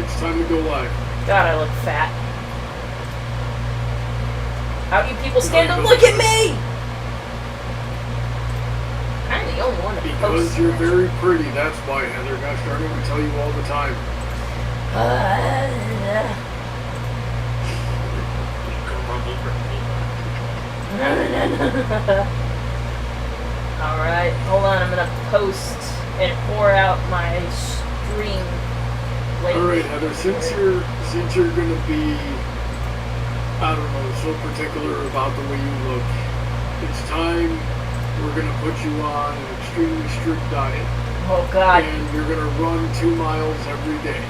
It's time to go live. God, I look fat. How do you people stand up? Look at me! I'm the only one that Because posts you're that. very pretty, that's why, Heather. Gosh darn it, we tell you all the time. Alright, hold on, I'm gonna post and pour out my stream later. Alright, Heather, since you're gonna be, I don't know, so particular about the way you look, it's time we're gonna put you on an extremely strict diet. Oh God. And you're gonna run 2 miles every day.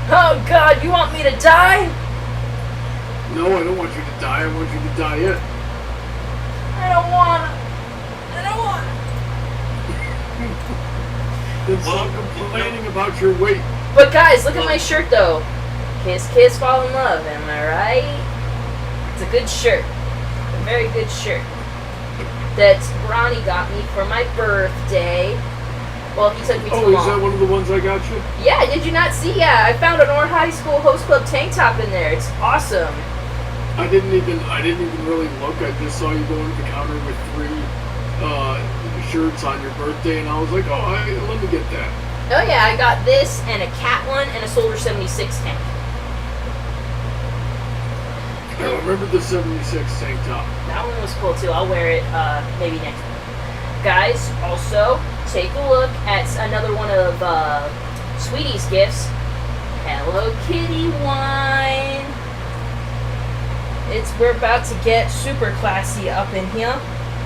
Oh God, you want me to die? No, I don't want you to die, I want you to diet. I don't wanna. Then stop complaining about your weight. But guys, look at my shirt though. Kiss, kiss, fall in love. Am I right? It's a good shirt. A very good shirt. That Ronnie got me for my birthday. Well, he took me to the Oh, is mall. that one of the ones I got you? Yeah, did you not see? Yeah, I found an Orr High School Host Club tank top in there. It's awesome. I didn't even really look. I just saw you go into the counter with 3 shirts on your birthday, and I was like, oh, let me get that. Oh yeah, I got this and a cat one and a Soldier 76 tank. I remember the 76 tank top. That one was cool too. I'll wear it maybe next week. Guys, also take a look at another one of Sweetie's gifts. Hello Kitty wine. We're about to get super classy up in here.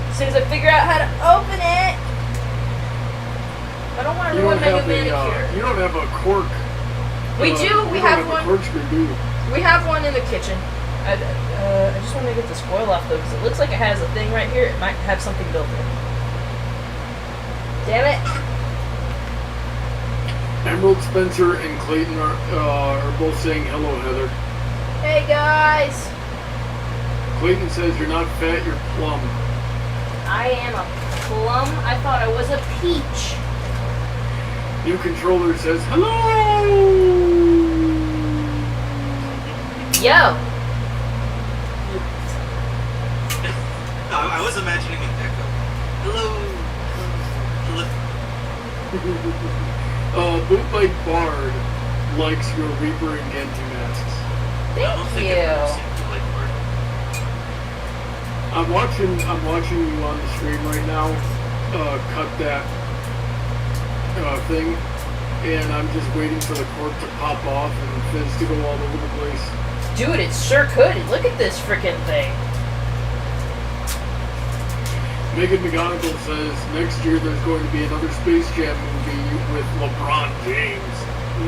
As soon as I figure out how to open it. I don't want to ruin my new manicure. You don't have a cork. We do. We have one. A corkscrew, do you? We have one in the kitchen. I just want to get this foil off though, because it looks like it has a thing right here. It might have something built in. Damn it! Emerald, Spencer, and Clayton are both saying hello, Heather. Hey guys! Clayton says you're not fat, you're plump. I am a plum. I thought I was a peach. New controller says hello. Yo. I was imagining an echo. Hello. Bootleg Bard likes your Reaper and Genji masks. I don't think I've ever seen Bootleg Bard. I'm watching you on the stream right now. Cut that thing, and I'm just waiting for the cork to pop off and fizz to go all over the place. Dude, it sure could. Look at this freaking thing. Megan McGonigal says next year there's going to be another Space Jam movie with LeBron James.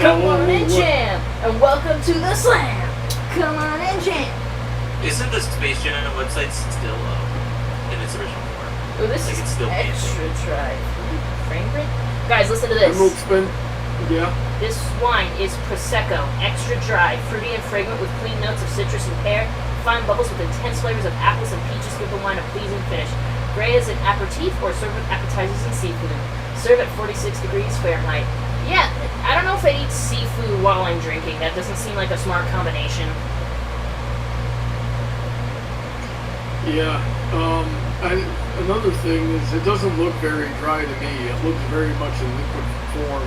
Come on and jam, and welcome to the slam. Come on and jam. Isn't the Space Jam website still in its original form? Oh, this Like is it's still extra dry. Frame rate? Guys, listen to this. Emerald Spin, yeah. This wine is Prosecco, extra dry, fruity and fragrant with clean notes of citrus and pear, fine bubbles with intense flavors of apples and peaches give the wine a pleasing finish. Gray as an aperitif or serve with appetizers and seafood. Serve at 46 degrees Fahrenheit. Yeah, I don't know if I'd eat seafood while I'm drinking. That doesn't seem like a smart combination. Yeah. Another thing is it doesn't look very dry to me. It looks very much in liquid form.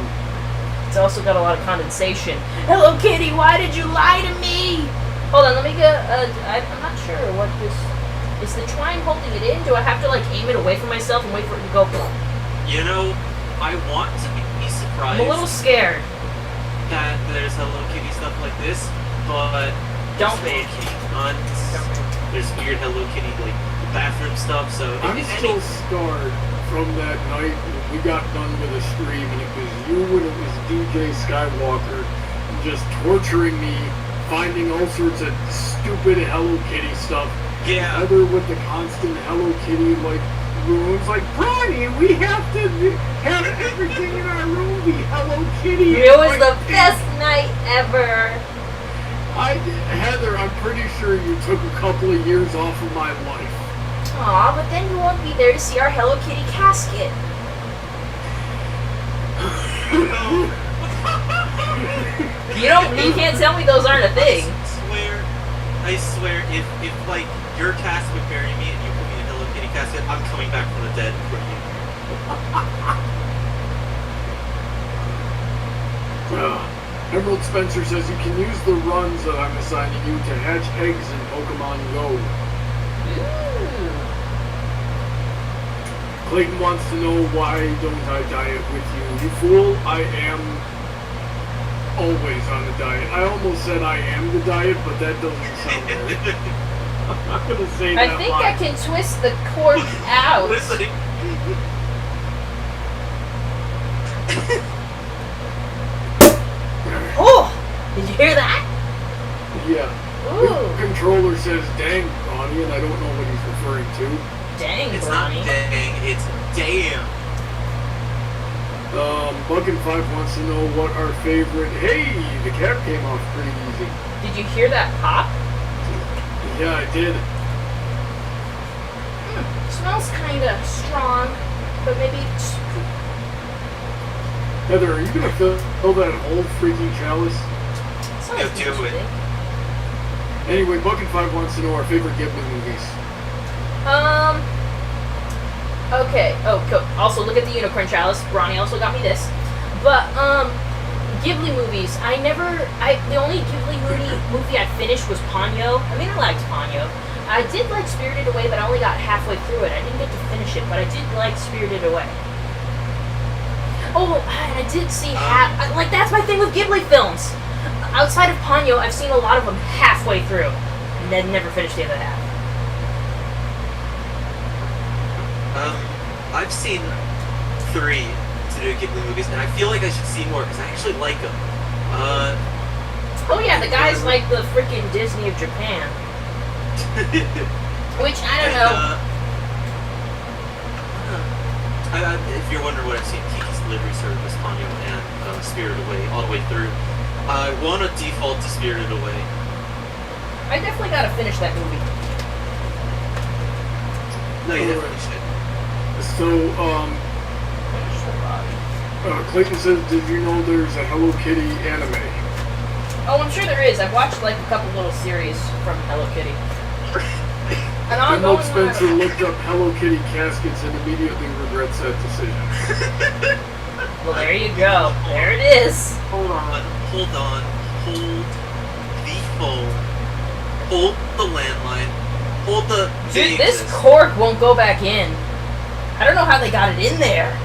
It's also got a lot of condensation. Hello Kitty, why did you lie to me? Hold on, let me get I'm not sure what this... Is the twine holding it in? Do I have to like aim it away from myself and wait for it to go? You know, I want to be surprised. I'm a little scared. That there's Hello Kitty stuff like this, but Don't there's be. Hello Kitty guns. There's weird Hello Kitty like bathroom stuff. So I'm still scarred from that night when we got done with a stream and it was you and it was DJ Skywalker just torturing me, finding all sorts of stupid Hello Kitty stuff. Yeah. Either with the constant Hello Kitty like rooms, like Bronny, we have to have everything in our room be Hello Kitty. It was the best night ever. Heather, I'm pretty sure you took a couple of years off of my life. Aw, but then you won't be there to see our Hello Kitty casket. You can't tell me those aren't a thing. I swear, if like your casket would bury me and you put me in a Hello Kitty casket, I'm coming back from the dead for you. Emerald Spencer says you can use the runs that I'm assigning you to hatch eggs in Pokemon Go. Ooh. Clayton wants to know why don't I diet with you. You fool, I am always on the diet. I almost said I am the diet, but that doesn't sound right. I'm not going to say that I think line. I can twist the cork out. Listen. Oh! Did you hear that? Yeah. Ooh. The controller says dang, Ronnie, and I don't know what he's referring to. Dang, It's Ronnie. not dang, it's damn. Buckin5 wants to know what our favorite... Hey, the cap came off pretty easy. Did you hear that pop? Yeah, I did. Smells kind of strong, but maybe... Heather, are you going to fill that whole freaking chalice? Sounds Yeah, do it. interesting. Anyway, Buckin5 wants to know our favorite Ghibli movies. Okay. Oh, cool. Also, look at the unicorn chalice. Ronnie also got me this. But, Ghibli movies. The only Ghibli movie I finished was Ponyo. I mean, I liked Ponyo. I did like Spirited Away, but I only got halfway through it. I didn't get to finish it, but I did like Spirited Away. Oh, and I did see that's my thing with Ghibli films. Outside of Ponyo, I've seen a lot of them halfway through, and then never finished the other half. I've seen 3 Studio Ghibli movies, and I feel like I should see more because I actually like them. Oh yeah, the guy's like the freaking Disney of Japan. Which, I don't know. If you're wondering what I've seen, Kiki's Delivery Service, Ponyo, and Spirited Away, all the way through. I want to default to Spirited Away. I definitely gotta finish that movie. No, you definitely should. So, Clayton says, did you know there's a Hello Kitty anime? Oh, I'm sure there is. I've watched like a couple little series from Hello Kitty. And Emerald Spencer looked up Hello Kitty caskets and immediately regrets that decision. Well, there you go. There it is. Hold on. Hold the phone. Hold the landline. Hold the... Dude, this cork won't go back in. I don't know how they got it in there.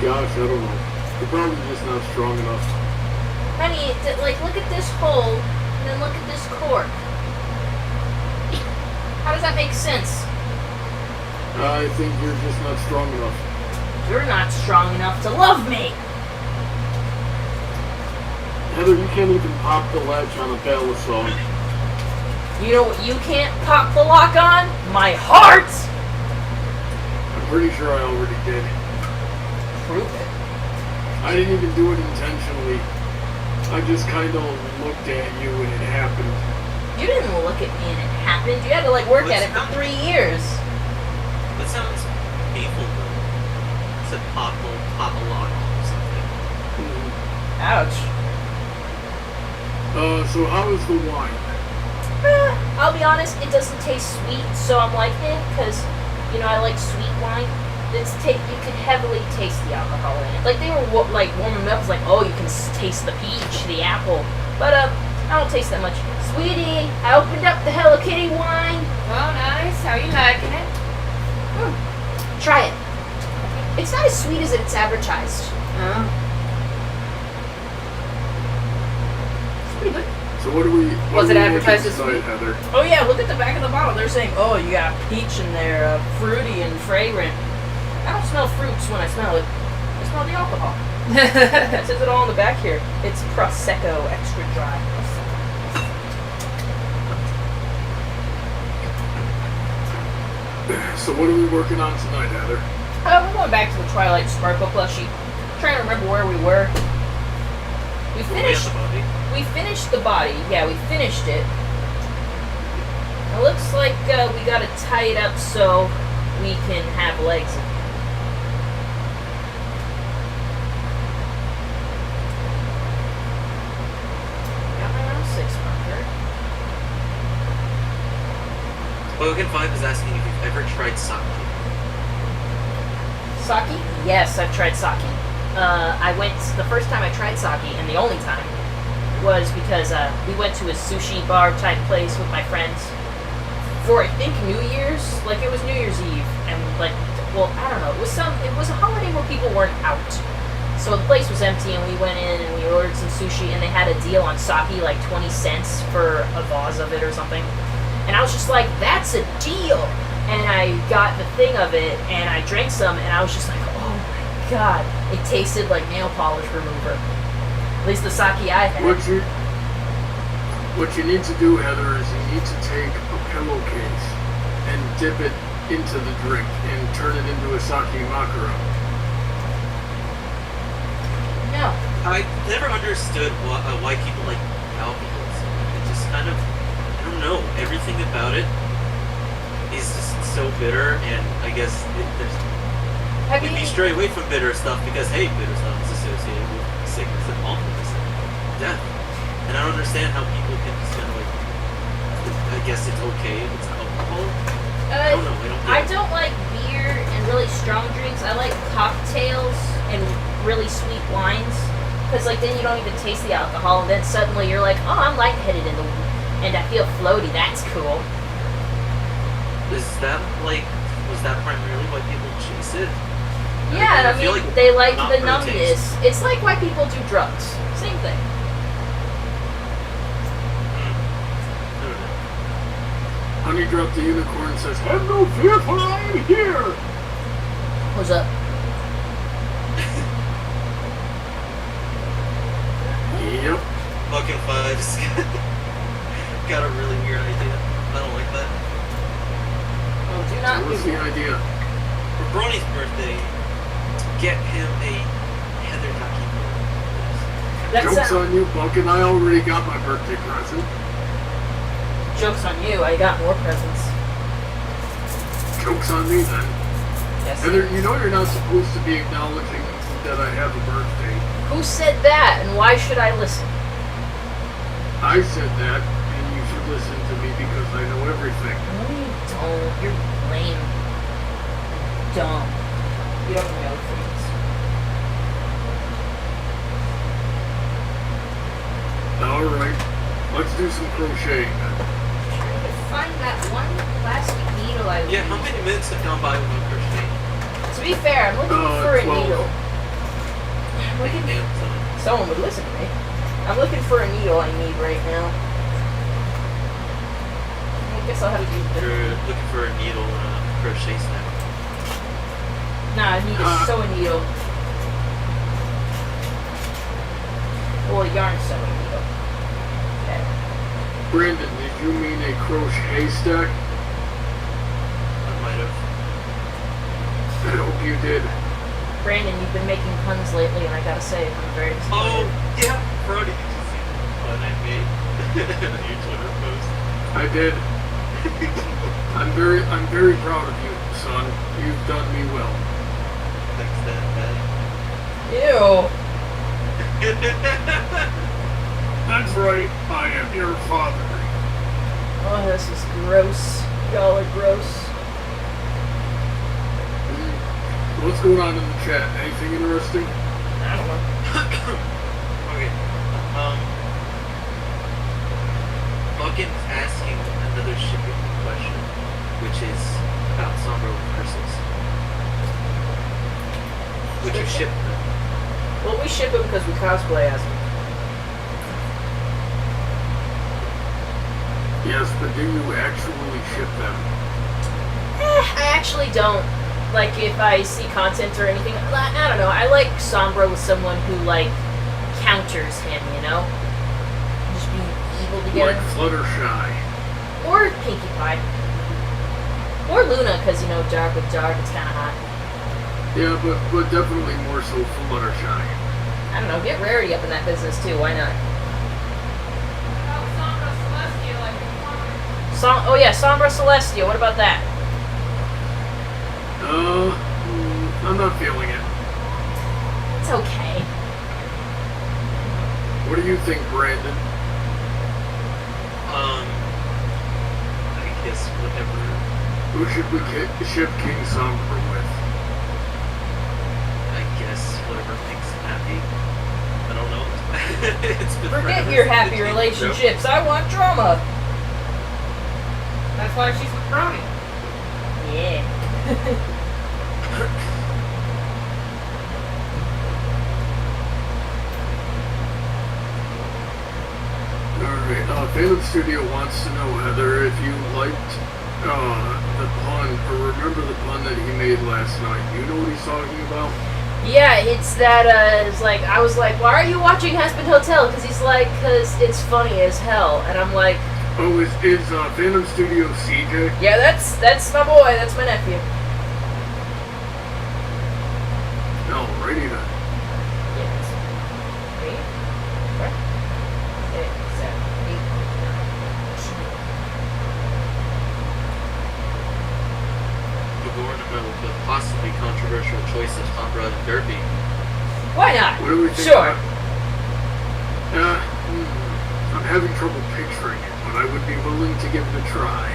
Gosh, I don't know. They're probably just not strong enough. Honey, look at this hole, and then look at this cork. How does that make sense? I think you're just not strong enough. You're not strong enough to love me. Heather, you can't even pop the latch on a Bella song. You know what you can't pop the lock on? My heart! I'm pretty sure I already did. Prove it. I didn't even do it intentionally. I just kind of looked at you and it happened. You didn't look at me and it happened. You had to work at it for 3 years. That sounds painful though. It's a pop a lock or something. Ouch. So how is the wine? I'll be honest, it doesn't taste sweet, so I'm like, because, I like sweet wine. You could heavily taste the alcohol in it. They were warming up, it's oh, you can taste the peach, the apple. But I don't taste that much. Sweetie, I opened up the Hello Kitty wine. Oh, nice. How you liking it? Try it. It's not as sweet as it's advertised. Oh. It's pretty good. So what do we... Was it advertised as as sweet? Heather? Oh yeah, look at the back of the bottle. They're saying, oh, you got peach in there, fruity and fragrant. I don't smell fruits when I smell it. I smell the alcohol. It says it all on the back here. It's Prosecco, extra dry. So what are we working on tonight, Heather? We're going back to the Twilight Sparkle plushie. I'm trying to remember where we were. We finished the body. Yeah, we finished it. It looks like we gotta tie it up so we can have legs. Bogan 5 is asking if you've ever tried sake. Sake? Yes, I've tried sake. I went the first time I tried sake, and the only time was because we went to a sushi bar type place with my friends for I think New Year's. Like it was New Year's Eve, and like, well, I don't know. It was a holiday where people weren't out, so the place was empty, and we went in and we ordered some sushi, and they had a deal on sake, like 20 cents for a vase of it or something. And I was just like, that's a deal. And I got the thing of it, and I drank some, and I was just like, oh my god, it tasted like nail polish remover. At least the sake I had. What you need to do, Heather, is you need to take a pillowcase and dip it into the drink and turn it into a sake makara. No. I never understood why people like alcohol so much. It just kind of, I don't know, everything about it is just so bitter, and I guess we'd be straight away from bitter stuff because, hey, bitter stuff is associated with sickness and awfulness and death. And I don't understand how people can just kind of like, I guess it's okay if it's alcohol. I don't know. I don't like beer and really strong drinks. I like cocktails and really sweet wines. Because like then you don't even taste the alcohol, and then suddenly you're like, oh, I'm lightheaded and I feel floaty. That's cool. Is that like, was that primarily why people chase it? Yeah, I mean, like they like not the for numbness. taste. It's like why people do drugs. Same thing. Honey Drop the Unicorn says, have no fear, for I am here! What's up? Yep. Fucking Fives got a really weird idea. I don't like that. Well, do not What's do the idea? For Bronny's birthday, get him a Heather Ducky board. Joke's on you, Buck, and I already got my birthday present. Joke's on you. I got more presents. Joke's on me then. Yes. Heather, you know you're not supposed to be acknowledging that I have a birthday. Who said that, and why should I listen? I said that, and you should listen to me because I know everything. No, you don't. You're lame. Dumb. You don't know things. Alright, let's do some crocheting then. I'm trying to find that one plastic needle I Yeah, how many minutes have gone by without crocheting? To be fair, I'm looking for a 12. needle. I'm looking Damn son. Someone would listen to me. I'm looking for a needle I need right now. I guess I'll have to do this. You're looking for a needle and a crochet snap. Nah, I need to sew a needle. Well, a yarn sewing needle. Okay. Brandon, did you mean a crochet stack? I might have. I hope you did. Brandon, you've been making puns lately, and I gotta say, I'm very Oh, disappointed. yeah, Brody, did you see the fun I made? Your Twitter post. I did. I'm very proud of you, son. You've done me well. Thanks, Dad. Ew. That's right, I am your father. Oh, this is gross. Y'all are gross. What's going on in the chat? Anything interesting? I don't know. Okay. Buckin's asking another shipping question, which is about Sombra with crystals. Would you ship them? Well, we ship them because we cosplay as them. Yes, but do you actually ship them? I actually don't. Like, if I see content or anything, I don't know. I like Sombra with someone who, like, counters him, you know? Just being evil together. Like Fluttershy. Or Pinkie Pie. Or Luna, because, you know, dark with dark, it's kind of hot. Yeah, but definitely more so Fluttershy. I don't know, get Rarity up in that business, too. Why not? Oh, yeah, Sombra Celestia. What about that? I'm not feeling it. It's okay. What do you think, Brandon? I guess whatever. Who should we ship King Sombra with? I guess whatever makes him happy. I don't know. It's been Forget forever your since happy the TV relationships. I want drama. That's why she's with Ronnie. Yeah. Alright, Phantom Studio wants to know, Heather, if you liked the pun, or remember the pun that he made last night. You know what he's talking about? Yeah, it's that, it's like, I was like, why are you watching Husband Hotel? Because he's like, because it's funny as hell. And I'm like, Oh, is Phantom Studio CJ? yeah, that's my boy, that's my nephew. Alrighty then. Yes. 3, 4, 6, 7, 8, 9. The ornamental but possibly controversial choice of Sombra and Derpy. Why not? What do we think? Sure. I'm having trouble picturing it, but I would be willing to give it a try.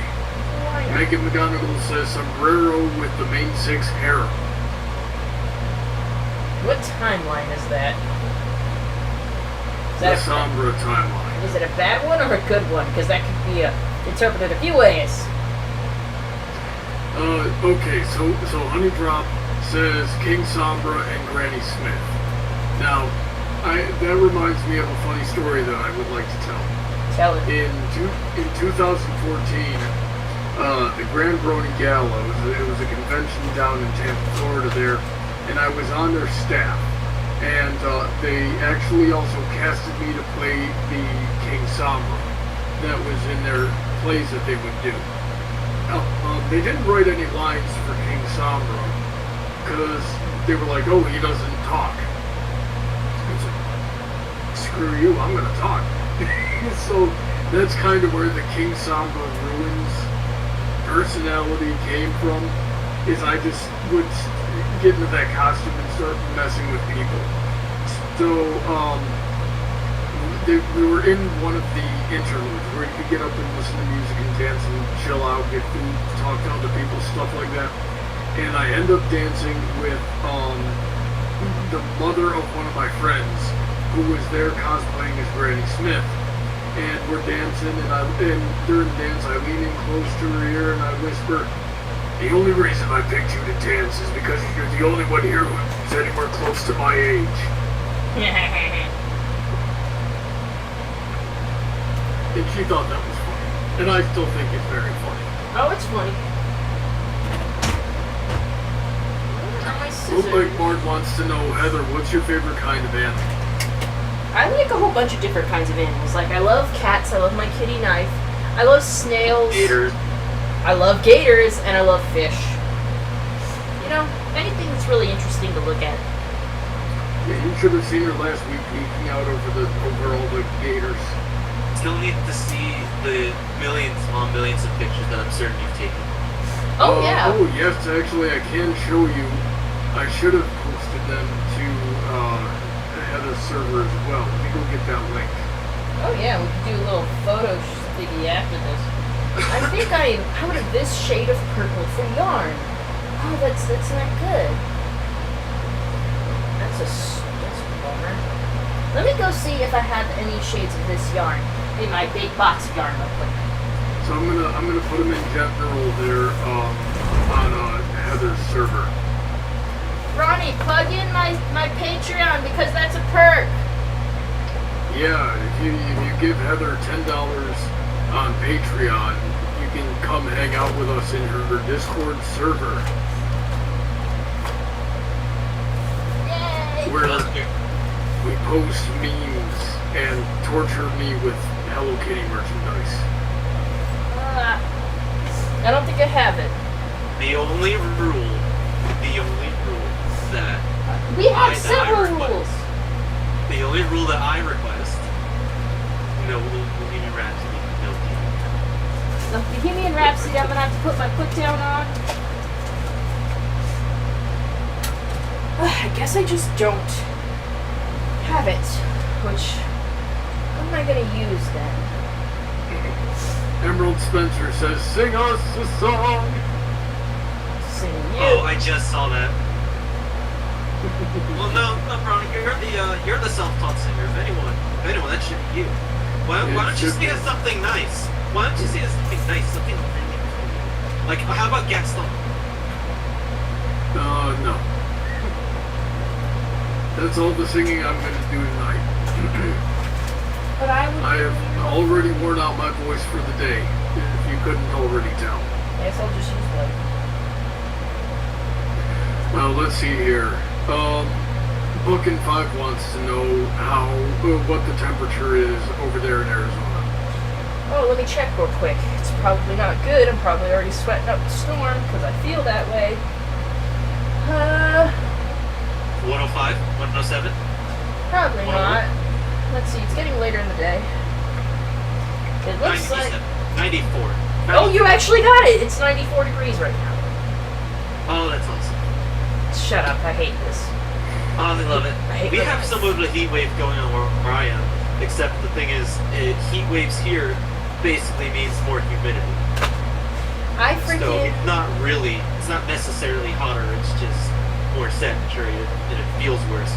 Why not? Megan McGonagall says sombrero with the main 6 harem. What timeline is that? Is The that Sombra timeline. is it a bad one or a good one? Because that could be interpreted a few ways. Okay, so Honey Drop says King Sombra and Granny Smith. Now, that reminds me of a funny story that I would like to tell. Tell it. In 2014, the Grand Brony Gallows, it was a convention down in Tampa, Florida there, and I was on their staff. And they actually also casted me to play the King Sombra that was in their plays that they would do. They didn't write any lines for King Sombra because they were like, oh, he doesn't talk. I was like, screw you, I'm going to talk. So that's kind of where the King Sombra Ruins personality came from, is I just would get into that costume and start messing with people. So, we were in one of the interludes where you could get up and listen to music and dance and chill out, get food, talk to other people, stuff like that. And I end up dancing with the mother of one of my friends who was there cosplaying as Granny Smith. And we're dancing, and during the dance I lean in close to her ear and I whisper, the only reason I picked you to dance is because you're the only one here who's anywhere close to my age. And she thought that was funny. And I still think it's very funny. Oh, it's funny. Where are my Look scissors? like Mark wants to know, Heather, what's your favorite kind of animal? I like a whole bunch of different kinds of animals. Like, I love cats, I love my kitty knife, I love snails, Gators. I love gators, and I love fish. You know, anything that's really interesting to look at. Yeah, you should have seen her last week peeking out over all the gators. Still need to see the millions on millions of pictures that I'm certain you've taken. Oh, yeah. Oh, yes, actually, I can show you. I should have posted them to Heather's server as well. Let me go get that link. Oh, yeah, we could do a little photo thingy after this. I think I am out of this shade of purple for yarn. Oh, that's not good. That's a bummer. Let me go see if I have any shades of this yarn in my big box of yarn real quick. So I'm gonna put them in general there on Heather's server. Ronnie, plug in my Patreon because that's a perk. Yeah, if you give Heather $10 on Patreon, you can come hang out with us in her Discord server. Yay! Where we post memes and torture me with Hello Kitty merchandise. I don't think I have it. The only rule that We have several rules. the only rule that I request, no Bohemian Rhapsody, no TV. The Bohemian Rhapsody, I'm gonna have to put my foot down on. I guess I just don't have it. Which, what am I gonna use then? Emerald Spencer says, "Sing us a song." Singing you. Oh, I just saw that. Well, no, Brownie, you're the self-taught singer. If anyone, that should be you. Why don't you sing us something nice? Why don't you sing us something nice, something really cool? Like, how about Gaston? No. That's all the singing I'm going to do tonight. But I would. I have already worn out my voice for the day, if you couldn't already tell. Yes, I'll just use one. Well, let's see here. Book in 5 wants to know what the temperature is over there in Arizona. Oh, let me check real quick. It's probably not good. I'm probably already sweating up the storm because I feel that way. 105, 107. Probably not. Let's see. It's getting later in the day. It looks 97, like. 94. Oh, you actually got it. It's 94 degrees right now. Oh, that's awesome. Shut up. I hate this. Oh, I love it. I hate We when have this- some of the heat wave going on where I am, except the thing is, heat waves here basically means more humidity. I So freaking. it's not necessarily hotter, it's just more saturated, and it feels worse.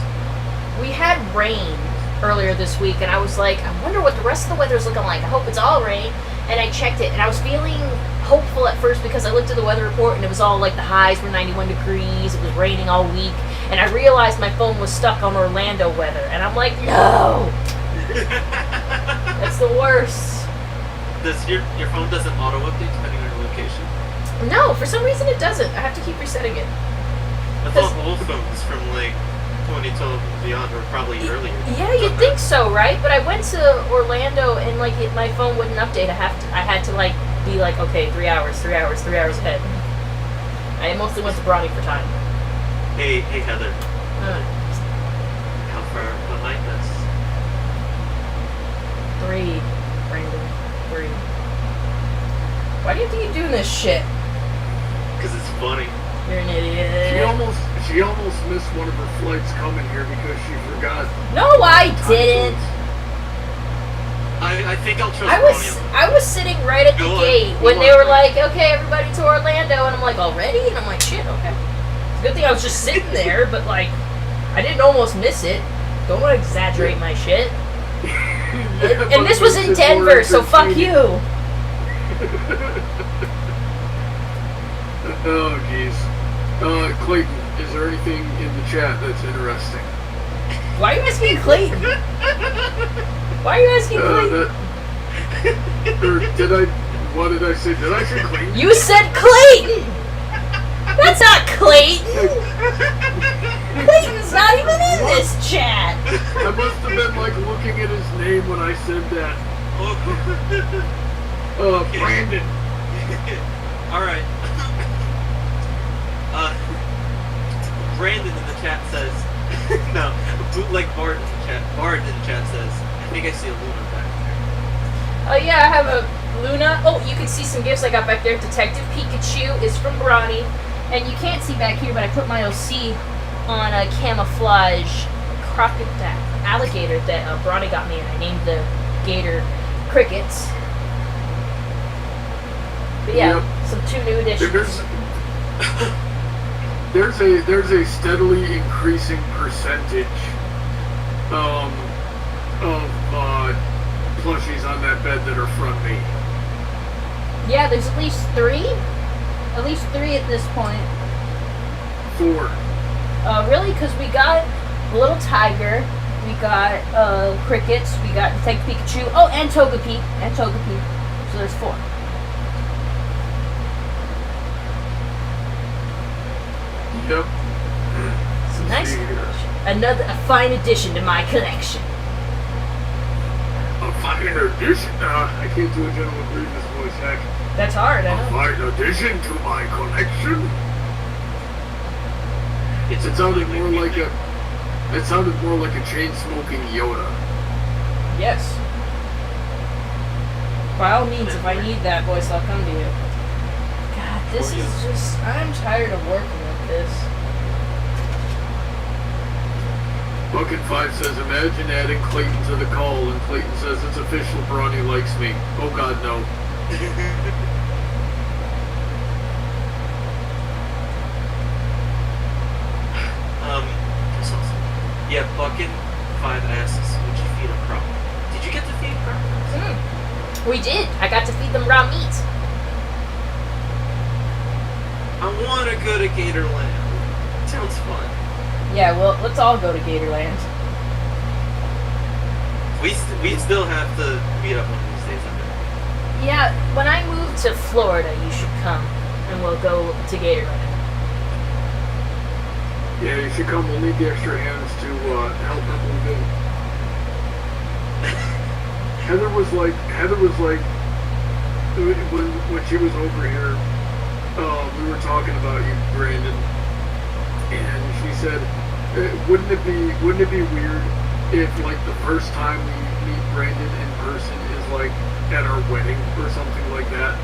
We had rain earlier this week, and I was like, I wonder what the rest of the weather's looking like. I hope it's all rain. And I checked it, and I was feeling hopeful at first because I looked at the weather report, and it was all like the highs were 91 degrees. It was raining all week, and I realized my phone was stuck on Orlando weather, and I'm like, no, that's the worst. Does your phone doesn't auto update depending on your location? No, for some reason it doesn't. I have to keep resetting it. I thought all phones from like 2012 and beyond were probably earlier. Yeah, you'd think so, right? But I went to Orlando and like my phone wouldn't update. I had to like be like, okay, 3 hours ahead. I mostly went to Brawny for time. Hey Heather, how far behind us? 3, Brandon, 3. Why do you have to keep doing this shit? Because it's funny. You're an idiot. She almost missed one of her flights coming here because she forgot. No, I didn't. I think I'll trust I was sitting right at the Go on, gate go when they on. were like, okay, everybody to Orlando, and I'm like, already? And I'm like, shit, okay. It's a good thing I was just sitting there, but like, I didn't almost miss it. Don't want to exaggerate my shit. And this was in Denver, so fuck you. Oh, jeez. Clayton, is there anything in the chat that's interesting? Why are you asking Clayton? Why are you asking Clayton? What did I say? Did I say Clayton? You said Clayton! That's not Clayton! Clayton's not even in this chat! I must have been like looking at his name when I said that. Brandon. Alright. Brandon in the chat says, no, bootleg Bard in the chat. Bard in the chat says, I think I see a Luna back there. Oh yeah, I have a Luna. Oh, you can see some gifts I got back there. Detective Pikachu is from Brawny. And you can't see back here, but I put my OC on a camouflage crocodile alligator that Brawny got me, and I named the gator Crickets. But yeah, Yep. some 2 new additions. There's a steadily increasing percentage of plushies on that bed that are from me. Yeah, there's at least 3. At least 3 at this point. 4. Really? Because we got a little tiger, we got Crickets, we got Detective Pikachu, oh, and Togepi. So there's 4. Yep. So nice. See here. A fine addition to my collection. A fine addition. I can't do a Gentleman Grievous voice, heck. That's hard, I A know. fine addition to my collection. It sounded more like a chain smoking Yoda. Yes. By all means, if I need that voice, I'll come to you. God, this is just... I'm tired of working with this. Bucket5 says, imagine adding Clayton to the call, and Clayton says, it's official, Brawny likes me. Oh god, no. That's awesome. Yeah, Bucket5 asks, would you feed a crow? Did you get to feed crows? We did. I got to feed them raw meat. I want to go to Gatorland. Sounds fun. Yeah, well, let's all go to Gatorland. We still have to meet up one of these days, I think. Yeah, when I move to Florida, you should come, and we'll go to Gatorland. Yeah, you should come. We'll need the extra hands to help her move in. Heather was like, when she was over here, we were talking about you, Brandon, and she said, wouldn't it be weird if like the first time we meet Brandon in person is like at our wedding or something like that?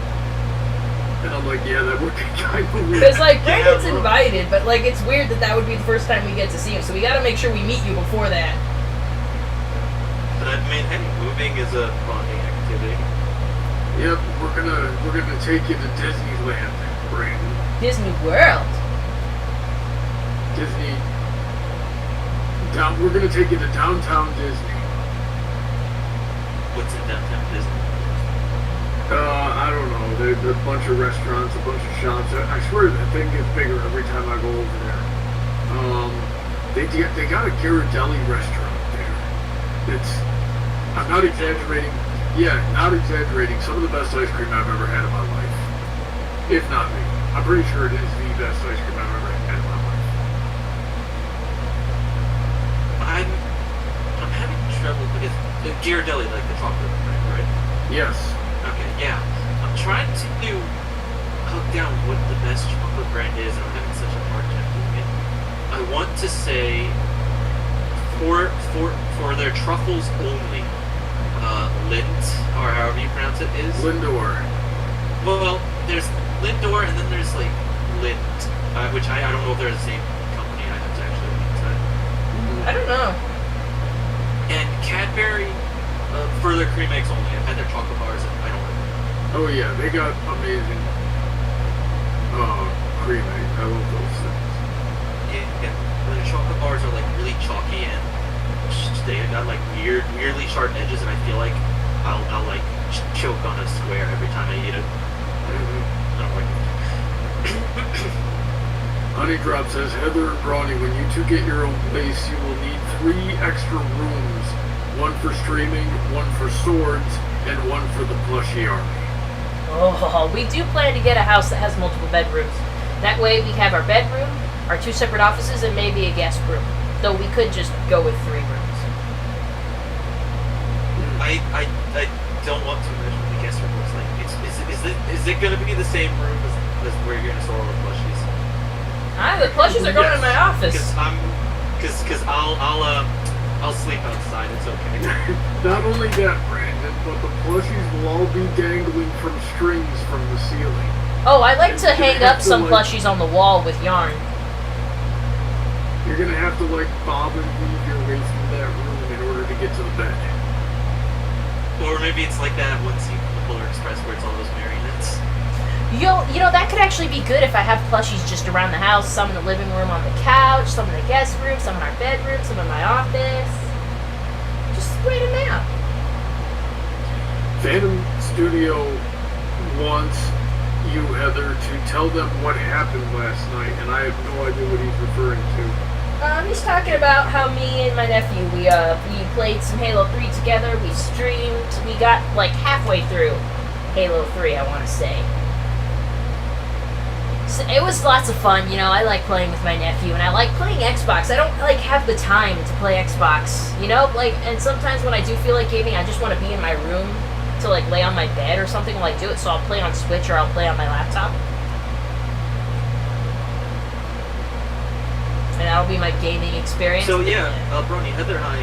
And I'm like, yeah, that would be kind of weird. Because, like, Brandon's invited, but, like, it's weird that would be the first time we get to see him, so we gotta make sure we meet you before that. But I mean, hey, moving is a bonding activity. Yep, we're gonna take you to Disneyland, Brandon. Disney World. We're gonna take you to downtown Disney. What's in downtown Disney? I don't know. There's a bunch of restaurants, a bunch of shops. I swear that thing gets bigger every time I go over there. They got a Ghirardelli restaurant there. I'm not exaggerating. Yeah, not exaggerating. Some of the best ice cream I've ever had in my life. If not me. I'm pretty sure it is the best ice cream I've ever had in my life. I'm having trouble because the Ghirardelli, like the chocolate brand, right? Yes. Okay, yeah. I'm trying to hook down what the best chocolate brand is, and I'm having such a hard time doing it. I want to say for their truffles only, Lind, or however you pronounce it, is Lindor. Well, there's Lindor, and then there's like Lind, which I don't know if they're the same company. I have to actually look into that. I don't know. And Cadbury, for their cream eggs only. I've had their chocolate bars, and I don't like them. Oh yeah, they got amazing cream eggs. I love those things. Yeah, the chocolate bars are like really chalky, and they got like weirdly sharp edges, and I feel like I'll like choke on a square every time I eat it. I don't like it. Honey Drop says, Heather and Brawny, when you two get your own place, you will need 3 extra rooms. One for streaming, one for swords, and one for the plushie army. Oh, we do plan to get a house that has multiple bedrooms. That way we have our bedroom, our 2 separate offices, and maybe a guest room. Though we could just go with 3 rooms. I don't want to imagine what the guest room looks like. Is it going to be the same room as where you're going to store all the plushies? The plushies are going in my office. Because I'll sleep outside. It's okay. Not only that, Brandon, but the plushies will all be dangling from strings from the ceiling. Oh, I like to hang up some like, plushies on the wall with yarn. You're gonna have to like bob and weave your way through that room in order to get to the bed. Or maybe it's like that one scene from the Polar Express where it's all those marionettes. You know, that could actually be good if I have plushies just around the house. Some in the living room on the couch, some in the guest room, some in our bedroom, some in my office. Just spread them out. Phantom Studio wants you, Heather, to tell them what happened last night, and I have no idea what he's referring to. He's talking about how me and my nephew, we played some Halo 3 together, we streamed, we got like halfway through Halo 3, I want to say. So it was lots of fun, you know. I like playing with my nephew, and I like playing Xbox. I don't like have the time to play Xbox, you know. Like, and sometimes when I do feel like gaming, I just want to be in my room to like lay on my bed or something while I do it. So I'll play on Switch or I'll play on my laptop, and that'll be my gaming experience. So yeah, Brony, Heather and I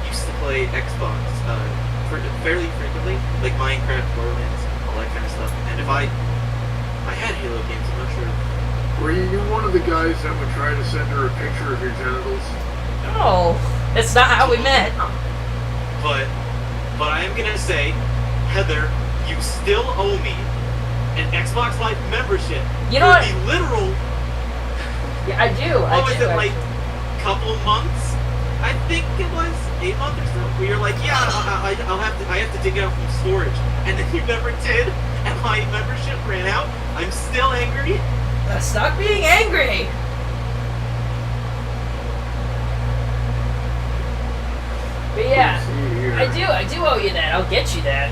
used to play Xbox fairly frequently, like Minecraft, Borderlands, all that kind of stuff. And if I had Halo games, I'm not sure Were you one of the guys that would try to send her a picture of your genitals? No, that's not how we met. But I am gonna say, Heather, you still owe me an Xbox Live membership. You know for what? the literal. Yeah, I do. What was it, I- like couple months? I think it was 8 months or so. Where you're like, yeah, I have to dig it out from storage, and then you never did, and my membership ran out. I'm still angry. Stop being angry. But yeah, Let's see here. I do owe you that. I'll get you that.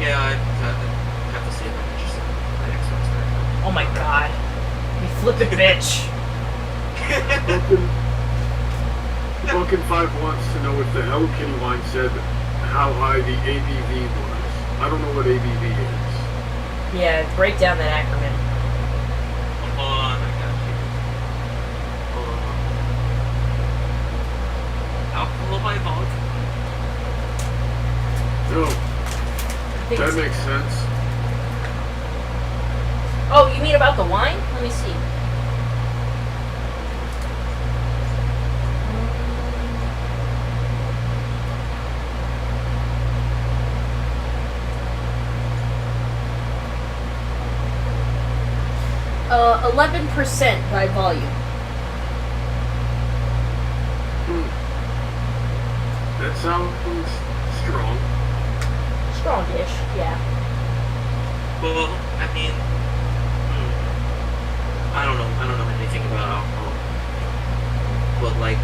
Yeah, I have to see if I'm interested in my Xbox right now. Oh my god. You flippin' bitch. Buckin 5 wants to know if the Hello Kitty line said how high the ABV was. I don't know what ABV is. Yeah, break down that acronym. Hold on, I got you. Hold on. Alcohol by volume. No, I think that it's- makes sense. Oh, you mean about the wine? Let me see. Uh, 11% by volume. That sounds strong. Strongish, yeah. Well, I mean, I don't know anything about alcohol. But like,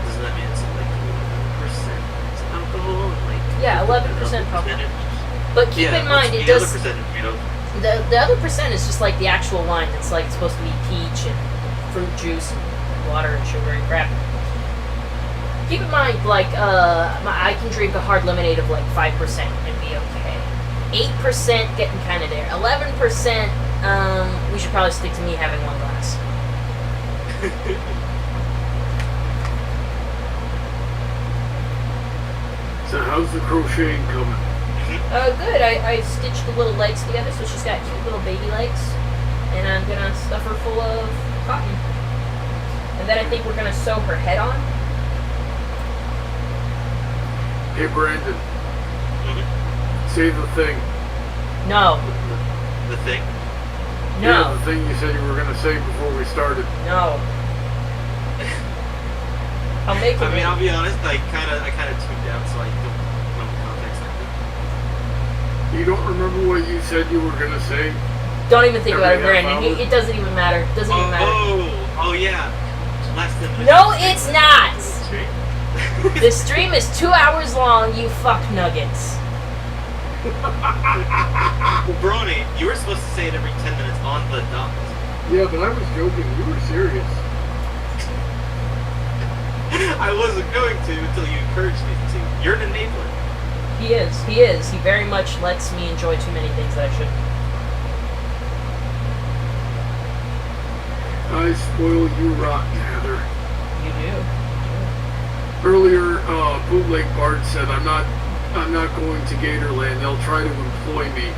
doesn't that mean it's like 11% alcohol and like Yeah, 11% another probably. percentage? But keep Yeah, in mind, what's it the does. other percentage, you know? The other percent is just like the actual wine. It's like supposed to be peach and fruit juice and water and sugar and crap. Keep in mind, like, I can drink a hard lemonade of like 5% and be okay. 8% getting kind of there. 11%, we should probably stick to me having one glass. So how's the crocheting coming? Good. I stitched the little legs together, so she's got cute little baby legs. And I'm gonna stuff her full of cotton. And then I think we're gonna sew her head on. Hey Brandon, Mhm. say the thing. No. The thing. Yeah, No. the thing you said you were gonna say before we started. No. I'll make it. I mean, I'll be honest. I kind of tuned out, so I don't know the context of it. You don't remember what you said you were gonna say? Don't even think about it, Every half Brandon. hour? It doesn't even matter. Doesn't even matter. Oh yeah. Less than. No, it's not. Straight. The stream is 2 hours long, you fuck nuggets. Well, Brony, you were supposed to say it every 10 minutes on the dot. Yeah, but I was joking. You were serious. I wasn't going to until you encouraged me to. You're an enabler. He is. He is. He very much lets me enjoy too many things that I shouldn't. I spoil you rotten, Heather. You do. Earlier, Bootleg Bart said, I'm not going to Gatorland. They'll try to employ me.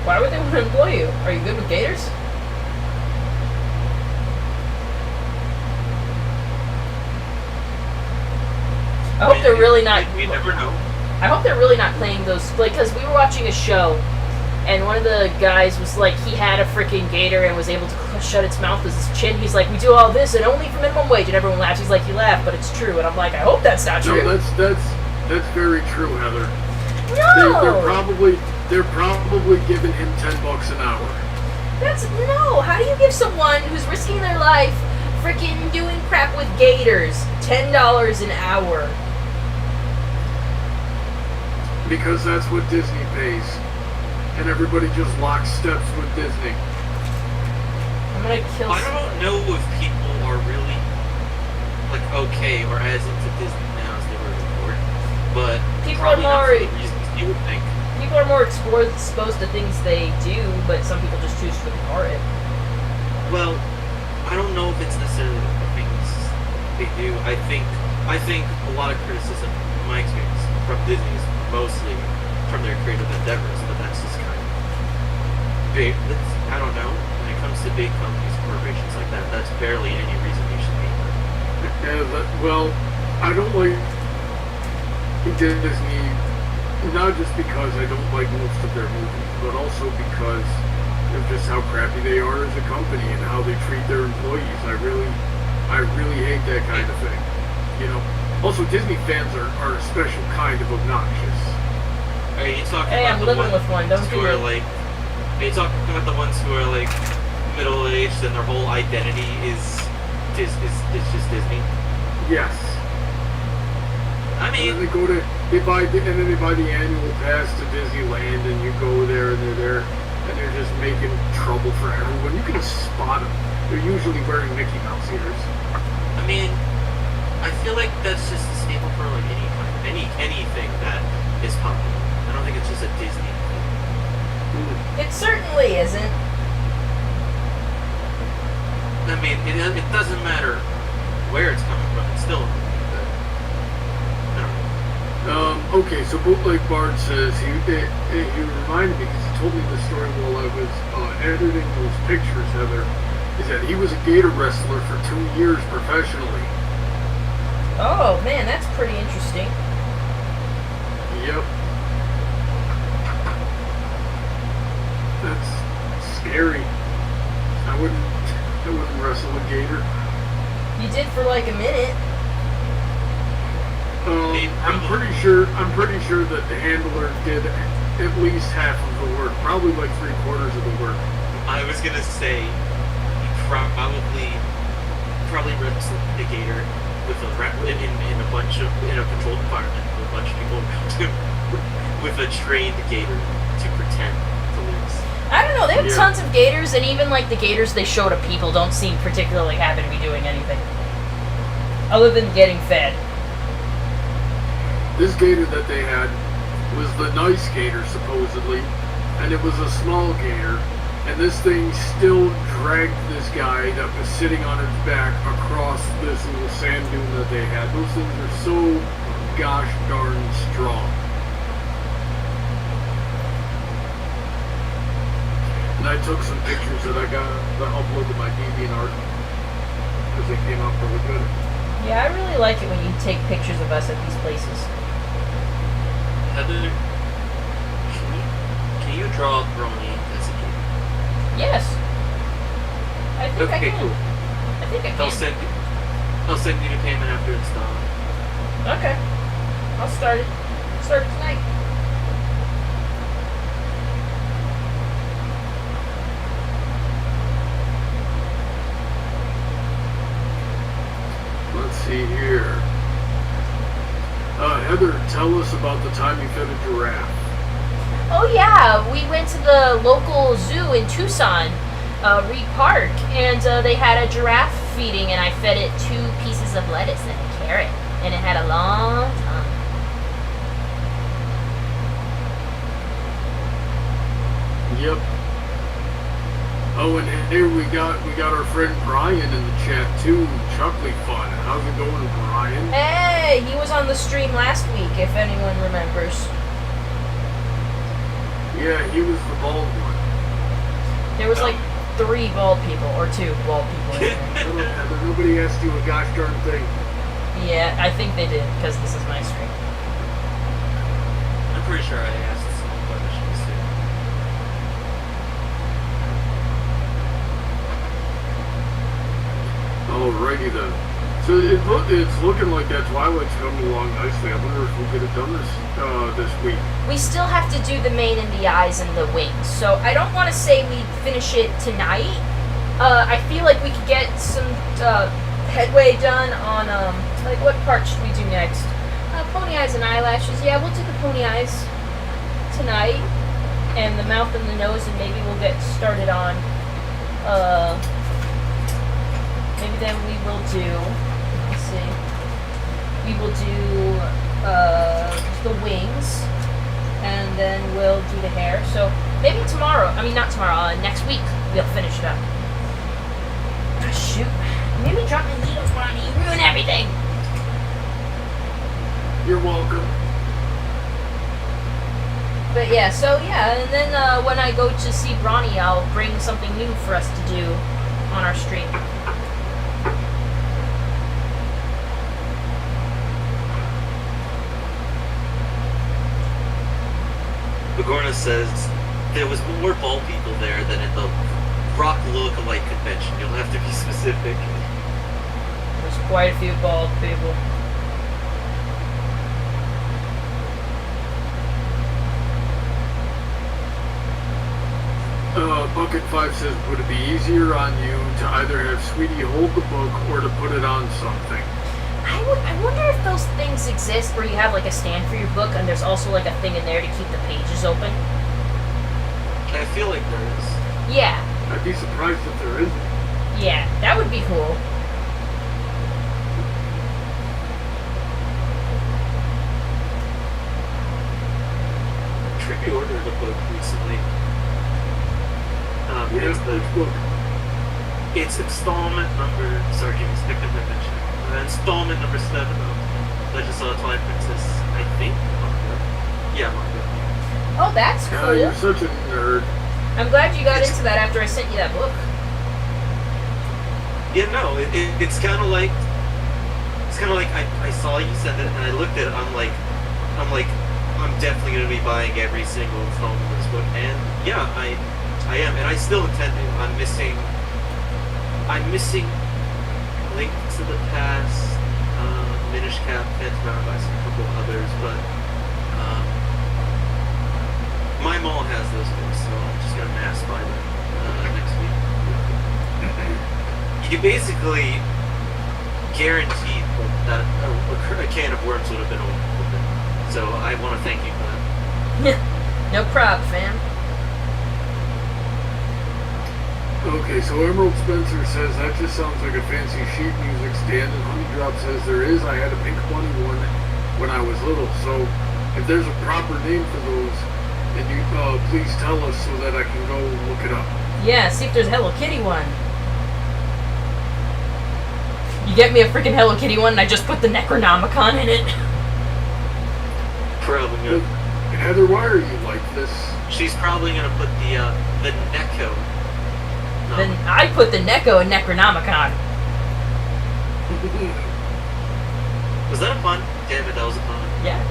Why would they want to employ you? Are you good with gators? I hope they're really not. We never know. I hope they're really not playing those, like, because we were watching a show, and one of the guys was like, he had a freaking gator and was able to shut its mouth with his chin. He's like, we do all this and only for minimum wage, and everyone laughs. He's like, you laugh, but it's true. And I'm like, I hope that's not true. No, that's very true, Heather. No! They're probably giving him $10 an hour. That's no. How do you give someone who's risking their life, freaking doing crap with gators, $10 an hour? Because that's what Disney pays. And everybody just locks steps with Disney. I'm gonna kill. I don't know if people are really like okay or as into Disney now as they were before, but People probably are not more- for the reasons you would think. People are more exposed to things they do, but some people just choose to ignore it. Well, I don't know if it's necessarily the things they do. I think a lot of criticism, in my experience, from Disney is mostly from their creative endeavors, but that's just kind of big. I don't know. When it comes to big companies, corporations like that, that's barely any reason you should hate them. Well, I don't like Disney, not just because I don't like most of their movies, but also because of just how crappy they are as a company and how they treat their employees. I really hate that kind of thing. You know. Also, Disney fans are a special kind of obnoxious. Are you talking Hey, about I'm the living ones with one. Don't who do are it. like? Are you talking about the ones who are like middle-aged and their whole identity is just Disney? Yes. I mean, And then they buy the annual pass to Disneyland, and you go there, and they're there, and they're just making trouble for everyone. You can spot them. They're usually wearing Mickey Mouse ears. I mean, I feel like that's just a staple for like anything that is popular. I don't think it's just a Disney thing. It certainly isn't. I mean, it doesn't matter where it's coming from. It's still. I don't know. Okay, so Bootleg Bard says he reminded me, because he told me the story while I was editing those pictures, Heather, is that he was a gator wrestler for 2 years professionally. Oh man, that's pretty interesting. Yep. That's scary. I wouldn't wrestle a gator. You did for like a minute. I'm pretty sure that the handler did at least half of the work, probably like 3/4 of the work. I was gonna say he probably wrestled the gator with in a controlled environment with a bunch of people around him with a trained gator to pretend to lose. I don't know. They have Yeah. tons of gators, and even like the gators they show to people don't seem particularly happy to be doing anything other than getting fed. This gator that they had was the nice gator, supposedly, and it was a small gator, and this thing still dragged this guy that was sitting on its back across this little sand dune that they had. Those things are so gosh darn strong. And I took some pictures that I got to upload to my DeviantArt because they came out really good. Yeah, I really like it when you take pictures of us at these places. Heather, can you draw Brony as a gator? Yes. I think I Okay, can. cool. I think I I'll can. send you the payment after it's done. Okay. I'll start it. Start it tonight. Let's see here. Heather, tell us about the time you fed a giraffe. Oh yeah, we went to the local zoo in Tucson, Reed Park, and they had a giraffe feeding, and I fed it 2 pieces of lettuce and a carrot, and it had a long tongue. Yep. Oh, and here we got our friend Brian in the chat too. Chuckly Fun. How's it going, Brian? Hey, he was on the stream last week, if anyone remembers. Yeah, he was the bald one. There was like 3 bald people, or 2 bald people in there. Heather, nobody asked you a gosh darn thing. Yeah, I think they did, because this is my stream. I'm pretty sure I asked some questions too. Alrighty then. So it's looking like that Twilight's coming along nicely. I wonder if we'll get it done this week. We still have to do the mane and the eyes and the wings, so I don't want to say we finish it tonight. I feel like we could get some headway done on, like, what part should we do next? Pony eyes and eyelashes. Yeah, we'll do the pony eyes tonight, and the mouth and the nose, and maybe we'll get started on, maybe then we will do, let's see, we will do, the wings, and then we'll do the hair. So maybe not tomorrow, next week we'll finish it up. Ah, shoot. Maybe drop my needles, Ronnie. You ruin everything. You're welcome. But yeah, so yeah, and then when I go to see Bronny, I'll bring something new for us to do on our stream. Bagorna says there was more bald people there than at the Rock Look-alike convention. You'll have to be specific. There's quite a few bald people. Bucket 5 says, would it be easier on you to either have Sweetie hold the book or to put it on something? I wonder if those things exist where you have like a stand for your book and there's also like a thing in there to keep the pages open. I feel like there is. Yeah. I'd be surprised if there isn't. Yeah, that would be cool. Trippy ordered a book recently. Which book? It's installment number. Sorry, James, I couldn't mention. Installment number 7 of Legends of the Twilight Princess. I think manga. Yeah, manga. Oh, that's Yeah, cool. you're such a nerd. I'm glad you got into that after I sent you that book. Yeah, no, it's kind of like I saw you send it and I looked at it. I'm like, I'm definitely gonna be buying every single installment of this book, and yeah, I am, and I still intend to. I'm missing Link to the Past, Minish Cap, Phantom Hourglass, and a couple others, but my mall has those books, so I'm just gonna mass buy them next week. You basically guaranteed that a can of worms would have been open, so I want to thank you for that. No prob, fam. Okay, so Emerald Spencer says, that just sounds like a fancy sheet music stand, and Honey Drop says there is. I had a pink bunny one when I was little, so if there's a proper name for those, then you please tell us so that I can go look it up. Yeah, see if there's a Hello Kitty one. You get me a freaking Hello Kitty one and I just put the Necronomicon in it. Probably gonna. Heather, why are you like this? She's probably gonna put the Neko. No. Then I put the Neko in Necronomicon. Was that a pun? Damn it, that was a pun. Yeah.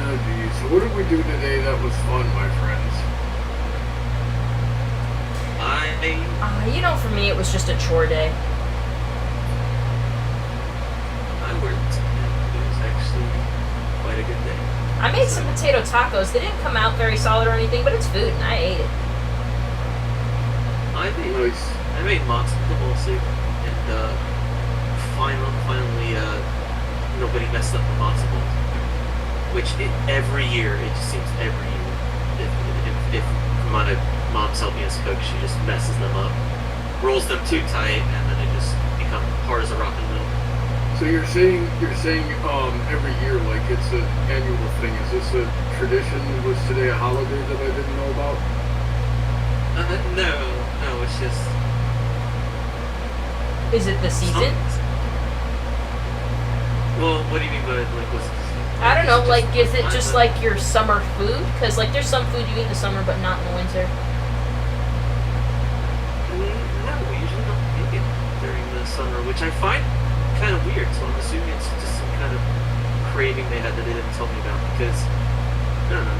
Oh, geez. So what did we do today that was fun, my friends? For me, it was just a chore day. I worked. It was actually quite a good day. I made some potato tacos. They didn't come out very solid or anything, but it's food, and I ate it. Nice. I made matzo ball soup, and finally, nobody messed up the matzo balls. Which every year, it just seems every year, if my mom's helping us cook, she just messes them up, rolls them too tight, and then it just becomes hard as a rock and roll. So you're saying every year, like it's an annual thing. Is this a tradition? Was today a holiday that I didn't know about? No, it's just. Is it the season? Well, what do you mean by like what's? I don't know. Like, is it just like your summer food? Because like, there's some food you eat in the summer, but not in the winter. No, we usually don't make it during the summer, which I find kind of weird. So I'm assuming it's just some kind of craving they had that they didn't tell me about. Because I don't know.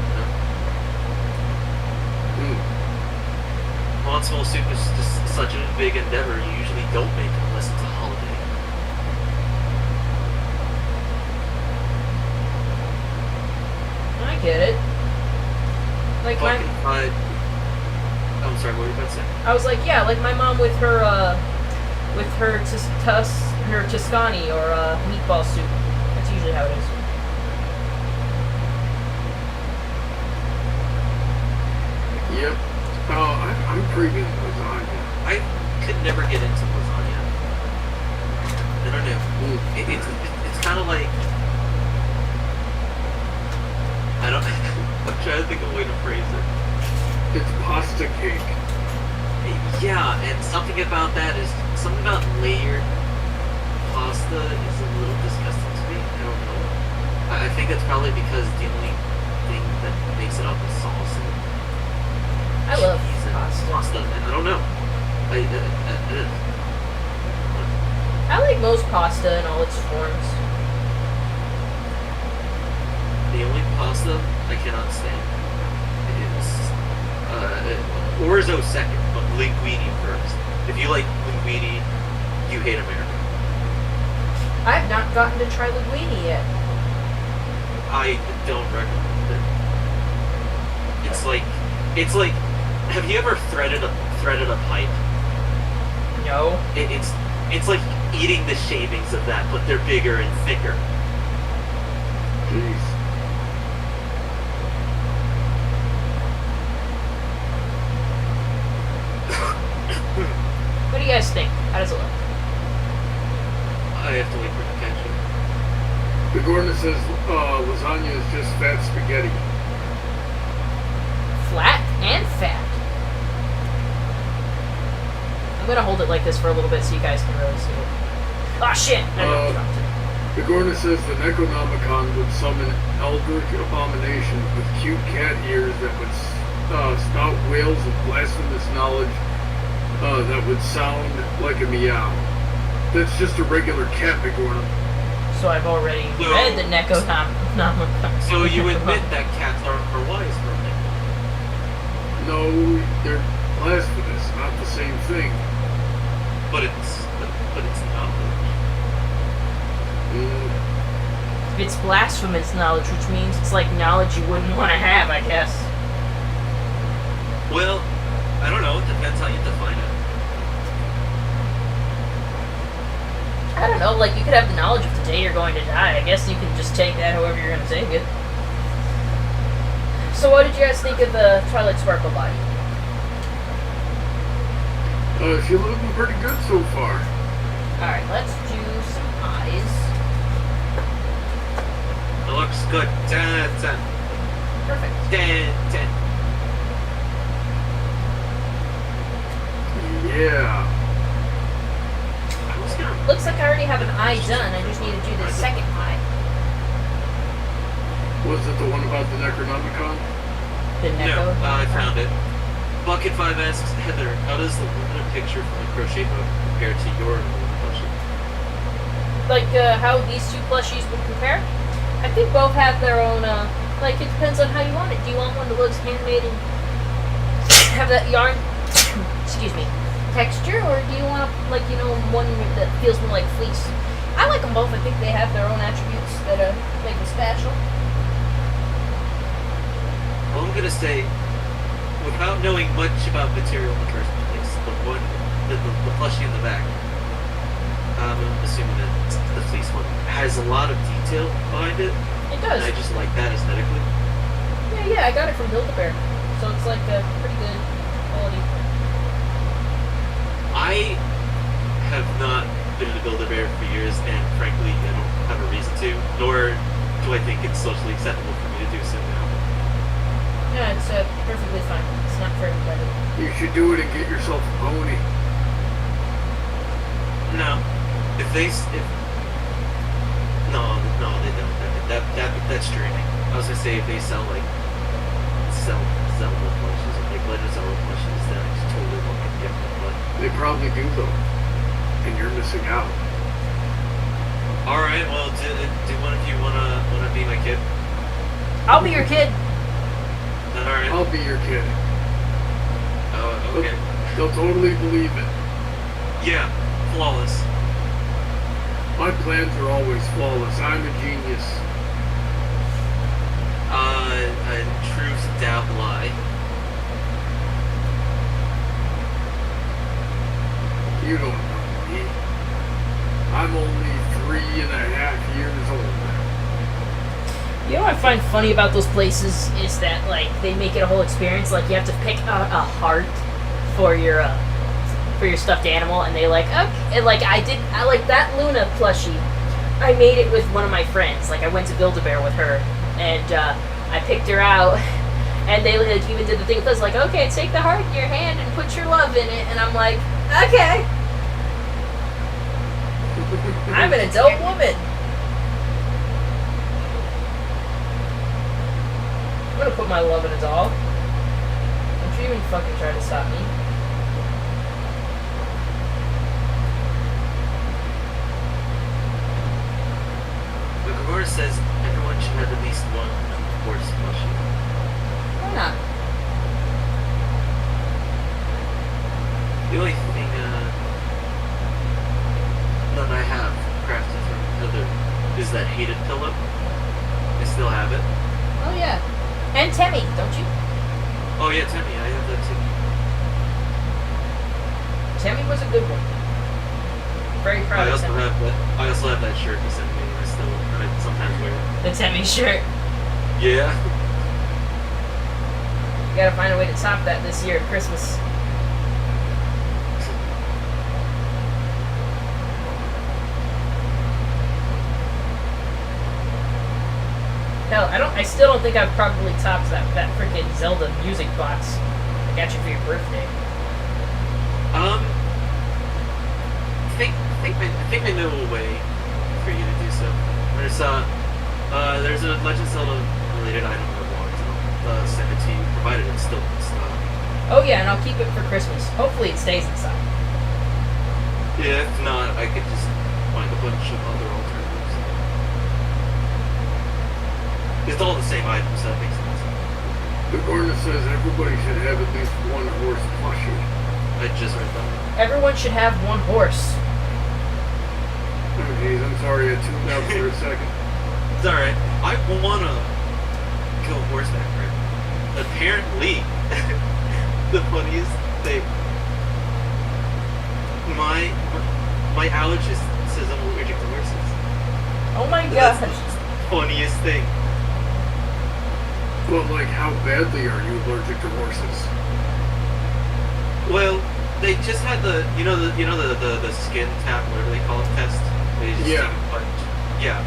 Matzo soup is just such a big endeavor. You usually don't make it unless it's a holiday. I get it. Like I'm sorry, what were you about to say? I was like, yeah, like my mom with her Tuscany or meatball soup. That's usually how it is. Yep. I'm craving lasagna. I could never get into lasagna. I don't know. It's kind of like I don't. I'm trying to think of a way to phrase it. It's pasta cake. Yeah, and something about that is something about layered. pasta is a little disgusting to me. I don't know. I think it's probably because the only thing that makes it up is sauce and I love cheese and pasta. And I don't know. I like most pasta in all its forms. The only pasta I cannot stand is orzo second, but linguine first. If you like linguine, you hate America. I have not gotten to try linguine yet. I don't recommend it. It's like, have you ever threaded a pipe? No. It's like eating the shavings of that, but they're bigger and thicker. Jeez. What do you guys think? How does it look? I have to wait for it to catch it. Bigorna says lasagna is just fat spaghetti. Flat and fat. I'm gonna hold it like this for a little bit so you guys can really see it. Oh shit! I dropped it. Bigorna says the Necronomicon would summon eldritch abominations with cute cat ears that would spout wails of blasphemous knowledge that would sound like a meow. That's just a regular cat, Bigorna. So I've already read the Necronomicon. So you admit that cats are wise, right? No, they're blasphemous, not the same thing. But it's knowledge. It's blasphemous knowledge, which means it's like knowledge you wouldn't want to have, I guess. Well, I don't know. It depends how you define it. I don't know, like you could have the knowledge of the day you're going to die. I guess you can just take that however you're going to take it. So what did you guys think of the Twilight Sparkle body? She's looking pretty good so far. Alright, let's do some eyes. It looks good. 10 out of 10. Perfect. 10. Yeah. I was gonna. Looks like I already have an eye done. I just need to do the second eye. Was it the one about the Necronomicon? The No, Necro. I found it. Bucket 5 asks Heather, how does the Luna picture from the crochet book compare to your Luna plushie? Like how these two plushies would compare? I think both have their own, like it depends on how you want it. Do you want one that looks handmade and have that yarn, excuse me, texture? Or do you want, like, you know, one that feels more like fleece? I like them both. I think they have their own attributes that make them special. Well, I'm gonna say, without knowing much about material in the first place, the plushie in the back, I'm assuming that the fleece one has a lot of detail behind it. It does. And I just like that aesthetically. Yeah, I got it from Build-A-Bear. So it's like a pretty good quality. I have not been to Build-A-Bear for years, and frankly, I don't have a reason to, nor do I think it's socially acceptable for me to do so now. Yeah, it's perfectly fine. It's not for everybody. You should do it and get yourself a pony. No. If no, they don't. That's streaming. I was gonna say if they sell Zelda plushies or like Legend of Zelda plushies, then I just totally won't get them. But They probably do though, and you're missing out. all right, well, do one of you wanna be my kid? I'll be your kid. All right. I'll be your kid. Oh, okay. They'll totally believe it. Yeah, flawless. My plans are always flawless. I'm a genius. Truth, doubt, lie. You don't know me. I'm only 3.5 years old. You know what I find funny about those places is that, like, they make it a whole experience. Like, you have to pick out a heart for your stuffed animal, and they like, okay, and, like, I like that Luna plushie. I made it with one of my friends. Like, I went to Build-A-Bear with her, and I picked her out, and they like, even did the thing with us, like, okay, take the heart in your hand and put your love in it, and I'm like, okay. I'm an adult woman. I'm gonna put my love in a doll. Don't you even fucking try to stop me. The Gregor says everyone should have at least one horse plushie. Why not? The only thing that I have crafted from Heather is that hated pillow. I still have it. Oh yeah. And Temmie, don't you? Oh yeah, Temmie, I have that too. Temmie was a good one. Very proud I of also Temmie. have that. I also have that shirt you sent me. I sometimes wear it. The Temmie shirt. Yeah. You gotta find a way to top that this year at Christmas. Hell, I still don't think I've probably topped that freaking Zelda music box I got you for your birthday. I think I know a way for you to do so. There's a Legend of Zelda related item I want to send it to you, provided it's still in stock. Oh yeah, and I'll keep it for Christmas. Hopefully it stays inside. Yeah, if not, I could just find a bunch of other alternatives. It's all the same items, so that makes sense. The Gordon says everybody should have at least one horse plushie. I just read that. Everyone should have one horse. Oh jeez, I'm sorry I tuned out for a second. It's alright. I wanna go horseback riding. Apparently, the funniest thing. My allergist says I'm allergic to horses. Oh my That's gosh. the funniest thing. But like, how badly are you allergic to horses? Well, they just had the skin tap, whatever they call it, test. They just Yeah. take a bunch. Yeah.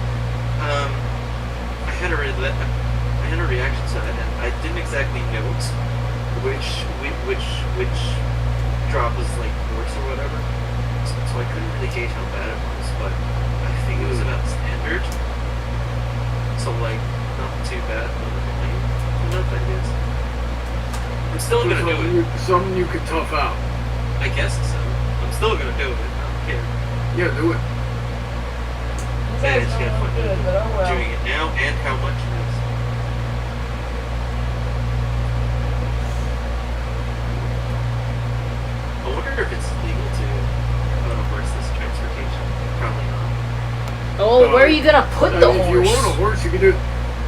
I had a reaction to that, and I didn't exactly note which drop was like worse or whatever. So I couldn't really gauge how bad it was, but I think it was about standard. So like, not too bad, but enough, I guess. I'm still gonna do it. Something you could tough out. I guess so. I'm still gonna do it. I don't care. Yeah, do it. And it's gonna fun good, but oh well. doing it now and how much it is. I wonder if it's legal to own a horse this transportation. Probably not. Oh, where are you gonna put the If you horse? want a horse, you can do it.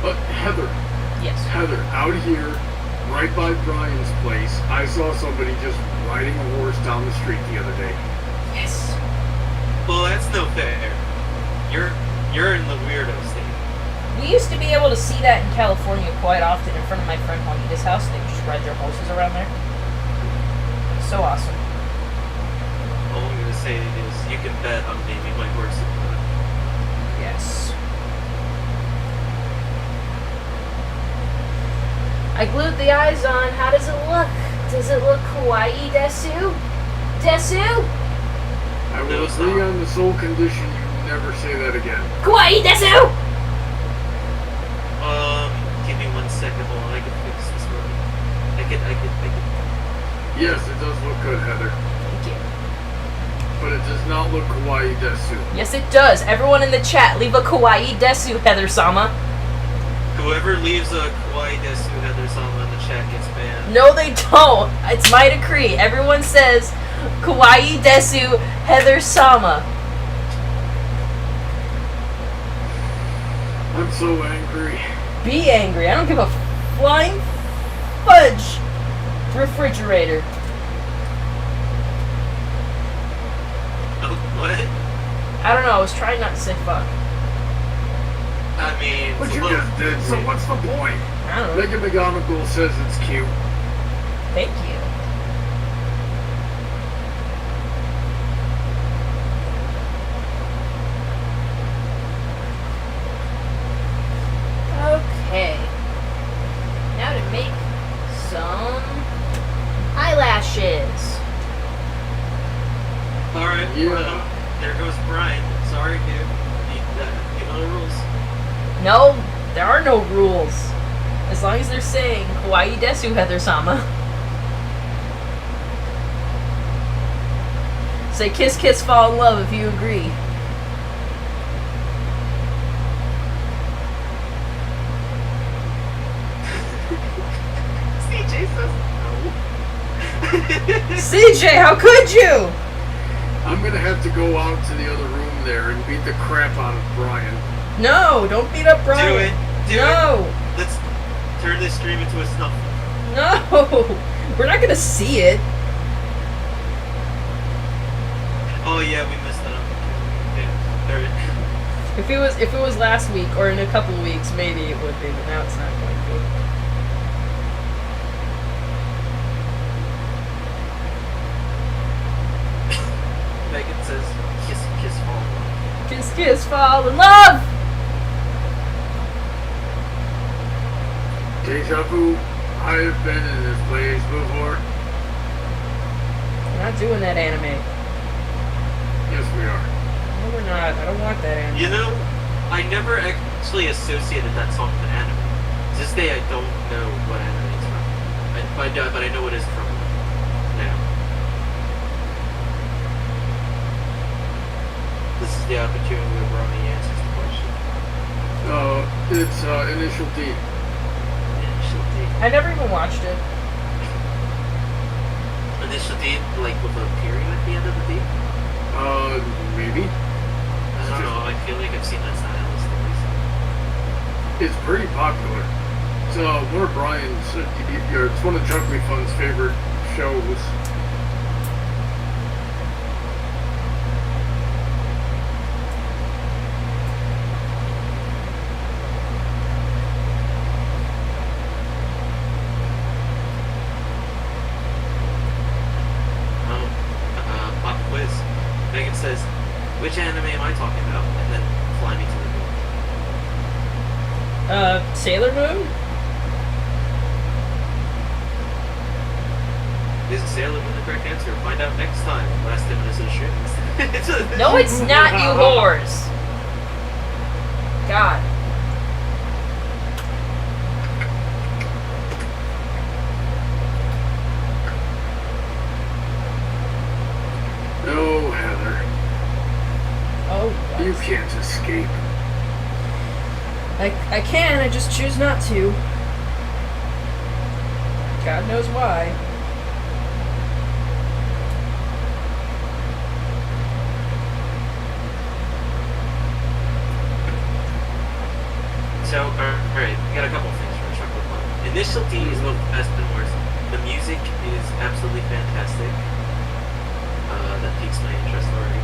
But Heather, Yes. out here, right by Brian's place, I saw somebody just riding a horse down the street the other day. Yes. Well, that's no fair. You're in the weirdo state. We used to be able to see that in California quite often in front of my friend Juanita's house. They would just ride their horses around there. So awesome. All I'm gonna say is you can bet I'm naming my horse. Yes. I glued the eyes on. How does it look? Does it look kawaii, Desu? Desu? I will No, it's agree not. on the sole condition you never say that again. Kawaii, Desu! Give me 1 second. Hold on, I can fix this one. I can. Yes, it does look good, Heather. Thank you. But it does not look kawaii desu. Yes, it does. Everyone in the chat, leave a kawaii Desu, Heather-sama. Whoever leaves a kawaii desu Heather Sama in the chat gets banned. No, they don't. It's my decree. Everyone says kawaii Desu, Heather-sama. I'm so angry. Be angry. I don't give a flying fudge. Refrigerator. Oh, what? I don't know. I was trying not to say fuck. I mean, But it's a you little- just did, so what's the point? I don't know. Megan McGonagall says it's cute. Thank you. Okay. Now to make some eyelashes. All right. Yeah. Well, there goes Brian. So sorry, dude. You know the rules. No, there are no rules. As long as they're saying Kawaii Desu, Heather-sama. Say kiss, kiss, fall in love if you agree. CJ says no. CJ, how could you? I'm gonna have to go out to the other room there and beat the crap out of Brian. No, don't beat up Brian. Do it. Do no. it. Let's turn this stream into a snuff. No. We're not gonna see it. Oh yeah, we messed that up. Yeah. Alright. If it was last week or in a couple of weeks, maybe it would be, but now it's not going to be. Megan says, kiss, kiss, fall in love. Kiss, kiss, fall in love! Deja vu. I have been in this place before. We're not doing that anime. Yes, we are. No, we're not. I don't want that anime. You know, I never actually associated that song with anime. To this day, I don't know what anime it's from. But I know what it's from now. This is the opportunity where Ronnie answers the question. It's Initial D. Initial D. I never even watched it. Initial D, like with a period at the end of the D? Maybe. I don't know, I feel like I've seen that style of stories. It's pretty popular. It's one of Brian's, it's one of Chunky Fun's favorite shows. Pop quiz. Megan says, which anime am I talking about? And then fly me to the moon. Sailor Moon? Is Sailor Moon the correct answer? Find out next time. Last 10 minutes of the stream. No, it's not, you whores. God. No, Heather. Oh, You God. can't escape. I can, I just choose not to. God knows why. So, alright, we got a couple things for Chocolate Club. Initial D is both the best and worst. The music is absolutely fantastic. That piques my interest already.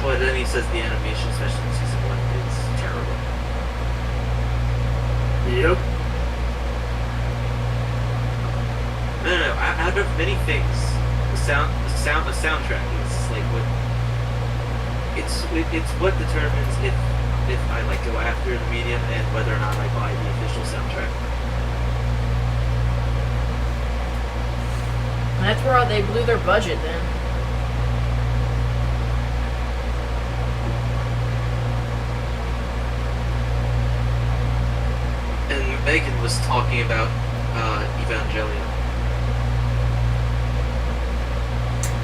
But then he says the animation, especially in season 1, is terrible. Yep. No. Out of many things, the soundtrack is like what it's what determines if I like go after the medium and whether or not I buy the official soundtrack. That's where they blew their budget then. And Megan was talking about Evangelion.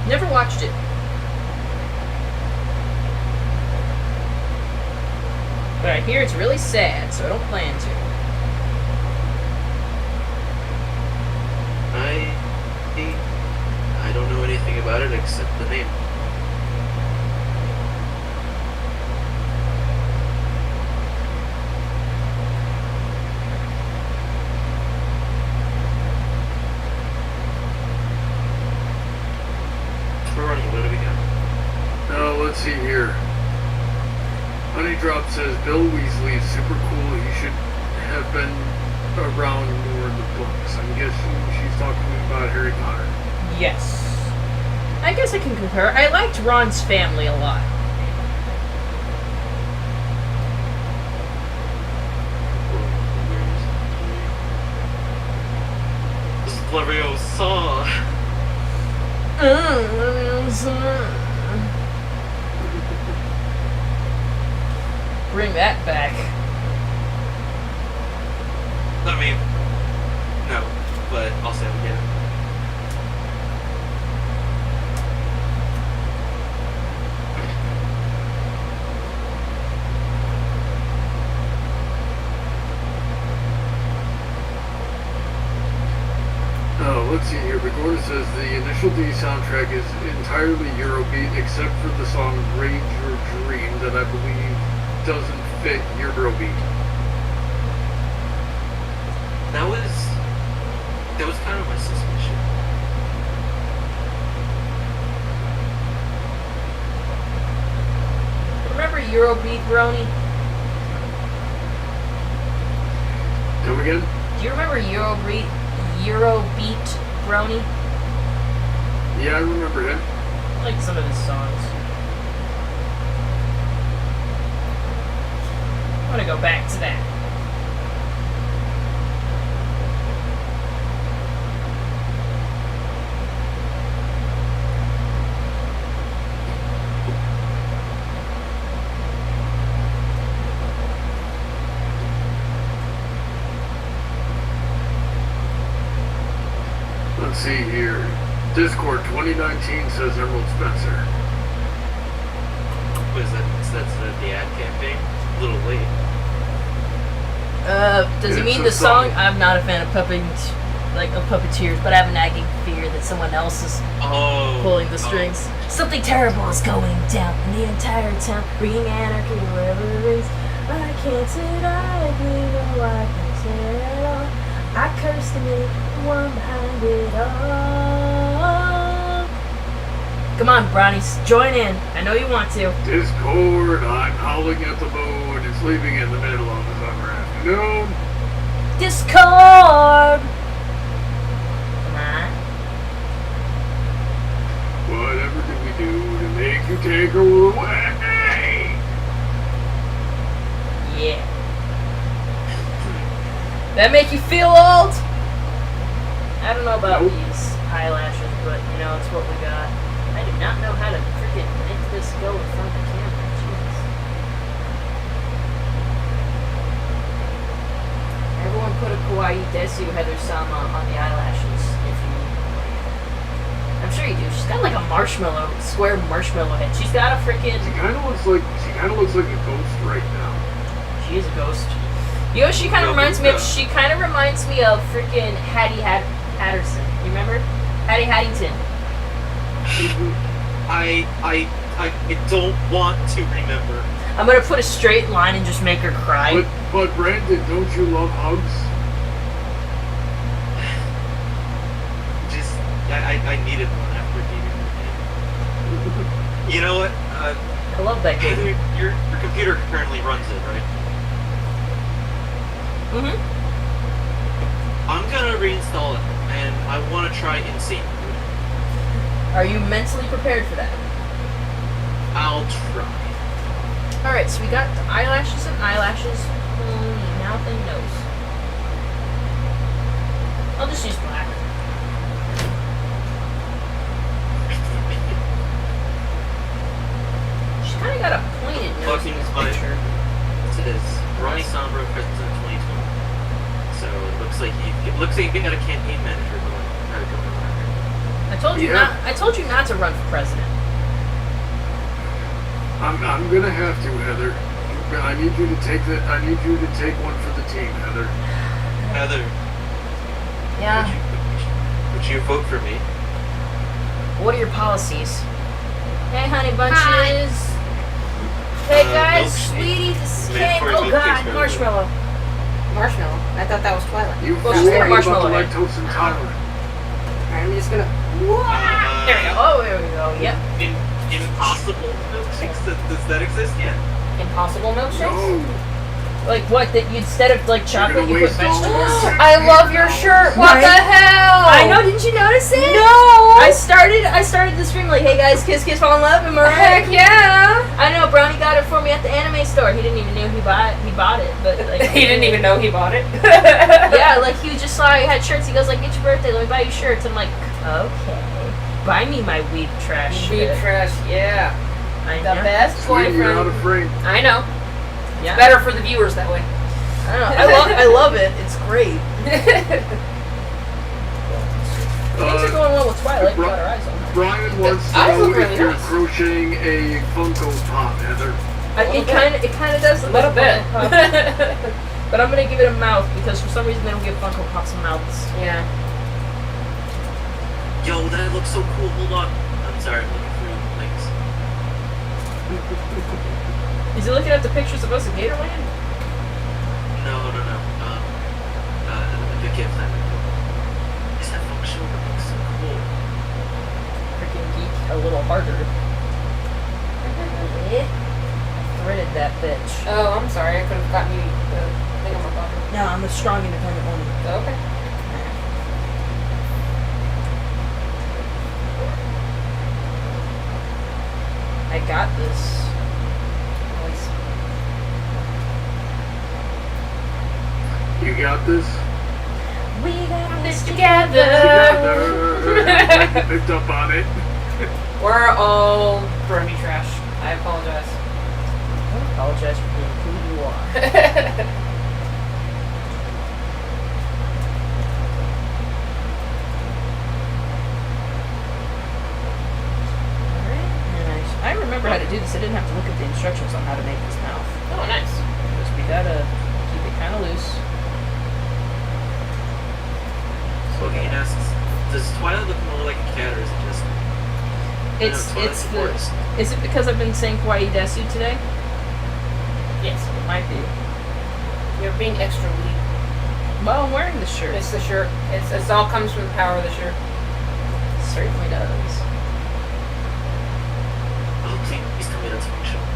Never watched it. But I hear it's really sad, so I don't plan to. I don't know anything about it except the name. What do we got? Let's see here. Honey Drop says Bill Weasley is super cool. He should have been around more in the books. I'm guessing she's talking about Harry Potter. Yes. I guess I can concur. I liked Ron's family a lot. This is Leviosa. Bring that back. I mean, no, but I'll say it again. Let's see here. Begorda says the Initial D soundtrack is entirely Eurobeat except for the song Rage or Dream that I believe doesn't fit Eurobeat. That was kind of my suspicion. Remember Eurobeat, Brony? Come again? Do you remember Eurobeat, Brony? Yeah, I remember him. I like some of his songs. I want to go back to that. Let's see here. Discord 2019 says Emerald Spencer. What is that? That's the ad campaign? A little late. Does he It's mean a the song? song. I'm not a fan of puppeteers, but I have a nagging fear that someone else is Oh. pulling the strings. Something terrible is going down in the entire town, bringing anarchy wherever it is. I can't sit idly, no, I can't sit at all. I curse the minute, the one behind it all. Come on, brownies, join in. I know you want to. Discord, I'm howling at the moon. It's leaving in the middle of the summer afternoon. Discord! Come on. Whatever did we do to make you take her away? Yeah. That make you feel old? I don't know about Nope. these eyelashes, but you know, it's what we got. I do not know how to freaking make this go in front of the camera. Jeez. Everyone put a kawaii desu Heather-sama on the eyelashes if you I'm sure you do. She's got like a marshmallow, square marshmallow head. She's got a freaking She kind of looks like a ghost right now. She is a ghost. You know, she kind of reminds me of freaking Hattie Hatterson. You remember? Hattie Haddington. I don't want to remember. I'm gonna put a straight line and just make her cry. But Brandon, don't you love hugs? I needed one after beating the game. You know what? I love that game. Heather, your computer currently runs it, right? Mm-hmm. I'm gonna reinstall it, and I want to try Insane Mood. Are you mentally prepared for that? I'll try. Alright, so we got the eyelashes and eyelashes, mouth and nose. I'll just use black. She's kind of got a pointed nose in this Fucking picture. It says Ronnie Sombra, President 2020. So it looks like you got a campaign manager going around. I told you Yeah. not to run for president. I'm gonna have to, Heather. I need you to take one for the team, Heather. Heather, Yeah. would you vote for me? What are your policies? Hey, honey bunches. Hi. Hey guys, milkshake. sweetie, this came. Mandatory Oh milkshake god, for marshmallow. Marshmallow. I thought that was Twilight. You Well, fool, she's got a are you about to marshmallow head. lactose intolerant? Alright, I'm just gonna. There we go. Oh, there we go. Yep. Impossible milkshakes? Does that exist yet? Impossible milkshakes? No. Like what? That you instead of like chocolate, gonna you put waste all vegetables? this. I love your shirt. What Right? the hell? I know. Didn't you notice it? No. I started the stream like, hey guys, kiss, kiss, fall in love. Am I right? Heck yeah. I know. Brownie got it for me at the anime store. He didn't even know he bought it, but like He didn't even know he bought it. Yeah, like he just saw I had shirts. He goes like, "Get your birthday. Let me buy you shirts." I'm like, okay, buy me my weed trash. Deep shit. trash. Yeah. I The know. best Sweetie, you're out boyfriend. of frame. I know. Yeah. Better for the viewers that way. I don't know. I love it. It's great. Things are going well with Twilight. We got our eyes on her. Brian wants to eyes know look really if you're nice. crocheting a Funko Pop, Heather. It kind of does A look little like a bit. Funko Pop. But I'm gonna give it a mouth because for some reason they don't give Funko Pops mouths. Yeah. Yo, that looks so cool. Hold on. I'm sorry, I'm looking through links. Is he looking at the pictures of us at Gatorland? No. The gift that we do. Is that functional? That looks so cool. Freaking geek a little harder. Threaded that bitch. Oh, I'm sorry. I could have gotten you the thing on my bottom. No, I'm a strong, independent woman. Okay. I got this. You got this? We got this Together. Like you picked up on it. We're all brony trash. I apologize. I apologize for being who you are. I remember how to do this. I didn't have to look at the instructions on how to make this mouth. Oh, nice. Just we gotta keep it kind of loose. So he asks, does Twilight look more like a cat or is it just... It's the. Is it because I've been saying kawaii desu today? Yes. It might be. You're being extra weak. Well, I'm wearing the shirt. It's the shirt. It's all comes from the power of the shirt. It certainly does. Oh, please tell me that's functional.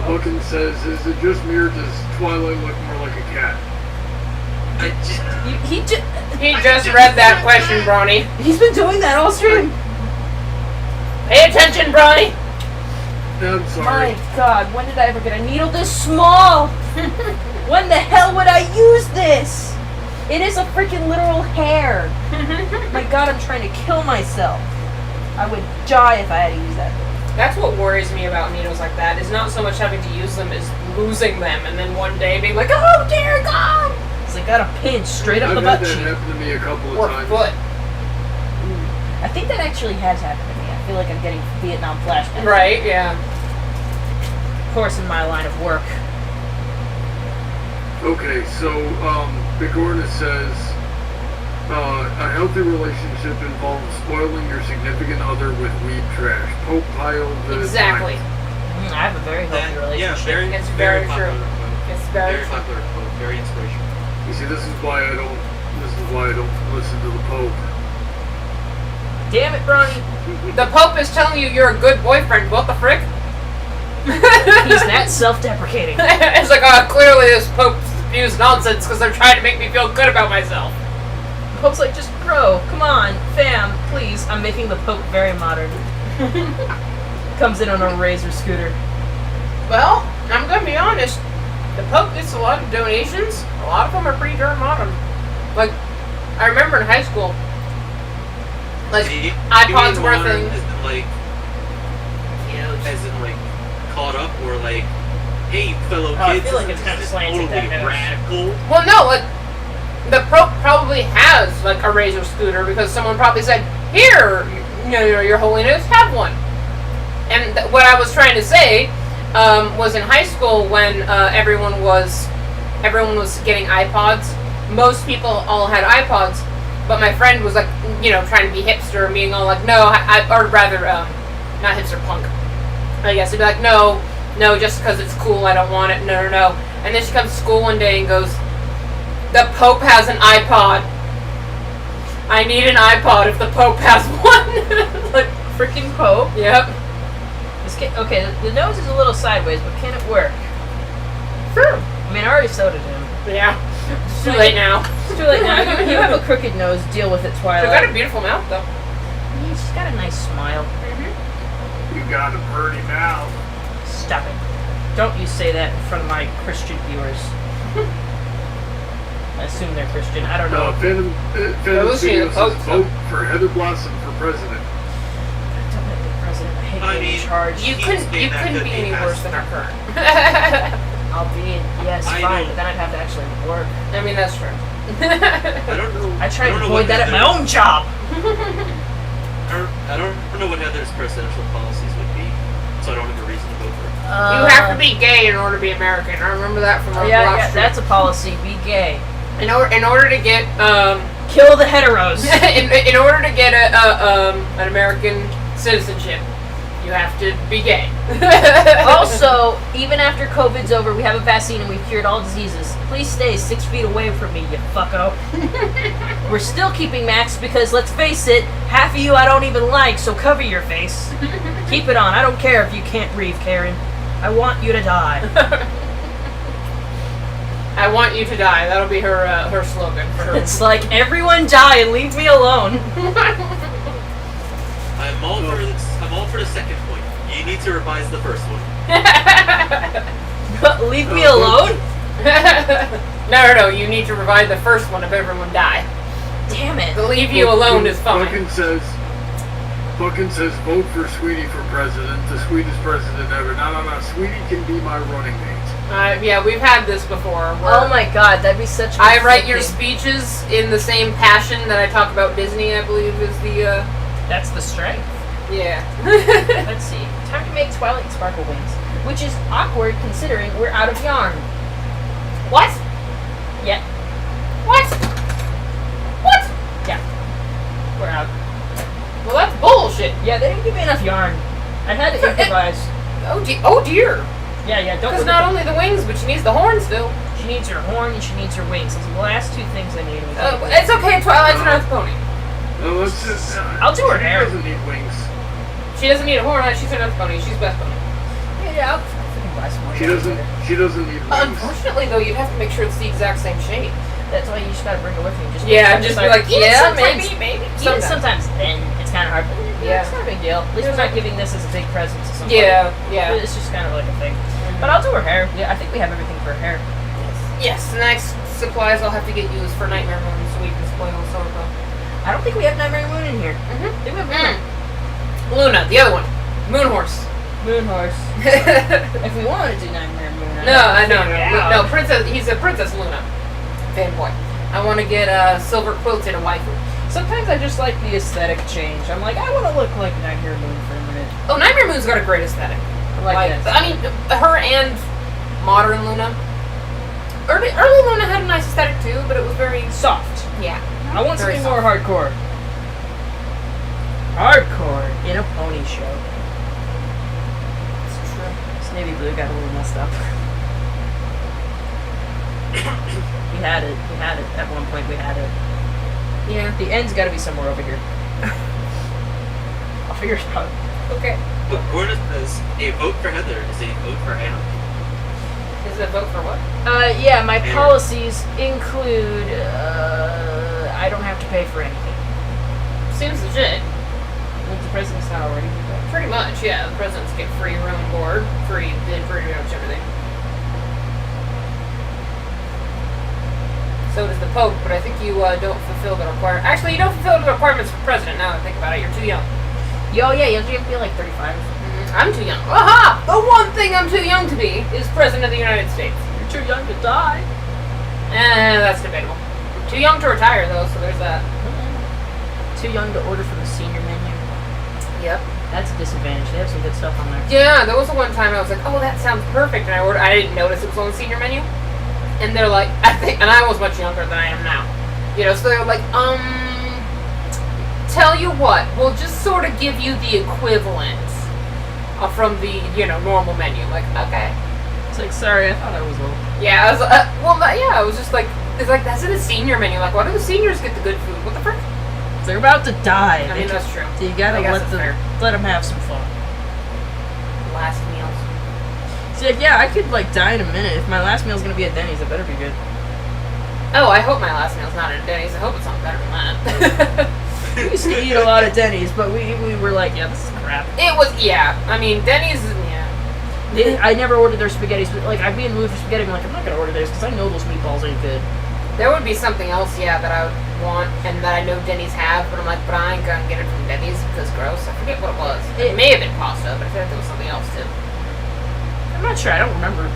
Bookin says, is it just me or does Twilight look more like a cat? He just read that question, Brawny. He's been doing that all stream. Pay attention, Brawny. I'm sorry. My God, when did I ever get a needle this small? When the hell would I use this? It is a freaking literal hair. My God, I'm trying to kill myself. I would die if I had to use that thing. That's what worries me about needles like that. Is not so much having to use them, as losing them, and then one day being like, oh dear God. It's like got a pinch straight up the I've butt had that cheek. happen to me a couple of Or times. foot. I think that actually has happened to me. I feel like I'm getting Vietnam flashbacks. Right, yeah. Of course, in my line of work. Okay, so Bigorna says a healthy relationship involves spoiling your significant other with weed trash. Pope Pile the Exactly. I have a very healthy relationship. Yeah, It's very popular true. quote. It's very Very true. popular quote. Very inspirational. You see, this is why I don't listen to the Pope. Damn it, Bronny. The Pope is telling you you're a good boyfriend. What the frick? He's that self-deprecating. It's like, oh, clearly this Pope spews nonsense because they're trying to make me feel good about myself. Pope's like, just bro, come on, fam, please. I'm making the Pope very modern. Comes in on a Razor scooter. Well, I'm gonna be honest. The Pope gets a lot of donations. A lot of them are pretty darn modern. Like, I remember in high school, like, iPods were a thing. As in, like, caught up or like, hey, fellow I kids, feel like this it's kinda is slanted totally that nose. radical. Well, no, like, the Pope probably has, like, a Razor scooter because someone probably said, here, your holiness, have one. And what I was trying to say was in high school when everyone was getting iPods. Most people all had iPods, but my friend was like, trying to be hipster and being all like, no, or rather, not hipster, punk. I guess. He'd be like, no, just because it's cool, I don't want it, no. And then she comes to school one day and goes, the Pope has an iPod. I need an iPod if the Pope has one. Like, freaking Pope. Yep. Okay, the nose is a little sideways, but can it work? Sure. I mean, I already soda him. Yeah. It's too late now. It's too late now. You have a crooked nose. Deal with it, Twilight. She's got a beautiful mouth, though. Yeah, she's got a nice smile. You got a pretty mouth. Stop it. Don't you say that in front of my Christian viewers. I assume they're Christian. I don't know. Phantom Lucy, Studio the Pope, says vote for Heather Blossom for president. Don't make me president. I hate gonna I get mean, in charge. You Keep couldn't saying that be could be any passed. worse than our current. I'll be in, yes, I fine, know. but then I'd have to actually work. I mean, that's true. I don't know. I try to don't know avoid what that at my Heather's- own job. I don't know what Heather's presidential policies would be, so I don't have a reason to vote for her. You have to be gay in order to be American. I remember that from our Yeah, Broad yeah, Street. that's a policy. Be gay. In order to get Kill the heteros. in order to get an American citizenship, you have to be gay. Also, even after COVID's over, we have a vaccine and we've cured all diseases. Please stay 6 feet away from me, you fucko. We're still keeping masks because, let's face it, half of you I don't even like, so cover your face. Keep it on. I don't care if you can't breathe, Karen. I want you to die. I want you to die. That'll be her slogan for her. It's like, everyone die and leave me alone. I'm all for the second point. You need to revise the first one. Leave me alone? No. You need to provide the first one of everyone die. Damn it. To leave you alone is fine. Fucking says vote for Sweetie for president, the sweetest president ever. No. Sweetie can be my running mate. Yeah, we've had this before. Oh my god, that'd be such I write your conflicting- speeches in the same passion that I talk about Disney, I believe is the, That's the strength. yeah. Let's see. Time to make Twilight Sparkle wings. Which is awkward considering we're out of yarn. What? Yeah. What? What? Yeah. We're out. Well, that's bullshit. Yeah, they didn't give me enough yarn. I had to improvise. Oh dear. Yeah, don't Because look not at only the wings, but she needs the horn still. She needs her horn and she needs her wings. Those are the last two things I need. It's okay, Twilight's an Earth Pony. No, let's just. I'll do her She hair. doesn't need wings. She doesn't need a horn, she's an Earth Pony. She's best pony. Yeah, I'll freaking buy some more. She yarn doesn't. later. She doesn't need wings. Unfortunately, though, you'd have to make sure it's the exact same shape. That's why you just gotta bring it with you. Just Yeah, just be like, yeah, sometimes, maybe. Even sometimes then it's kind of hard. But Yeah. it's not a big deal. At least we're not giving this as a big present to somebody. Yeah. It's just kind of like a thing. But I'll do her hair. Yeah, I think we have everything for her hair. Yes, the next supplies I'll have to get used for Nightmare Moon so we can spoil Sorbo. I don't think we have Nightmare Moon in here. Mm-hmm. Do we have Luna? Luna, the other one. Moon Horse. Moon Horse. no, If we wanted to do Nightmare Moon, no, Princess. He's a Princess Luna fanboy. I want to get silver quilted a waifu. Sometimes I just like the aesthetic change. I'm like, I want to look like Nightmare Moon for a minute. Oh, Nightmare Moon's got a great aesthetic. I like that. I mean, her and modern Luna. Early Luna had a nice aesthetic too, but it was very Soft. yeah. I want Very something more hardcore. Hardcore in a pony show. It's true. This navy blue got a little messed up. We had it. At one point, we had it. Yeah. The end's got to be somewhere over here. I'll figure it out. Okay. But Gordon says a vote for Heather is a vote for anarchy. Is it a vote for what? Yeah, my Anarchy. policies include, I don't have to pay for anything. Seems legit. Like the president's not already do that. Pretty much, yeah. The presidents get free room and board, free pretty much everything. So does the Pope, but I think you don't fulfill the requirement. Actually, you don't fulfill the requirements for president. Now that I think about it, you're too young. Yo, yeah, you have to be like 35 or something. I'm too young. Aha! The one thing I'm too young to be is president of the United States. You're too young to die. That's debatable. Too young to retire, though, so there's that. Too young to order from the senior menu. Yep. That's a disadvantage. They have some good stuff on there. Yeah, there was the one time I was like, oh, that sounds perfect, and I didn't notice it was on the senior menu. And they're like, and I was much younger than I am now. You know, so they're like, tell you what, we'll just sort of give you the equivalent from the, normal menu. Like, okay. It's like, sorry, I thought I was old. Yeah, I was, I was just like, it's like, that's in the senior menu. Like, why do the seniors get the good food? What the frick? They're about to die. I mean, that's true. So you gotta I guess let them have some fun. Last meals. See, like, yeah, I could die in a minute. If my last meal's gonna be at Denny's, it better be good. Oh, I hope my last meal's not at Denny's. I hope it's something better than that. We used to eat a lot at Denny's, but we were like, yeah, this is crap. It was, yeah. I mean, Denny's, yeah. I never ordered their spaghettis, but I'd be in the mood for spaghetti. I'm like, I'm not gonna order theirs because I know those meatballs ain't good. There would be something else, yeah, that I would want and that I know Denny's have, but I'm like, but I ain't gonna get it from Denny's because gross. I forget what it was. It may have been pasta, but I feel like it was something else too. I'm not sure. I don't remember.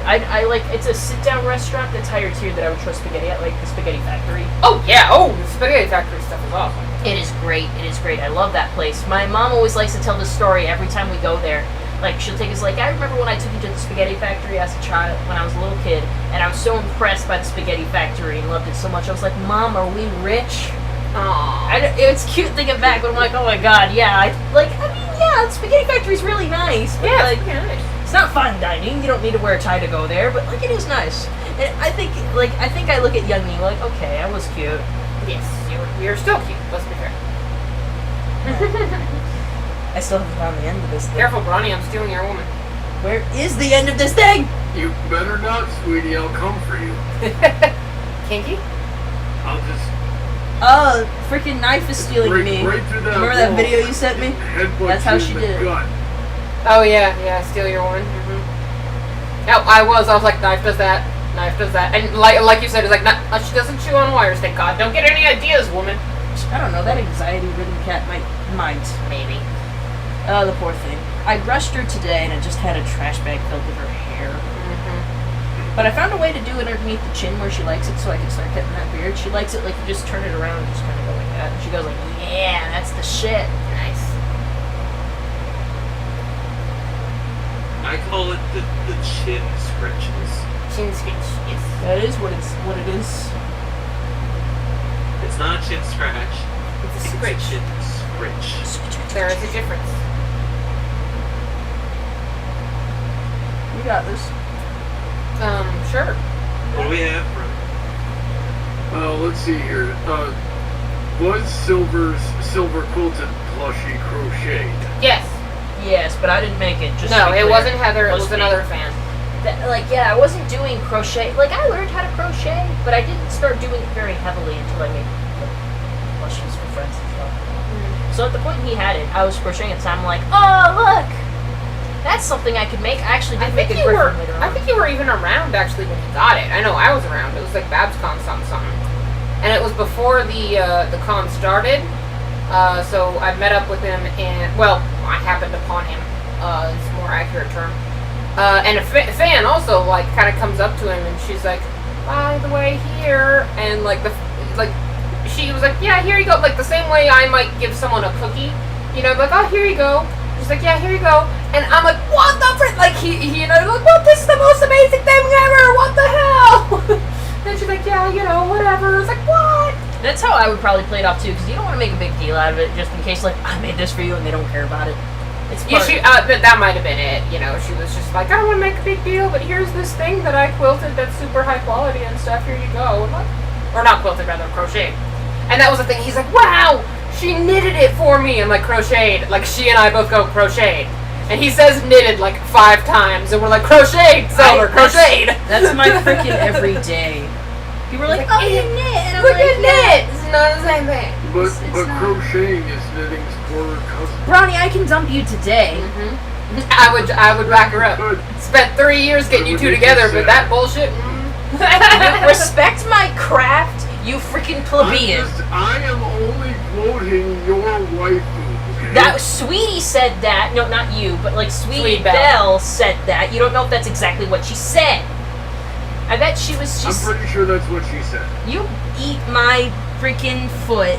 I like, it's a sit-down restaurant that's higher tier that I would trust spaghetti at, like the Spaghetti Factory. Oh yeah, the Spaghetti Factory stuff is awesome. It is great. It is great. I love that place. My mom always likes to tell the story every time we go there. Like, she'll take us, like, I remember when I took you to the Spaghetti Factory as a child, when I was a little kid, and I was so impressed by the Spaghetti Factory and loved it so much. I was like, Mom, are we rich? Aww. It's cute thinking back, but I'm like, oh my god, yeah. The Spaghetti Factory's really nice. But Yeah, like, it's pretty nice. it's not fine dining. You don't need to wear a tie to go there, but, like, it is nice. And I think I look at young me like, okay, I was cute. Yes, you're still cute. Let's be fair. I still haven't found the end of this thing. Careful, Bronny. I'm stealing your woman. Where is the end of this thing? You better not, sweetie. I'll come for you. Kinky? I'll just Oh, freaking knife is stealing break me. right through that Remember that wall video you sent me? and headbutt That's how you she in did the it. gut. Oh yeah, steal your woman. No, I was like, knife does that, and like you said, it's like, she doesn't chew on wires. Thank God. Don't get any ideas, woman. I don't know, that anxiety-ridden cat might. Maybe. Oh, the poor thing. I brushed her today and I just had a trash bag filled with her hair. But I found a way to do it underneath the chin where she likes it, so I can start cutting that beard. She likes it like you just turn it around and just kind of go like that. And she goes like, yeah, that's the shit. Nice. I call it the chin scratches. Chin scratch. Yes. That is what it is. It's not a chin scratch. It's a It's a scratch. chin scratch. There is a difference. You got this. Sure. What do we have, bro? Let's see here. Was Silver's silver quilted plushie crocheted? Yes. Yes, but I didn't make it. Just No, to be it clear. wasn't Heather. It was me. another fan. I wasn't doing crochet. Like, I learned how to crochet, but I didn't start doing it very heavily until I made plushies for friends and stuff. So at the point he had it, I was crocheting at the time. I'm like, oh, look! That's something I could make. I actually did make a griffin later on. I think you were even around actually when you got it. I know I was around. It was like BabsCon something. And it was before the con started. So I met up with him and, well, I happened upon him. It's a more accurate term. And a fan also, like, kind of comes up to him and she's like, by the way, here. And, she was like, yeah, here you go. Like, the same way I might give someone a cookie. You know, like, oh, here you go. She's like, yeah, here you go. And I'm like, what the frick? Like, like, what? This is the most amazing thing ever. What the hell? And she's like, yeah, whatever. It's like, what? That's how I would probably play it off too, because you don't want to make a big deal out of it, just in case, like, I made this for you and they don't care about it. It's Yeah, part that might have been it. She was just like, I don't want to make a big deal, but here's this thing that I quilted that's super high quality and stuff. Here you go. And like, or not quilted, rather crocheted. And that was the thing. He's like, wow, she knitted it for me. I'm like, crocheted. Like, she and I both go crocheted. And he says knitted like 5 times, and we're like, crocheted, Silver, crocheted. That's my freaking everyday. People are like, oh, you knit, and I'm Look like, at knit. It's not the same thing. But It's not. crocheting is knitting's poorer cousin. Bronny, I can dump you today. I would back her up. Good. Spent 3 years getting you two together, but that bullshit. Respect my craft, you freaking plebeian. I am only quoting your waifu. Okay? That Sweetie said that. No, not you, but like Sweetie Sweet Belle. Belle. Said that. You don't know if that's exactly what she said. I bet she was I'm just. pretty sure that's what she said. You eat my freaking foot.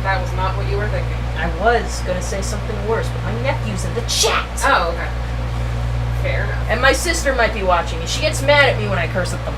That was not what you were thinking. I was gonna say something worse, but my nephew's in the chat. Oh, okay. Fair enough. And my sister might be watching, and she gets mad at me when I curse at them.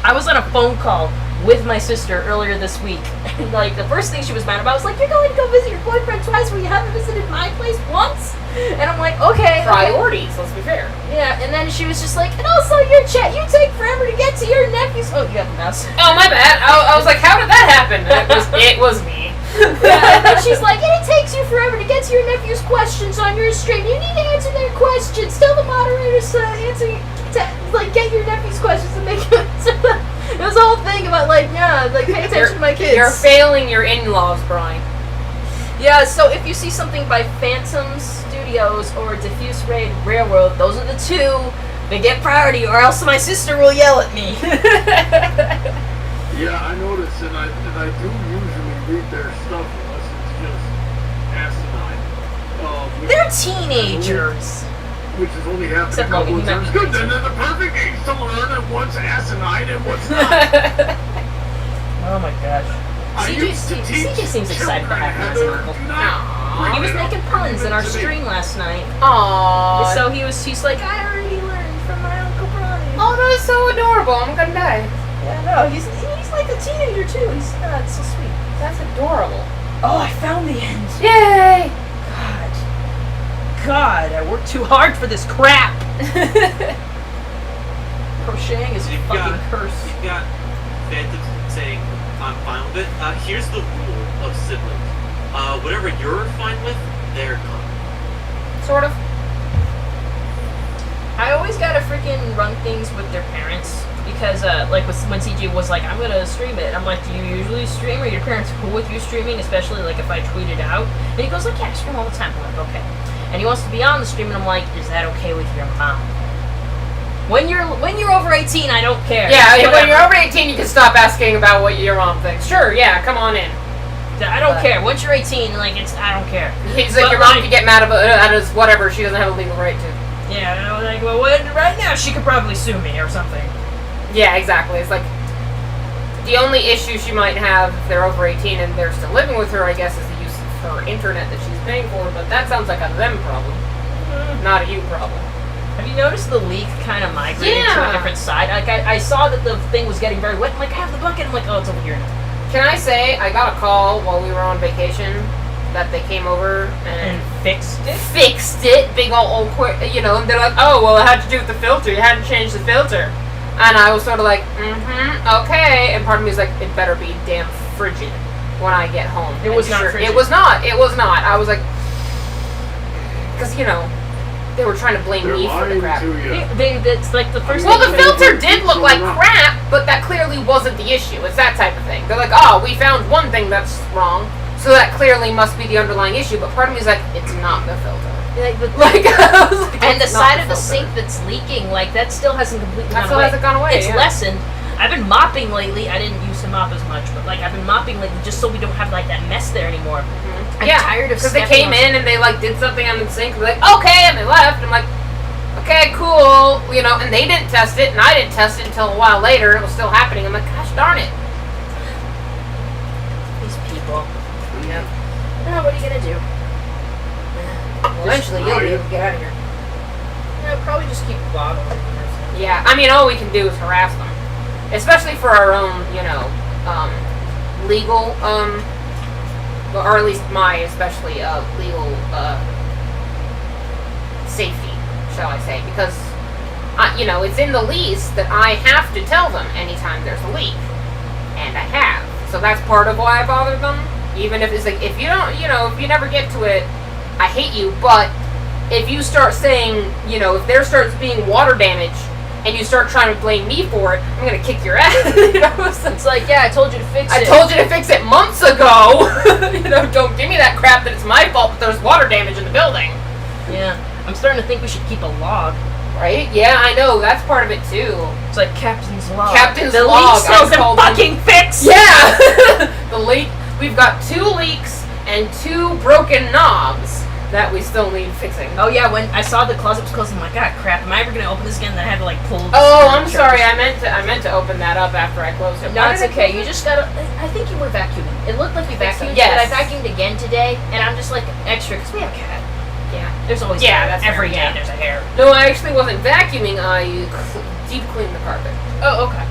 I was on a phone call with my sister earlier this week, and like the first thing she was mad about was like, "You're going to go visit your boyfriend twice when you haven't visited my place once," and I'm like, "Okay." Priorities. Let's be fair. Yeah, and then she was just like, "And also your chat, you take forever to get to your nephew's." Oh, you got the mouse. Oh, my bad. I was like, how did that happen? It was me. Yeah, and she's like, and it takes you forever to get to your nephew's questions on your stream. You need to answer their questions. Tell the moderators to answer, get your nephew's questions and make you answer them. It was a whole thing about pay attention to my kids. You're failing your in-laws, Brian. Yeah, so if you see something by Phantom Studios or Diffuse Railroad, those are the two. They get priority, or else my sister will yell at me. Yeah, I noticed, and I do usually read their stuff unless it's just asinine. Which They're is teenagers. Which is only happened Except a couple Logan, of he times. might be Good, then they're the perfect age to learn that what's asinine and what's not. Oh my gosh. I used to teach CJ seems excited about having his Heather, uncle. do not bring He was it up making puns in our to me. stream last night. Aww. So he's like, I already learned from my Uncle Brian. Oh, that is so adorable. I'm gonna die. Yeah, no, he's like a teenager too. It's so sweet. That's adorable. Oh, I found the end. Yay! God, I worked too hard for this crap. Crocheting is You've fucking got- cursed. You've got Phantom saying, I'm fine with it. Here's the rule of siblings. Whatever you're fine with, they're not. Sort of. I always gotta freaking run things with their parents because, like, when CJ was like, I'm gonna stream it, I'm like, do you usually stream? Are your parents cool with you streaming? Especially, like, if I tweet it out? And he goes, like, yeah, I stream all the time. I'm like, okay. And he wants to be on the stream, and I'm like, is that okay with your mom? When you're over 18, I don't care. Yeah, when Whatever. you're over 18, you can stop asking about what your mom thinks. Sure, yeah, come on in. I don't care. Once you're 18, like, I don't care. He's like, But, your mom like- can get mad about at us, whatever. She doesn't have a legal right to. Yeah, and I was like, well, right now she could probably sue me or something. Yeah, exactly. It's like the only issue she might have if they're over 18 and they're still living with her, I guess, is the use of her internet that she's paying for. But that sounds like a them problem, not a you problem. Have you noticed the leak kind of migrated to Yeah. a different side? Like, I saw that the thing was getting very wet. I'm like, I have the bucket. I'm like, oh, it's over here now. Can I say I got a call while we were on vacation that they came over and Fixed it? fixed it, big old quick, and they're like, oh, well, it had to do with the filter. You had to change the filter. And I was sort of like, okay. And part of me was like, it better be damn frigid when I get home. It was And not frigid. It was not. It was not. I was like, because, they were trying to blame They're me for the lying crap. to you. It's like the first Well, thing. the filter did look like crap, but that clearly wasn't the issue. It's that type of thing. They're like, oh, we found one thing that's wrong, so that clearly must be the underlying issue. But part of me is like, it's not the filter. Like, Like, I was like, and the it's not side of the filter. sink that's leaking, like, that still hasn't completely That gone still away. hasn't gone away, It's yeah. lessened. I've been mopping lately. I didn't used to mop as much, but, like, I've been mopping lately just so we don't have, like, that mess there anymore. I'm tired of because they stepping came on in and they like did something on the sink. They're like, okay, and they left. I'm like, okay, cool, and they didn't test it, and I didn't test it until a while later. It was still happening. I'm like, gosh darn it. These people. Yeah. Oh, what are you gonna do? Eventually, you'll be able to get out of here. Probably just keep bothering them or something. Yeah, I mean, all we can do is harass them, especially for our own, legal, or at least my especially legal safety, shall I say? Because it's in the lease that I have to tell them anytime there's a leak, and I have. So that's part of why I bother them. Even if it's like, if you don't, if you never get to it, I hate you. But if you start saying, if there starts being water damage, and you start trying to blame me for it, I'm gonna kick your ass. It's like, yeah, I told you to fix it. I told you to fix it months ago. Don't give me that crap that it's my fault that there's water damage in the building. Yeah, I'm starting to think we should keep a log. Right? Yeah, I know. That's part of it too. It's like Captain's log. Captain's the log, leak still I called been fucking fixed. Yeah. The leak. We've got 2 leaks and 2 broken knobs that we still need fixing. Oh yeah, when I saw the closet was closed, I'm like, God, crap, am I ever gonna open this again? Then I had to like pull. Oh, I'm sorry. I meant to open that up after I closed it. No, Why it's did I okay. close You it? just gotta. I think you were vacuuming. It looked like you vacuumed, Yes. but I vacuumed again today, and I'm just like extra because we have a cat. Yeah. There's always Yeah, hair. that's every fair, day. yeah. There's a hair. No, I actually wasn't vacuuming. I deep cleaned the carpet. Oh, okay.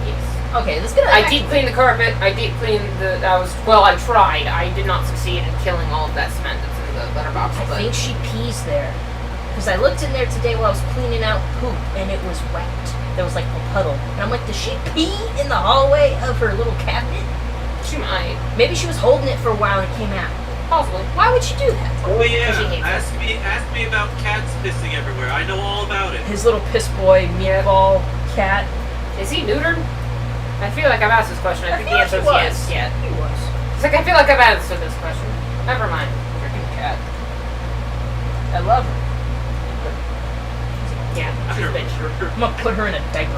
Yes. Okay, let's get. I deep cleaned the carpet. I deep cleaned the. I tried. I did not succeed in killing all of that cement that's in the letterbox. I But think she pees there. Because I looked in there today while I was cleaning out poop, and it was wet. There was like a puddle. And I'm like, does she pee in the hallway of her little cabinet? she might. Maybe she was holding it for a while and it came out. Possibly. Why would she do that? Oh yeah, She hates ask me about cats pissing everywhere. I know all about it. His little piss boy meatball cat. Is he neutered? I feel like I've asked this question. I think the feel answer is like he yes. was. Yeah. He was. It's like I feel like I've answered this question. Never mind. Freaking cat. I love her. Yeah, she's a bitch. I'm gonna put her in a diaper.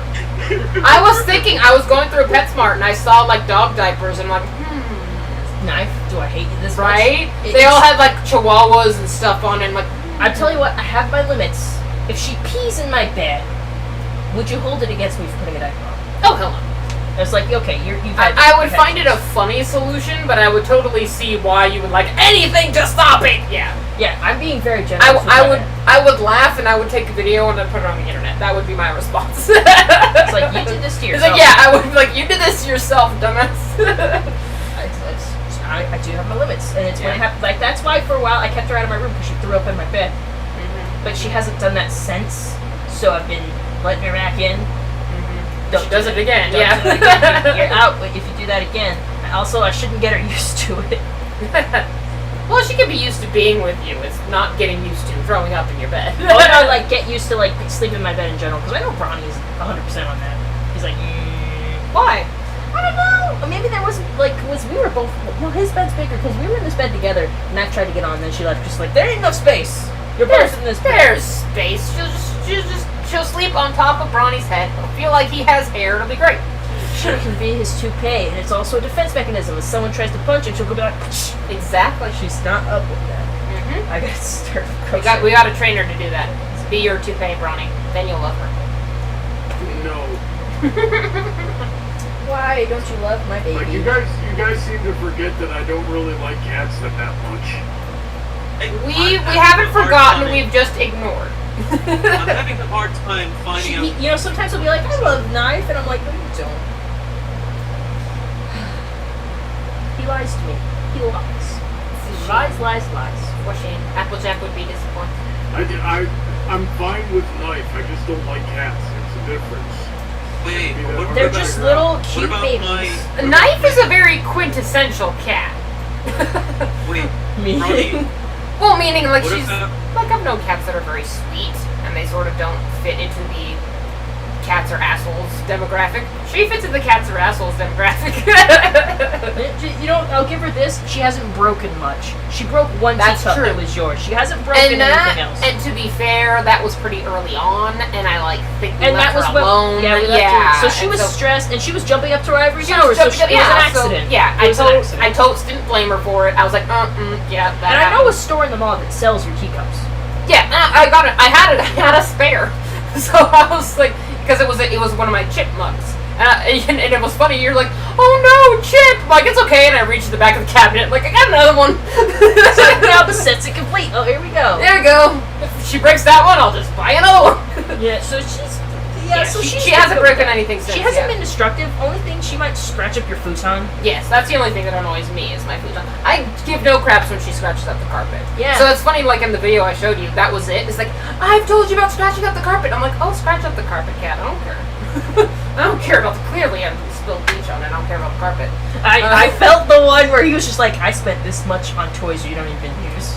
I was thinking, I was going through a PetSmart and I saw like dog diapers and I'm like, Knife? Do I hate you this much? right? They all had like chihuahuas and stuff on it. And, like, I tell you what, I have my limits. If she pees in my bed, would you hold it against me for putting a diaper on? oh hell no. It's like, okay, you've had. I would find it a funny solution, but I would totally see why you would like anything to stop it. Yeah. Yeah, I'm being very generous. I would laugh and I would take a video and I'd put it on the internet. That would be my response. It's like, you did this to It's yourself. like, yeah, I would be like, you did this to yourself, dumbass. I do have my limits, and it's when it Yeah. happens. Like, that's why for a while I kept her out of my room because she threw up in my bed. But she hasn't done that since, so I've been letting her back in. Don't She does do it again, Don't yeah. do it again. You're out if you do that again. Also, I shouldn't get her used to it. Well, she can be used to being with you. It's not getting used to throwing up in your bed. Oh no, like get used to like sleeping in my bed in general. Because I know Bronny is 100% on that. He's like, Why? I don't know. Or maybe there was like we were both. No, his bed's bigger because we were in this bed together, and I tried to get on, and then she left. Just like there ain't enough space. You're both in this bed. There's space. She'll sleep on top of Bronny's head. It'll feel like he has hair. It'll be great. She can be his toupee, and it's also a defense mechanism. If someone tries to punch her, she'll go back. Exactly. She's not up with that. I gotta start crocheting. We got to train her to do that. Be your toupee, Bronny. Then you'll love her. No. Why don't you love my baby? Like you guys seem to forget that I don't really like cats that much. We haven't forgotten. We've just ignored. I'm having a hard time finding out. You know, sometimes he'll be like, I love Knife, and I'm like, no, you don't. He lies to me. He lies. Lies. Wishing Applejack would be disappointed. I'm fine with Knife. I just don't like cats. It's a difference. Wait, what They're about- just little what cute about babies. A Knife is a very quintessential cat. Wait, Me. Ronnie, Well, meaning like what she's about... like I've known cats that are very sweet and they sort of don't fit into the cats are assholes demographic. She fits in the cats are assholes demographic. You know, I'll give her this. She hasn't broken much. She broke one That's teacup true. that was yours. She hasn't broken anything else. And to be fair, that was pretty early on, and I like think we And left that was her what, alone. yeah, we left her. So she and was stressed, and she was jumping up to her ivory She tower. was So jumping it up- was an yeah, so- accident. yeah, It was an accident. I totally didn't blame her for it. I was like, yeah, that And I know a happened. store in the mall that sells your teacups. Yeah, I got it. I had a spare, so I was like, because it was one of my chip mugs, and it was funny. You're like, oh no, chip! I'm like, it's okay, and I reached to the back of the cabinet, like I got another one. So now the set's complete. Oh, here we go. There we go. If she breaks that one, I'll just buy another one. Yeah. So she's. So she hasn't broken anything since. She hasn't yet. been destructive. Only thing, she might scratch up your futon. Yes, that's the only thing that annoys me is my futon. I give no craps when she scratches up the carpet. Yeah. So it's funny, like in the video I showed you, that was it. It's like, I've told you about scratching up the carpet. I'm like, oh, scratch up the carpet, cat. I don't care. I don't care about the clearly I spilled bleach on it. I don't care about the carpet. I felt the one where he was just like, I spent this much on toys you don't even use.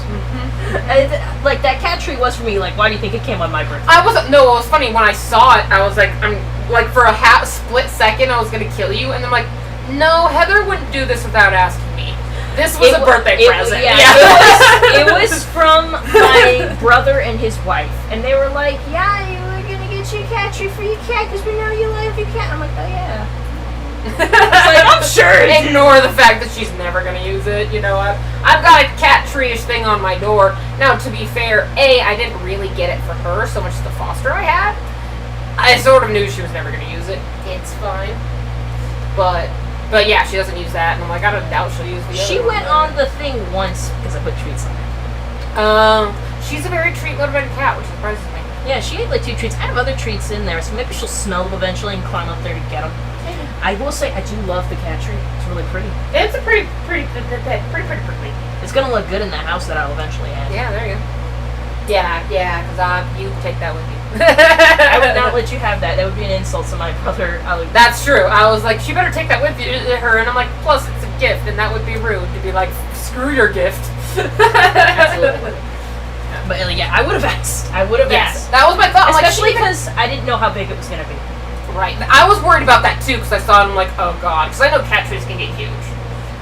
Like that cat tree was for me. Like, why do you think it came on my birthday? I wasn't. No, it was funny when I saw it. I was like, I'm like for a split second, I was gonna kill you, and I'm like, no, Heather wouldn't do this without asking me. This was a birthday present. It was from my brother and his wife, and they were like, "Yeah, we're gonna get you a cat tree for your cat because we know you love your cat." I'm like, "Oh yeah." Like, I'm sure. Ignore the fact that she's never gonna use it. You know, I've got a cat tree-ish thing on my door. Now, to be fair, I didn't really get it for her so much as the foster I had. I sort of knew she was never gonna use it. It's fine. But yeah, she doesn't use that, and I'm like, I don't doubt she'll use the She other went one. on the thing once because I put treats on her. She's a very treat-motivated cat, which surprises me. Yeah, she ate like 2 treats. I have other treats in there, so maybe she'll smell them eventually and climb up there to get them. I will say, I do love the cat tree. It's really pretty. It's a pretty. It's gonna look good in the house that I'll eventually add. Yeah, there you go. Yeah, because you take that with you. I would not let you have that. That would be an insult to my brother. That's true. I was like, she better take that with her, and I'm like, plus it's a gift, and that would be rude to be like, screw your gift. Absolutely. But yeah, I would have asked. Yes, that was my thought. I'm like, especially because I didn't know how big it was gonna be. Right. I was worried about that too because I saw it. I'm like, oh god, because I know cat trees can get huge.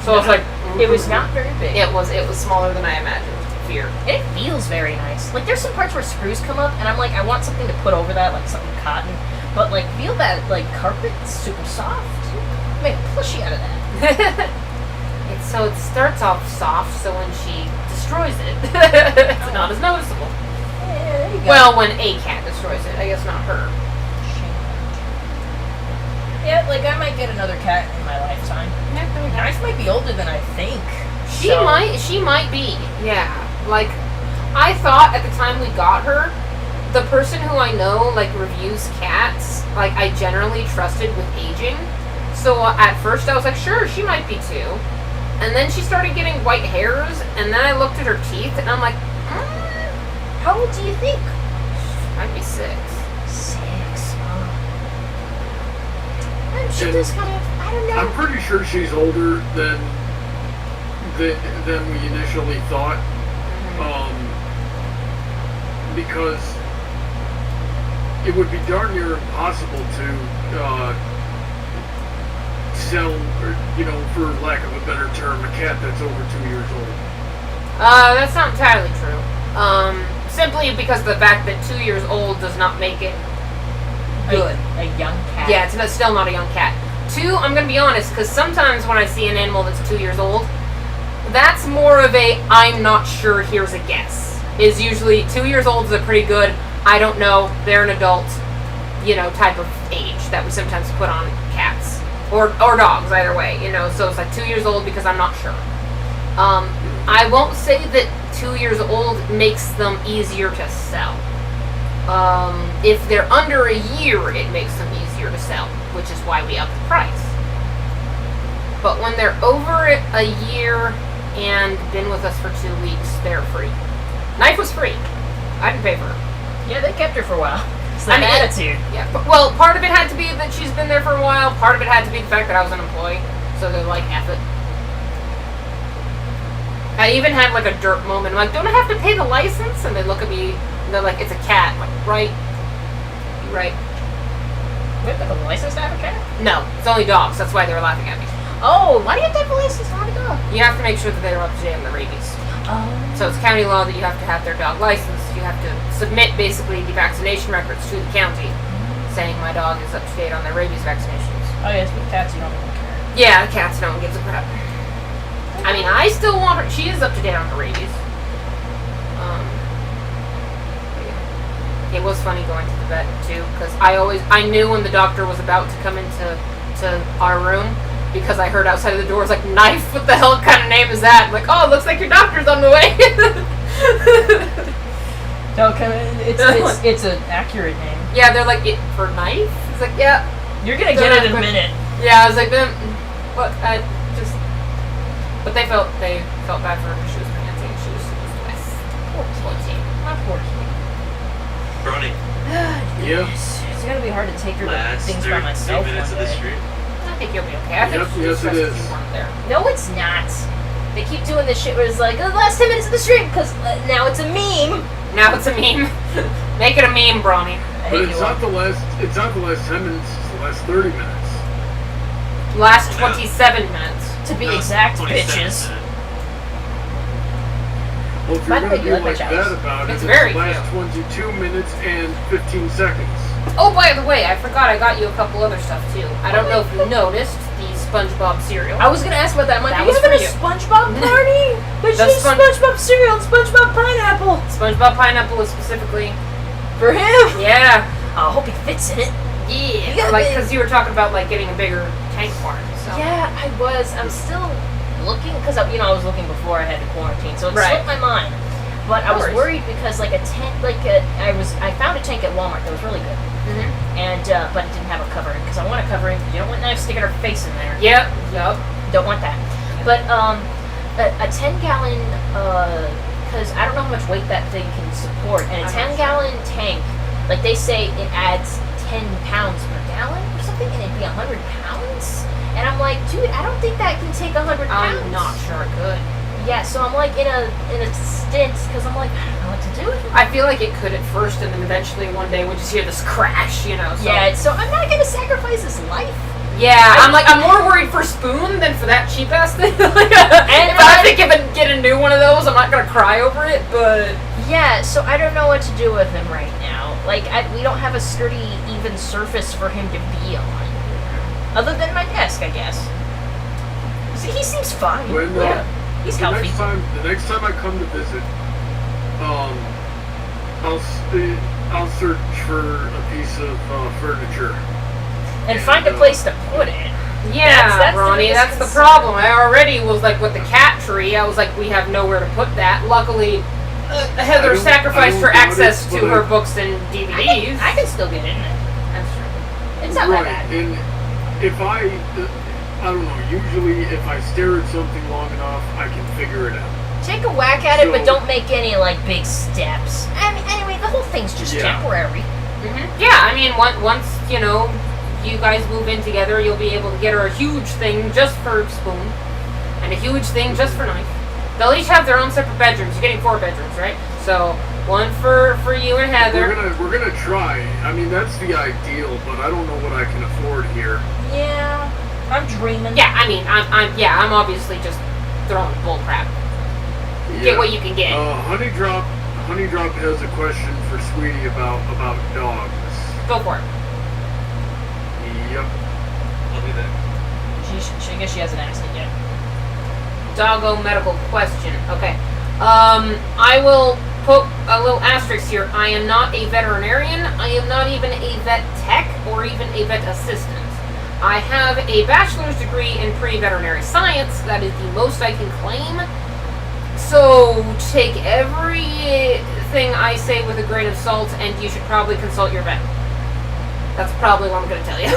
So I was like, It was not very big. It was smaller than I imagined. fear. And it feels very nice. Like, there's some parts where screws come up, and I'm like, I want something to put over that, like something cotton. But, like, feel that, like, carpet, super soft. Make plushy out of that. So it starts off soft, so when she destroys it, it's not as noticeable. Yeah, there you go. Well, when a cat destroys it, I guess not her. Yeah, like, I might get another cat in my lifetime. Knife might be older than I think. She might be. Yeah. Like, I thought at the time we got her, the person who I know, like, reviews cats, like, I generally trusted with aging. So at first I was like, sure, she might be too. And then she started getting white hairs, and then I looked at her teeth, and I'm like, How old do you think? might be 6. 6. She just kind of, I don't know. I'm pretty sure she's older than we initially thought, because it would be darn near impossible to sell, or, you know, for lack of a better term, a cat that's over 2 years old. That's not entirely true. Simply because of the fact that 2 years old does not make it good. A young cat. Yeah, it's still not a young cat. 2, I'm gonna be honest, because sometimes when I see an animal that's 2 years old, that's more of a I'm not sure, here's a guess. Is usually 2 years old is a pretty good, I don't know, they're an adult, you know, type of age that we sometimes put on cats. Or dogs, either way, you know, so it's like 2 years old because I'm not sure. I won't say that 2 years old makes them easier to sell. If they're under a year, it makes them easier to sell, which is why we up the price. But when they're over a year and been with us for 2 weeks, they're free. Knife was free. I didn't pay for her. Yeah, they kept her for a while. It's that attitude. Yeah, but, well, part of it had to be that she's been there for a while. Part of it had to be the fact that I was an employee. So they're like, F it. I even had like a dirt moment. I'm like, don't I have to pay the license? And they look at me and they're like, it's a cat. I'm like, right. You're right. We have a license to have a cat? No, it's only dogs. That's why they were laughing at me. Oh, why do you have to have a license to have a dog? You have to make sure that they're up to date on the rabies. Oh. So it's county law that you have to have their dog licensed. You have to submit basically the vaccination records to the county saying my dog is up to date on their rabies vaccinations. Oh, yes, with cats, you don't even care. Yeah, the cats, no one gives a crap. I mean, I still want her. She is up to date on her rabies. It was funny going to the vet too, because I knew when the doctor was about to come into our room, because I heard outside of the door, it was like, Knife, what the hell kind of name is that? I'm like, oh, it looks like your doctor's on the way. It's an accurate name. Yeah, they're like, for Knife? It's like, yeah. You're gonna get it in a minute. Yeah, I was like, what? But they felt bad for her because she was panting. She was West. Poor team. My poor team. Brony, Yeah. It's gonna be hard to take her to last things 3 by myself minutes of one the day. street. I think you'll be okay. I think Yep, she's yes, it stressed is. if you weren't there. No, it's not. They keep doing this shit where it's like, the last 10 minutes of the stream, because now it's a meme. Now it's a meme. Make it a meme, Bronny. I But hate it's you not all. it's not the last 10 minutes, it's the last 30 minutes. Last Yeah. 27 minutes. To be No, exact, 27 bitches. minutes. Well, if By you're the way, going to you be like my like that chows. about it, It's it's very the last cute. 22 minutes and 15 seconds. Oh, by the way, I forgot I got you a couple other stuff too. I don't know if you noticed the SpongeBob cereal. I was gonna ask about that. I'm like, That are you was having a for you. SpongeBob party? There's The no Spon- SpongeBob cereal and SpongeBob pineapple. SpongeBob pineapple is specifically. For him? Yeah. I hope he fits in it. Yeah. Yeah, Like, man. because you were talking about like getting a bigger tank for it. So. Yeah, I was. I'm still looking, because, I was looking before I had to quarantine, so it Right. slipped my mind. But I No was worries. worried because, like, I found a tank at Walmart that was really good. Mm-hmm. And, but it didn't have a covering, because I want a covering. You don't want knives sticking her face in there. Yep. Yup. Don't want that. But a 10-gallon, because I don't know how much weight that thing can support, and a I'm not 10-gallon tank, like they say, it adds 10 pounds per gallon or something, and it'd be 100 pounds. And I'm like, dude, I don't think that can take 100 pounds. I'm not sure it could. Yeah, so I'm like in a stint because I'm like, I don't know what to do with it. I feel like it could at first, and then eventually one day we'll just hear this crash, you know. So. Yeah, so I'm not gonna sacrifice his life. Yeah, I'm more worried for Spoon than for that cheap ass thing. Like, if I have to get a new one of those, I'm not gonna cry over it. But Yeah, so I don't know what to do with him right now. Like, we don't have a sturdy, even surface for him to be on. Other than my desk, I guess. So he seems fine. When, He's the healthy. next time I come to visit, I'll search for a piece of furniture. And find a place to put it. yeah, That's the Ronnie, biggest that's the concern. problem. I already was like with the cat tree. I was like, we have nowhere to put that. Luckily, Heather I don't sacrificed for doubt access it, to but her books and DVDs. I can still get in it. That's true. It's not Right, that bad. and if I don't know, usually if I stare at something long enough, I can figure it out. Take a whack at it, but So- don't make any, like, big steps. I mean, anyway, the whole thing's just Yeah. temporary. Yeah, I mean, once you know, you guys move in together, you'll be able to get her a huge thing just for Spoon, and a huge thing just for Knife. They'll each have their own separate bedrooms. You're getting 4 bedrooms, right? So one for you and Heather. We're gonna try. I mean, that's the ideal, but I don't know what I can afford here. Yeah, I'm dreaming. Yeah, I mean, I'm obviously just throwing bull crap. Get what you can get. Honeydrop has a question for Sweetie about dogs. Go for it. Yep. I'll be there. I guess she hasn't asked it yet. Doggo medical question. Okay. I will put a little asterisk here. I am not a veterinarian. I am not even a vet tech or even a vet assistant. I have a bachelor's degree in pre-veterinary science. That is the most I can claim. So take everything I say with a grain of salt, and you should probably consult your vet. That's probably what I'm going to tell you.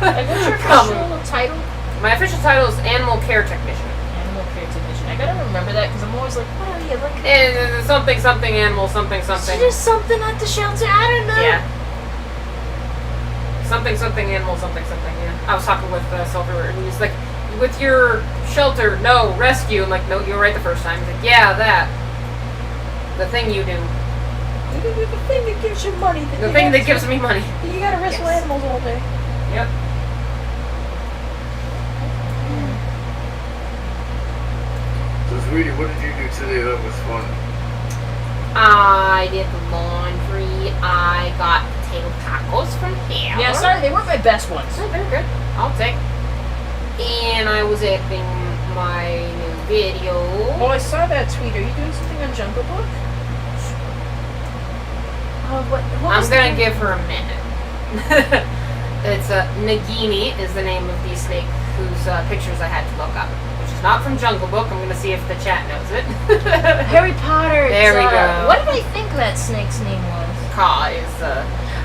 Like, what's your official title? My official title is Animal Care Technician. Animal care technician. I gotta remember that because I'm always like, what are you looking And something animal something. She just something at the shelter. I don't know. Yeah. Something animal something. Yeah. I was talking with Silver, and he's like, with your shelter, no, rescue. I'm like, no, you were right the first time. He's like, yeah, that. The thing you do. The thing that gives you money. The thing that gives me money. You gotta wrestle Yes. animals all day. Yep. So, Sweetie, what did you do today that was fun? I did the laundry. I got potato tacos from here. Yeah, sorry, they weren't my best ones. Oh, they're good. I'll take. And I was editing my new video. Oh, I saw that tweet. Are you doing something on Jungle Book? What I'm was gonna the- give her a minute. It's Nagini is the name of the snake whose pictures I had to look up, which is not from Jungle Book. I'm gonna see if the chat knows it. Harry Potter. There we go. What did I think that snake's name was? Ka is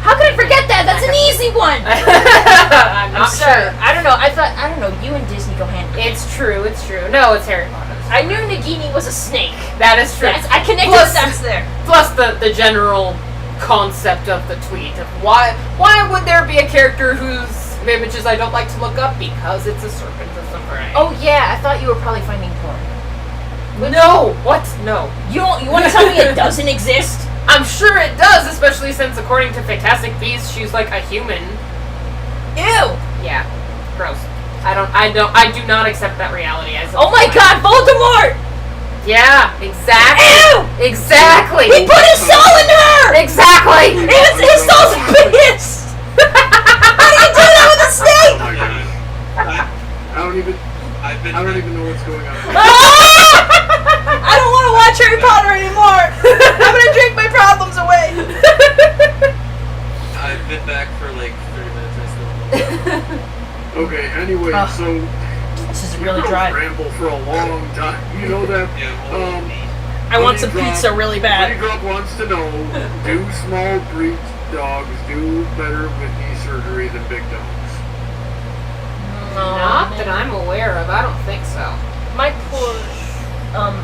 How could I forget that? That's an easy one. I'm I'm not sorry. sure. I don't know. I don't know. You and Disney go hand in hand. It's true. No, it's Harry Potter. I knew Nagini was a snake. That is true. I connected Plus- the dots there. Plus the general concept of the tweet of why would there be a character whose images I don't like to look up because it's a serpent of some variety. Oh yeah, I thought you were probably finding porn. no! What? No. You want to tell me it doesn't exist? I'm sure it does, especially since according to Fantastic Beasts, she's like a human. Ew. Yeah. Gross. I do not accept that reality as Oh my God, Voldemort! Yeah, exactly. Ew! Exactly. He put his soul in her. Exactly. His soul's pissed. How do you do that with a Oh snake? my gosh. I've been I don't back, even know what's going on. I don't want to watch Harry Potter anymore. I'm gonna drink my problems away. I've been back for like 30 minutes. I still don't know. Okay, anyway, Ugh. so This is we really don't dry. ramble for a long time. You know that. Yeah, well, I want some Honeydrop- pizza really bad. Honeydrop wants to know: do small breed dogs do better with knee surgery than big dogs? Not that I'm aware of. I don't think so. My poor,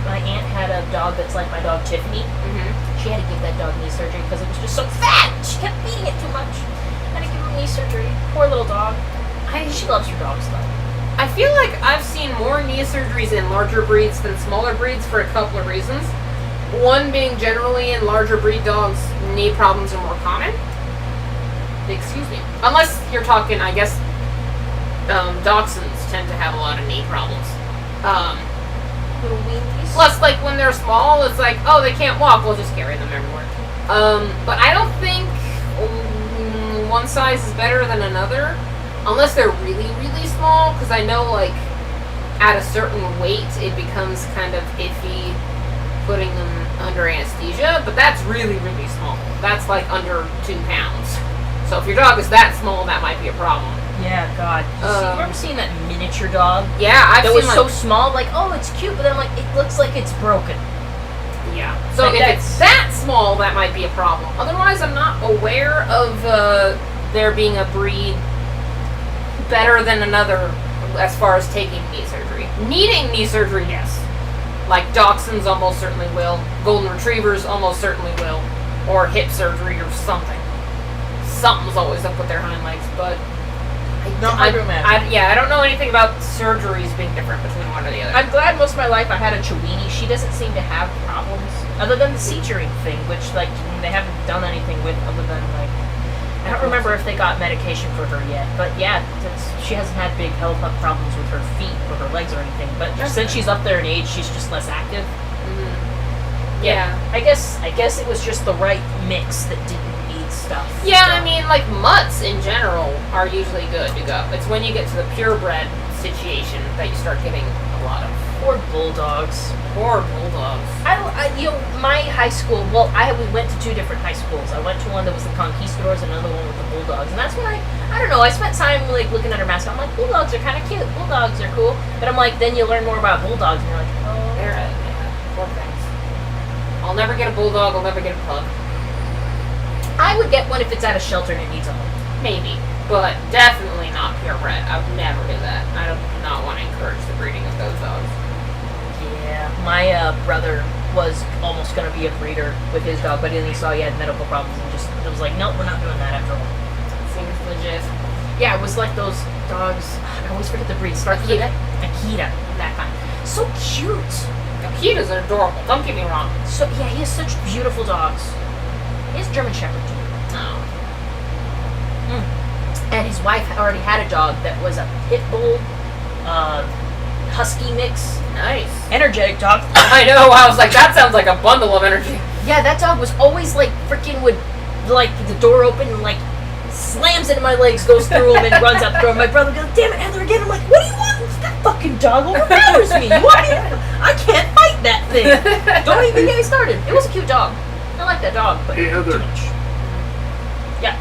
my aunt had a dog that's like my dog Tiffany. Mm-hmm. She had to give that dog knee surgery because it was just so fat. She kept feeding it too much. Had to give her knee surgery. Poor little dog. She loves her dogs though. I feel like I've seen more knee surgeries in larger breeds than smaller breeds for a couple of reasons. One being generally in larger breed dogs, knee problems are more common. Excuse me. Unless you're talking, I guess, Dachshunds tend to have a lot of knee problems. Little weenies. Plus, like, when they're small, it's like, oh, they can't walk, we'll just carry them everywhere. But I don't think one size is better than another, unless they're really, really small, because I know, like, at a certain weight, it becomes kind of iffy putting them under anesthesia, but that's really, really small. That's, like, under 2 pounds. So if your dog is that small, that might be a problem. Yeah, God. Remember seeing that miniature dog? Yeah, I've That seen, was like, so small, like, oh, it's cute, but then I'm like, it looks like it's broken. yeah. So Like, if that's- it's that small, that might be a problem. Otherwise, I'm not aware of there being a breed better than another as far as taking knee surgery. Needing knee surgery, yes. Like Dachshunds almost certainly will. Golden Retrievers almost certainly will. Or hip surgery or something. Something's always up with their hind legs, but I don't know anything about surgeries being different between one or the other. I'm glad most of my life I had a Chiweenie. She doesn't seem to have problems, other than the seizurine thing, which, like, they haven't done anything with other than, like, I don't remember if they got medication for her yet, but yeah, she hasn't had big health problems with her feet or her legs or anything, but since she's up there in age, she's just less active. Mm-hmm. Yeah. I guess it was just the right mix that didn't need stuff. Yeah, I mean, like, mutts in general are usually good to go. It's when you get to the purebred situation that you start getting a lot of. Or bulldogs. Or bulldogs. My high school, we went to 2 different high schools. I went to one that was the Conquistadors and another one with the Bulldogs. And that's when I don't know, I spent time, like, looking at her mascot. I'm like, Bulldogs are kind of cute. Bulldogs are cool. But I'm like, then you learn more about Bulldogs and you're like, oh. Poor things. I'll never get a bulldog, I'll never get a pug. I would get one if it's at a shelter and it needs a home. Maybe. But definitely not purebred. I would never do that. I do not want to encourage the breeding of those dogs. Yeah. My brother was almost going to be a breeder with his dog, but then he saw he had medical problems and it was like, nope, we're not doing that after all. Seems legit. Yeah, it was like those dogs. I always forget the breed. Starts with Akita, that kind. So cute. Akitas are adorable. Don't get me wrong. So yeah, he has such beautiful dogs. He has German Shepherd too. No. And his wife already had a dog that was a pit bull, husky mix. Nice. Energetic dog. I know. I was like, that sounds like a bundle of energy. Yeah, that dog was always like would like the door open and like slams into my legs, goes through him, and runs out the door. My brother goes, "Damn it, Heather!" Again, I'm like, "What do you want? That fucking dog overpowers me. You want me? I can't fight that thing." Don't even get me started. It was a cute dog. I like that dog, but Hey, Heather. too much. Yeah.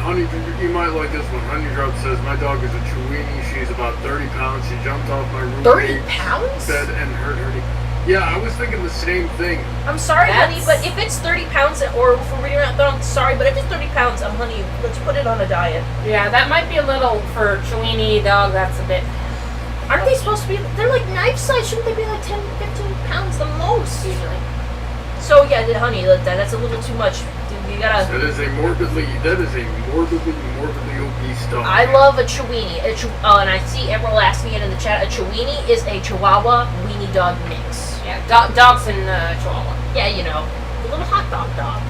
Honey, you might like this one. Honey Drop says, my dog is a Chiweenie. She's about 30 pounds. She jumped off my roommate's 30 pounds? bed and hurt her knee. Yeah, I was thinking the same thing. I'm sorry, honey, That's- but if it's 30 pounds, or if we're reading around, I'm sorry, but if it's 30 pounds, honey, let's put it on a diet. Yeah, that might be a little for Chiweenie dog. That's a bit. Aren't they supposed to be? They're like knife size. Shouldn't they be like 10, 15 pounds the most? Usually. So yeah, honey, that's a little too much. You gotta. That is a morbidly obese dog. I love a Chiweenie. And I see Emerald asking it in the chat. A Chiweenie is a Chihuahua weenie dog mix. Yeah, dogs in Chihuahua. Yeah, you know, the little hot dog dog.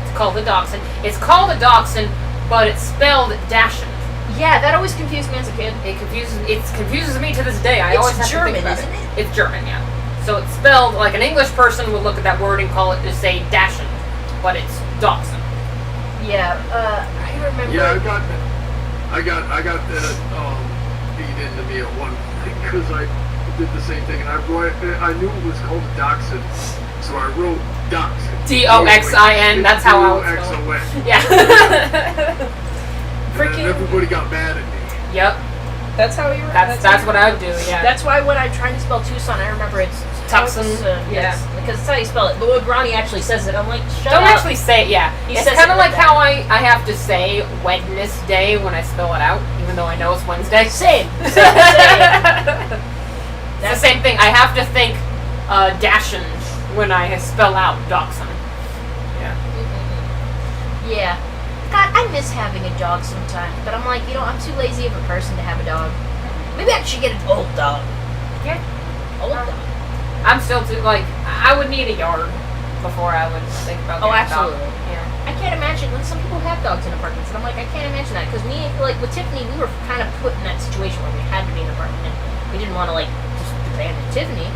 It's called a dachshund. It's called a dachshund, but it's spelled dachshund. Yeah, that always confused me as a kid. It confuses me to this day. I It's always have German, to think about isn't it? It's German, yeah. So it's spelled like an English person would look at that word and call it to say dachshund, but it's dachshund. Yeah, I remember. Yeah, I got that beat into me at one point because I did the same thing, and I knew it was called a dachshund, so I wrote dachshund. Doxin. That's how I would spell it. D-O-X-O-N. Yeah. And then everybody got mad at me. Yep. That's how you. That's what I would do. Yeah. That's why when I'm trying to spell Tucson, I remember it's Tucson, yes, because it's how you spell it. But when Ronnie actually says it, I'm like, shut Don't up. actually say it, yeah. He It's says kind it of like like that. how I have to say Wednesday when I spell it out, even though I know it's Wednesday. Same. It's the same thing. I have to think dachshund when I spell out dachshund. Yeah. Yeah. God, I miss having a dog sometimes, but I'm like, I'm too lazy of a person to have a dog. Maybe I should get an old dog. Yeah. Old dog. I'm still too, like, I would need a yard before I would think about Oh, getting a dog. absolutely. Yeah. I can't imagine. Like, some people have dogs in apartments, and I'm like, I can't imagine that. Because me, like with Tiffany, we were kind of put in that situation where we had to be in an apartment, and we didn't want to like just abandon Tiffany,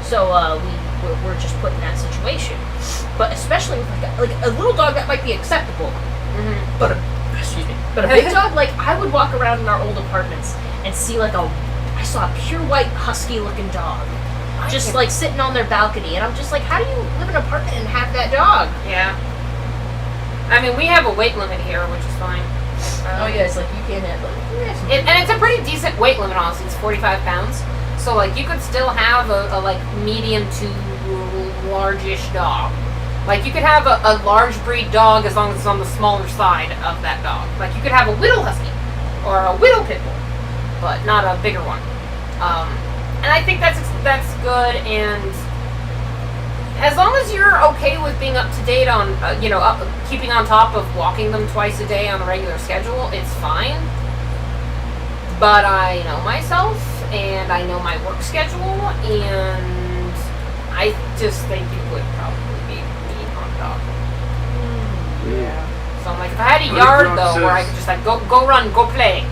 so we're just put in that situation. But especially with like a little dog, that might be acceptable. Mm-hmm. But a big dog, like I would walk around in our old apartments and see like I saw a pure white husky looking dog. Just like sitting on their balcony, and I'm just like, how do you live in an apartment and have that dog? Yeah. I mean, we have a weight limit here, which is fine. Oh yeah, it's like you can't have. And it's a pretty decent weight limit, honestly. It's 45 pounds. So like you could still have a like medium to largish dog. Like you could have a large breed dog as long as it's on the smaller side of that dog. Like you could have a Whittle Husky or a Whittle Pit Bull, but not a bigger one. And I think that's good, and as long as you're okay with being up to date on, keeping on top of walking them twice a day on a regular schedule, it's fine. But I know myself, and I know my work schedule, and I just think it would probably be mean on a dog. Yeah. So I'm like, if I had a yard though, where I could just like go run, go play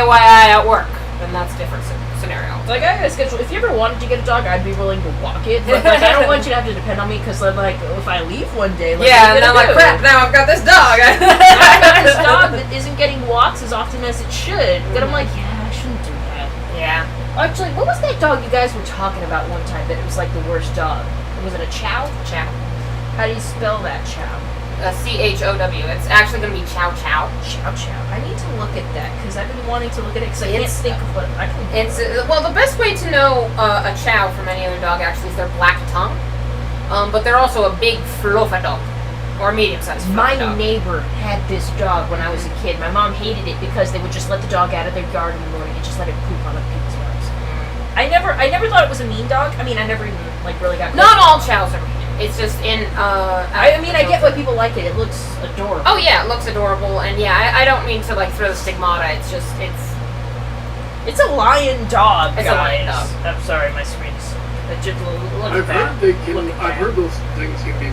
while I'm at work, then that's a different scenario. Like I got a schedule. If you ever wanted to get a dog, I'd be willing to walk it. But like, I don't want you to have to depend on me because like if I leave one day, like, yeah, and I'm like, crap. Now I've got this dog. I got this dog that isn't getting walks as often as it should. But I'm like, yeah, I shouldn't do that. Yeah. Actually, what was that dog you guys were talking about one time that it was like the worst dog? Was it a Chow? Chow. How do you spell that, Chow? CHOW. It's actually going to be Chow Chow. Chow Chow. I need to look at that because I've been wanting to look at it because I can't think of what I can. It's well, the best way to know a Chow from any other dog actually is their black tongue. But they're also a big fluffy dog, or a medium-sized My dog. neighbor had this dog when I was a kid. My mom hated it because they would just let the dog out of their yard in the morning and just let it poop on other people's yards. I never thought it was a mean dog. I mean, I never even like really got. Not all Chows are mean. It's just in. I get why people like it. It looks adorable. Oh yeah, it looks adorable, and yeah, I don't mean to like throw the stigmata. It's just it's a lion dog. It's guys. a lion dog. I'm sorry, my screen's. Just look I've at that. heard they can. Look at I've that. heard those things can be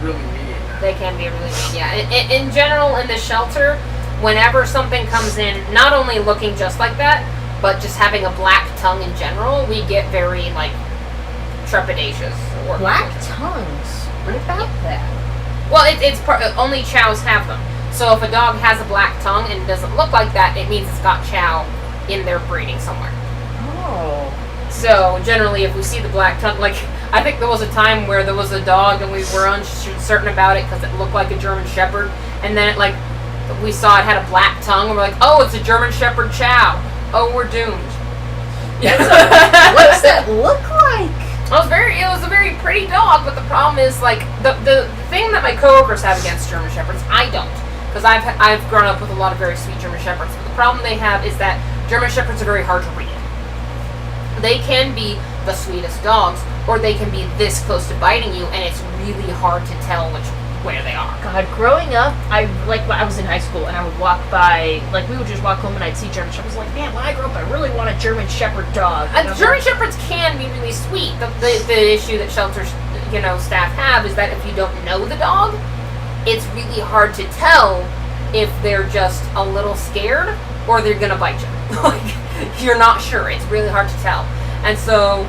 really mean. They can be really mean. Yeah. In general, in the shelter, whenever something comes in, not only looking just like that, but just having a black tongue in general, we get very like trepidatious. Black tongues. What about that? Well, only Chows have them. So if a dog has a black tongue and it doesn't look like that, it means it's got Chow in their breeding somewhere. Oh. So generally, if we see the black tongue, like I think there was a time where there was a dog and we were uncertain about it because it looked like a German Shepherd, and then we saw it had a black tongue, and we're like, oh, it's a German Shepherd Chow. Oh, we're doomed. What does that look like? It was a very pretty dog, but the problem is like the thing that my coworkers have against German Shepherds, I don't, because I've grown up with a lot of very sweet German Shepherds. But the problem they have is that German Shepherds are very hard to read. They can be the sweetest dogs, or they can be this close to biting you, and it's really hard to tell where they are. God, growing up, I was in high school and I would walk by, like we would just walk home and I'd see German Shepherds. Like, man, when I grow up, I really want a German Shepherd dog. German Shepherds can be really sweet. The issue that shelters, staff have is that if you don't know the dog, it's really hard to tell if they're just a little scared or they're gonna bite you. Like, you're not sure. It's really hard to tell. And so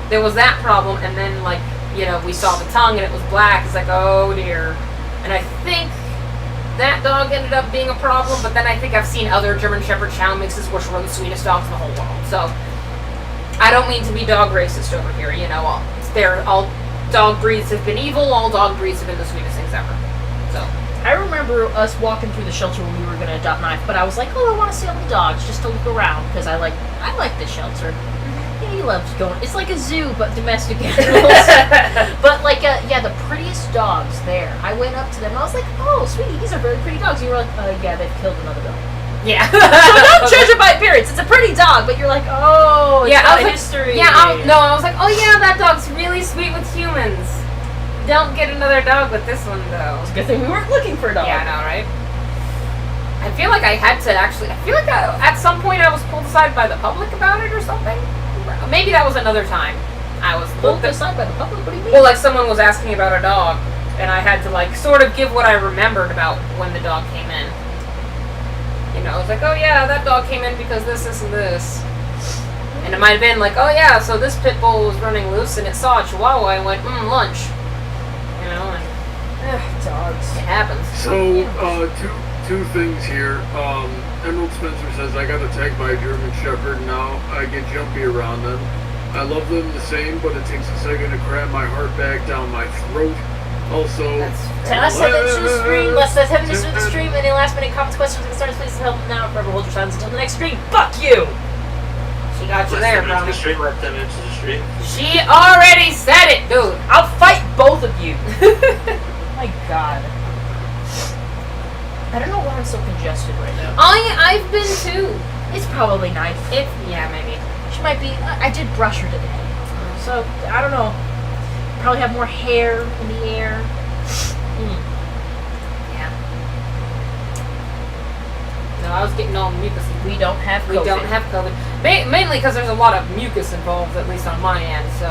there was that problem, and then we saw the tongue and it was black. It's like, oh dear. And I think that dog ended up being a problem, but then I think I've seen other German Shepherd Chow mixes which were the sweetest dogs in the whole world. So I don't mean to be dog racist over here, all dog breeds have been evil, all dog breeds have been the sweetest things ever. So I remember us walking through the shelter when we were going to adopt Knife, but I was like, oh, I want to see all the dogs just to look around because I like the shelter. Yeah, he loves going. It's like a zoo, but domestic animals. But the prettiest dogs there. I went up to them and I was like, oh, sweetie, these are very pretty dogs. And you were like, yeah, they've killed another dog. yeah. So don't judge it by appearance. It's a pretty dog, but you're like, oh, it's got a history. I was like, oh yeah, that dog's really sweet with humans. Don't get another dog with this one though. It's a good thing we weren't looking for a dog. Yeah, I know, right? I feel like at some point I was pulled aside by the public about it or something. Maybe that was another time. I was Pulled aside by the public? What do you mean? Well, like someone was asking about a dog, and I had to like sort of give what I remembered about when the dog came in. You know, I was like, oh yeah, that dog came in because this, and this. And it might have been like, oh yeah, so this pit bull was running loose and it saw a chihuahua and went, lunch. You know, and Dogs. it happens. So, two things here. Emerald Spencer says, I got attacked by a German Shepherd. Now I get jumpy around them. I love them the same, but it takes a second to cram my heart back down my throat. Also, Tell us heading to the stream. Let's head to the stream. Any last minute comments, questions, concerns, please help now. Forever hold your silence until the next stream. Fuck you! She got you Let there, them bro. into the stream. Let them into the stream. She already said it, dude. I'll fight both of you. My God. I don't know why I'm so congested right now. I've been too. It's probably nice. Yeah, maybe. She might be. I did brush her today, so I don't know. Probably have more hair in the air. Yeah. No, I was getting all mucusy. We don't have COVID. We don't have COVID. Mainly because there's a lot of mucus involved, at least on my end. So,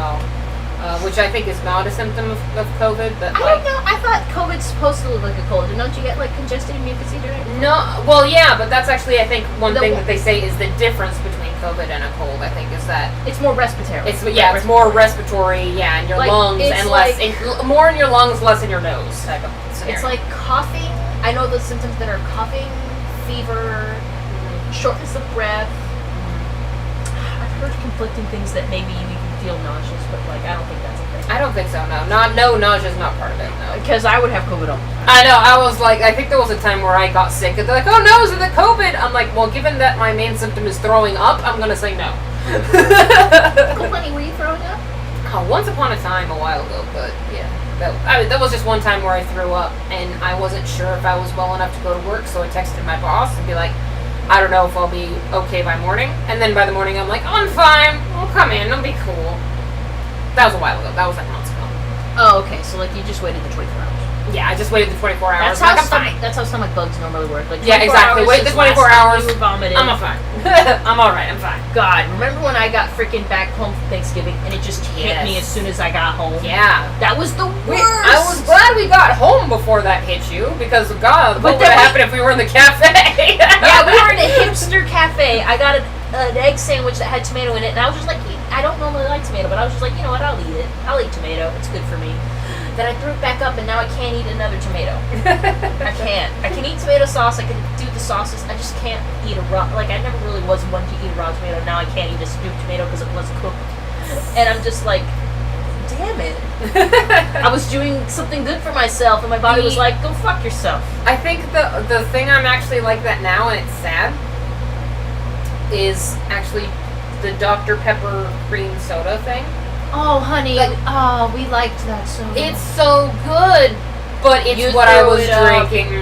which I think is not a symptom of COVID. But I don't know. I thought COVID's supposed to look like a cold. And don't you get like congested and mucusy during it? No. Well, yeah, but that's actually I think one The thing one- that they say is the difference between COVID and a cold. I think is that It's more respiratory. it's more respiratory. Yeah, in your Like, lungs it's and less like- more in your lungs, less in your nose type of scenario. It's like coughing. I know the symptoms that are coughing, fever, shortness of breath. I've heard conflicting things that maybe you can feel nauseous, but like I don't think that's a thing. I don't think so. No, nausea's not part of it. No. Because I would have COVID all the time. I know. I was like, I think there was a time where I got sick, and they're like, "Oh no, is it the COVID?" I'm like, "Well, given that my main symptom is throwing up, I'm gonna say no." Uncle Lenny, were you throwing up? Once upon a time, a while ago, but yeah, that was just one time where I threw up, and I wasn't sure if I was well enough to go to work, so I texted my boss and be like, "I don't know if I'll be okay by morning," and then by the morning, I'm like, "I'm fine. I'll come in. I'll be cool." That was a while ago. That was like months ago. Oh, okay. So like you just waited the 24 hours. Yeah, I just waited the 24 hours. That's how I'm fine. that's how stomach bugs normally work. Like Yeah, 24 exactly. hours Wait the is 24 last time hours. You vomited. I'm fine. I'm all right. I'm fine. God, remember when I got freaking back home for Thanksgiving and it just hit me Yes. as soon as I got home? Yeah. That was the worst. I was glad we got home before that hit you because God, what would then have happened if we were in the cafe? Yeah, we were in a hipster cafe. I got an egg sandwich that had tomato in it, and I was just like, I don't normally like tomato, but I was just like, you know what, I'll eat it. I'll eat tomato. It's good for me. Then I threw it back up, and now I can't eat another tomato. I can't. I can eat tomato sauce. I can do the sauces. I just can't eat a raw. Like, I never really was one to eat a raw tomato. Now I can't eat a stewed tomato because it was cooked. And I'm just like, damn it. I was doing something good for myself, and my body was like, go fuck yourself. I think the thing I'm actually like that now, and it's sad, is actually the Dr. Pepper cream soda thing. Oh, honey. Like- we liked that so much. It's so good, but it's You what I threw was it up. drinking.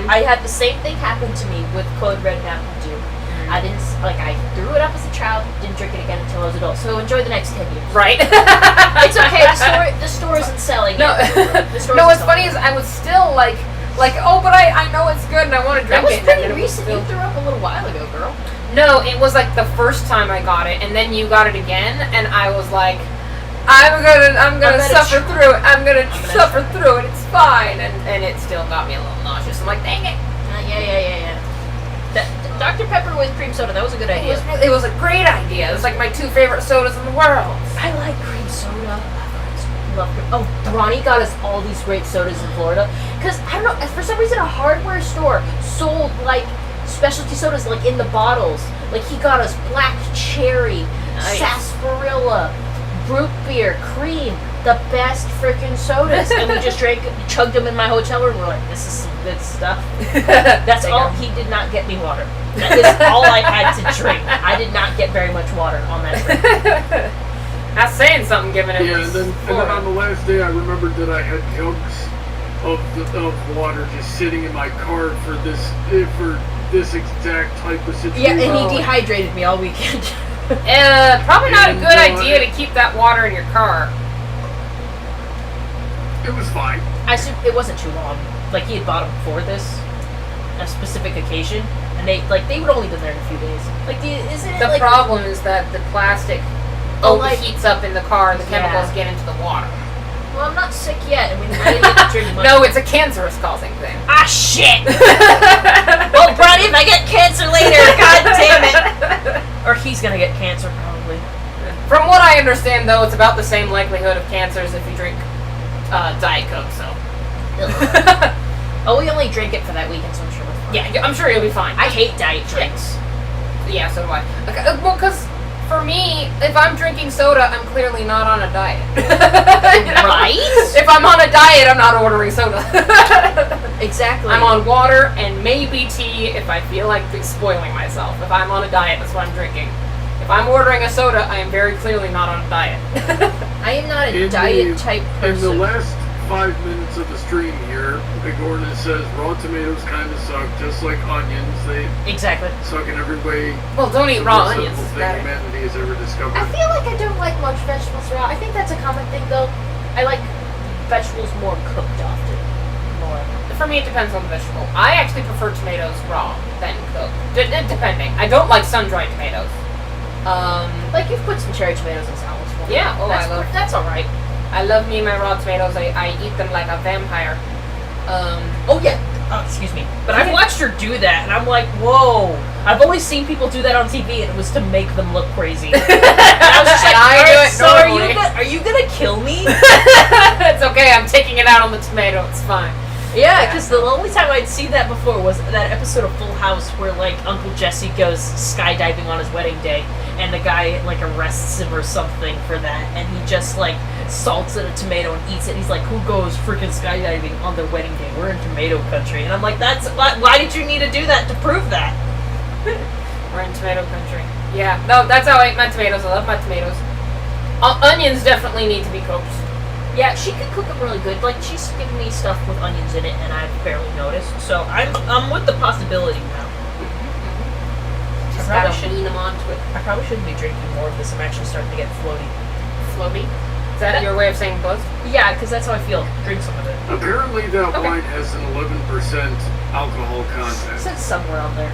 I had the same thing happen to me with Code Red Mountain Dew. I didn't, I threw it up as a child, didn't drink it again until I was an adult. So enjoy the next 10 years. Right? It's okay, the store isn't selling No, it. The store no. isn't What's funny selling is I was still like, oh, but I know it's good and I want to it. That drink was it. pretty and it was recent. still- You threw up a little while ago, girl. No, it was like the first time I got it, and then you got it again, and I was like, I'm gonna suffer through it. I'm gonna suffer through it. It's fine, and it still got me a little nauseous. I'm like, dang it. Yeah. Dr. Pepper with cream soda, that was a good idea. It was a great idea. It was like my two favorite sodas in the world. I like cream soda. Love cream. Oh, Ronnie got us all these great sodas in Florida. Because, I don't know, for some reason a hardware store sold, like, specialty sodas, like, in the bottles. Like, he got us black cherry, Nice. sarsaparilla, root beer, cream, the best freaking sodas. And we just chugged them in my hotel room. We're like, this is some good stuff. That's all. He did not get me water. That is all I had to drink. I did not get very much water on that trip. That's saying something, given it Yeah, was and then on the last day, I remembered that I had jugs of water just sitting in my car for this exact type of situation. Yeah, and he dehydrated me all weekend. Probably not a And, good idea to keep that water in your car. It was fine. I assume it wasn't too long. Like he had bought them for this, a specific occasion, and they would only been there in a few days. Like, isn't it The like problem is that the plastic Oh, like- heats up in the car, the Yeah. chemicals get into the water. Well, I'm not sick yet. I mean, I didn't get to drink much. No, it's a cancerous causing thing. Ah, shit! Well, Bronny, if I get cancer later, god damn it! Or he's gonna get cancer, probably. From what I understand, though, it's about the same likelihood of cancers if you drink Diet Coke, so. Oh, we only drink it for that weekend, so I'm sure we're fine. Yeah, I'm sure you'll be fine. I hate diet drinks. Yeah, so do I. Okay, well, because for me, if I'm drinking soda, I'm clearly not on a diet. You know? Right? If I'm on a diet, I'm not ordering soda. Exactly. I'm on water and maybe tea if I feel like spoiling myself. If I'm on a diet, that's what I'm drinking. If I'm ordering a soda, I am very clearly not on a diet. I am not a In diet the- type In the person. last 5 minutes of the stream here, Bigorna says raw tomatoes kind of suck, just like onions. They Exactly. suck in every way. Well, don't eat the raw most onions. simple thing humanity has ever discovered. I feel like I don't like much vegetables raw. I think that's a common thing, though. I like vegetables more cooked often. More. For me, it depends on the vegetable. I actually prefer tomatoes raw than cooked. Depending. I don't like sun-dried tomatoes. Like, you've put some cherry tomatoes in salads for me. Yeah, oh, that's, I love- that's alright. I love me my raw tomatoes. I eat them like a vampire. Oh, yeah. Excuse me. But I've watched her do that, and I'm like, whoa. I've always seen people do that on TV, and it was to make them look crazy. And I was just like, I do "Alright, it so normally." are you gonna kill me? It's okay. I'm taking it out on the tomato. It's fine. Yeah, because the only time I'd seen that before was that episode of Full House where, like, Uncle Jesse goes skydiving on his wedding day, and the guy, like, arrests him or something for that, and he just, like, salts in a tomato and eats it. He's like, who goes freaking skydiving on their wedding day? We're in tomato country. And I'm like, why did you need to do that to prove that? We're in tomato country. Yeah. No, that's how I eat my tomatoes. I love my tomatoes. Onions definitely need to be cooked. Yeah, she can cook them really good. Like, she's given me stuff with onions in it, and I've barely noticed. So I'm with the possibility now. Just I probably gotta should- lean them onto it. I probably shouldn't be drinking more of this. I'm actually starting to get floaty. Floaty. Is that your way of saying buzz? Yeah, because that's how I feel. Drink some of it. Apparently that Okay. wine has an 11% alcohol content. It said somewhere on there.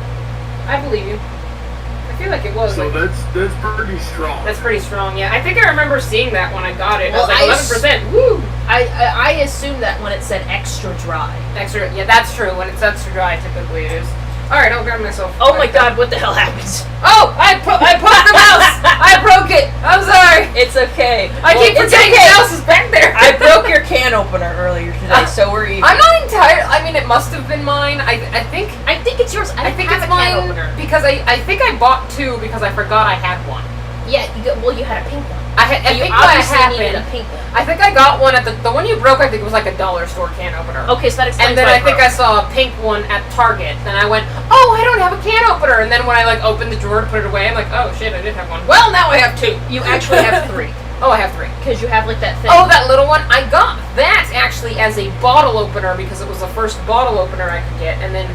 I believe you. I feel like it was. So like, that's pretty strong. that's pretty strong. Yeah, I think I remember seeing that when I got it. Well, I was like 11%. Woo! I assumed that when it said extra dry. Extra. Yeah, that's true. When it's extra dry, typically it is. All right, I'll grab myself. Oh my god, what the hell happened? Oh, I put the mouse. I broke it. I'm sorry. It's okay. I keep it's forgetting okay. the mouse is back there. I broke your can opener earlier today, so we're even. I'm not entirely. I mean, it must have been mine. I think. I think it's yours. I, I think have it's a can mine opener. because I think I bought two because I forgot I had one. Yeah, you had a pink one. I You think what obviously needed happened. a pink one. I think I got one at the one you broke. I think it was like a dollar store can opener. Okay, so that explains And then why I think broke. I saw a pink one at Target, and I went, "Oh, I don't have a can opener." And then when I like opened the drawer to put it away, I'm like, "Oh shit, I did have one." Well, now I have two. You actually have 3. Oh, I have 3. Because you have like that thing. Oh, that little one. I got that actually as a bottle opener because it was the first bottle opener I could get, and then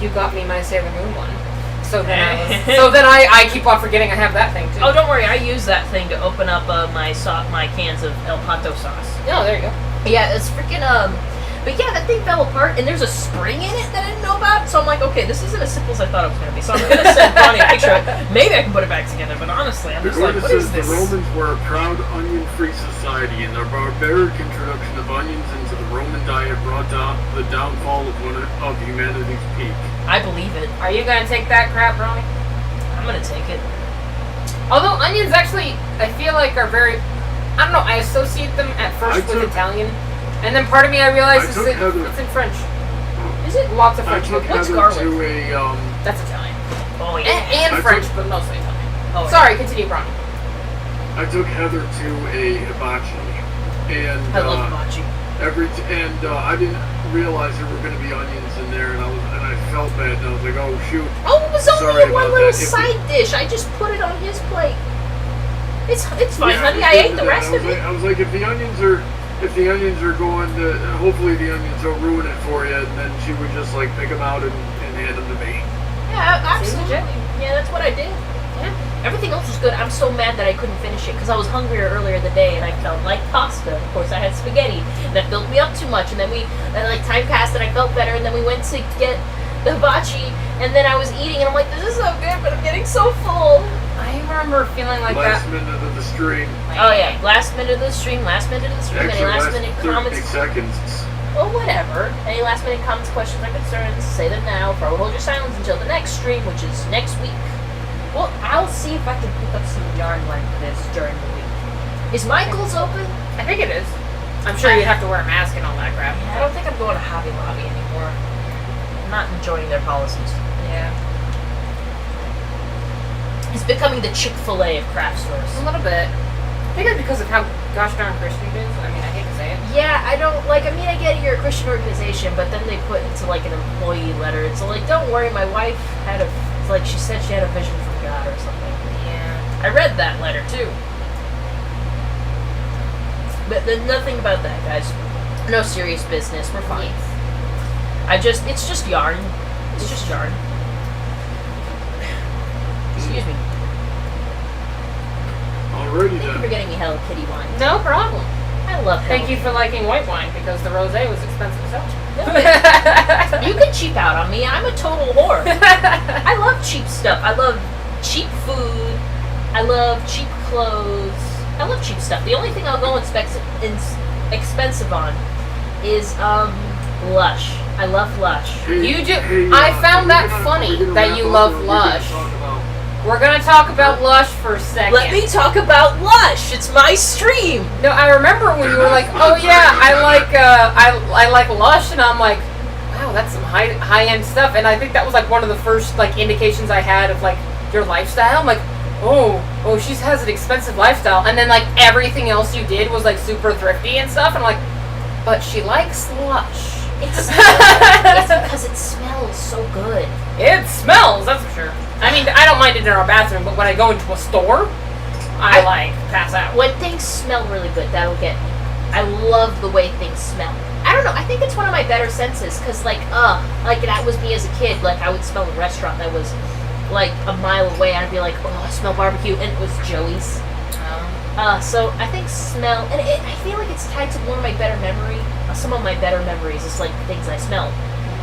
you got me my Sailor Moon one. So then I keep on forgetting I have that thing too. Oh, don't worry. I use that thing to open up my cans of El Pato sauce. Oh, there you go. Yeah, it's freaking But yeah, that thing fell apart, and there's a spring in it that I didn't know about. So I'm like, okay, this isn't as simple as I thought it was gonna be. So I'm gonna send Bonnie a picture of it. Maybe I can put it back together. But honestly, I'm just like, Bigorna what is says this? the Romans were a proud onion-free society, and their barbaric introduction of onions into the Roman diet brought down the downfall of one of humanity's peak. I believe it. Are you gonna take that crap, Ronnie? I'm gonna take it. Although onions actually, I feel like are very, I don't know, I associate them at first with Italian, and then part of me I realized it's in French. Is it? Lots of I French. took What's Heather garlic? to a That's Italian. Oh yeah. And I French, took- but mostly Italian. Oh, yeah. Sorry, continue, Ronnie. I took Heather to a hibachi, and I love hibachi. I didn't realize there were going to be onions in there, and I felt bad, and I was like, oh shoot. Oh, it was Sorry only a one about little that. If side dish. I just put it on his plate. It's fine, Yeah, honey. we I did ate the that. rest of it. I was like, if the onions are going to, hopefully the onions don't ruin it for you, and then she would just like pick them out and hand them to me. Yeah, Seems absolutely. legit. Yeah, that's what I did. Yeah. Everything else was good. I'm so mad that I couldn't finish it because I was hungrier earlier in the day and I felt like pasta. Of course, I had spaghetti and that filled me up too much. And then time passed and I felt better. And then we went to get the hibachi and then I was eating and I'm like, this is so good, but I'm getting so full. I remember feeling like last that. minute of the stream. Oh yeah, last minute of the stream, any last minute comments? 30 seconds. Well, whatever. Any last minute comments, questions, or concerns, say them now. Or hold your silence until the next stream, which is next week. Well, I'll see if I can pick up some yarn like this during the week. Is Michael's open? I think it is. I'm sure you'd have to wear a mask and all that crap. I don't think I'm going to Hobby Lobby anymore. I'm not enjoying their policies. Yeah. It's becoming the Chick-fil-A of craft stores. A little bit. I think it's because of how gosh darn Christian it is. I mean, I hate to say it. Yeah, I don't, like, I mean, I get it, you're a Christian organization, but then they put into, like, an employee letter. It's like, don't worry, my wife had a, like, she said she had a vision from God or something. Yeah. I read that letter, too. But there's nothing about that, guys. No serious business. We're fine. It's just yarn. It's just yarn. Excuse me. Alrighty Thank you for then. getting me Hello Kitty wine. No problem. I love Hello Thank you for liking white wine because the rosé was expensive as hell. You can cheap out on me. I'm a total whore. I love cheap stuff. I love cheap food. I love cheap clothes. I love cheap stuff. The only thing I'll go expensive on is Lush. I love Lush. You do. I found that funny that you love Lush. We're gonna talk about Lush for a second. Let me talk about Lush. It's my stream. No, I remember when you were like, "Oh yeah, I like Lush," and I'm like, "Wow, that's some high end stuff." And I think that was like one of the first like indications I had of like your lifestyle. I'm like, oh, she has an expensive lifestyle, and then like everything else you did was like super thrifty and stuff. And I'm like, but she likes Lush. It's because it smells so good. It smells, that's for sure. I mean, I don't mind it in our bathroom, but when I go into a store, I like pass out. When things smell really good, that'll get me. I love the way things smell. I don't know. I think it's one of my better senses, cause like that was me as a kid. Like I would smell a restaurant that was like a mile away, and I'd be like, oh, I smell barbecue, and it was Joey's. So I think smell, and I feel like it's tied to one of my better some of my better memories is like things I smell.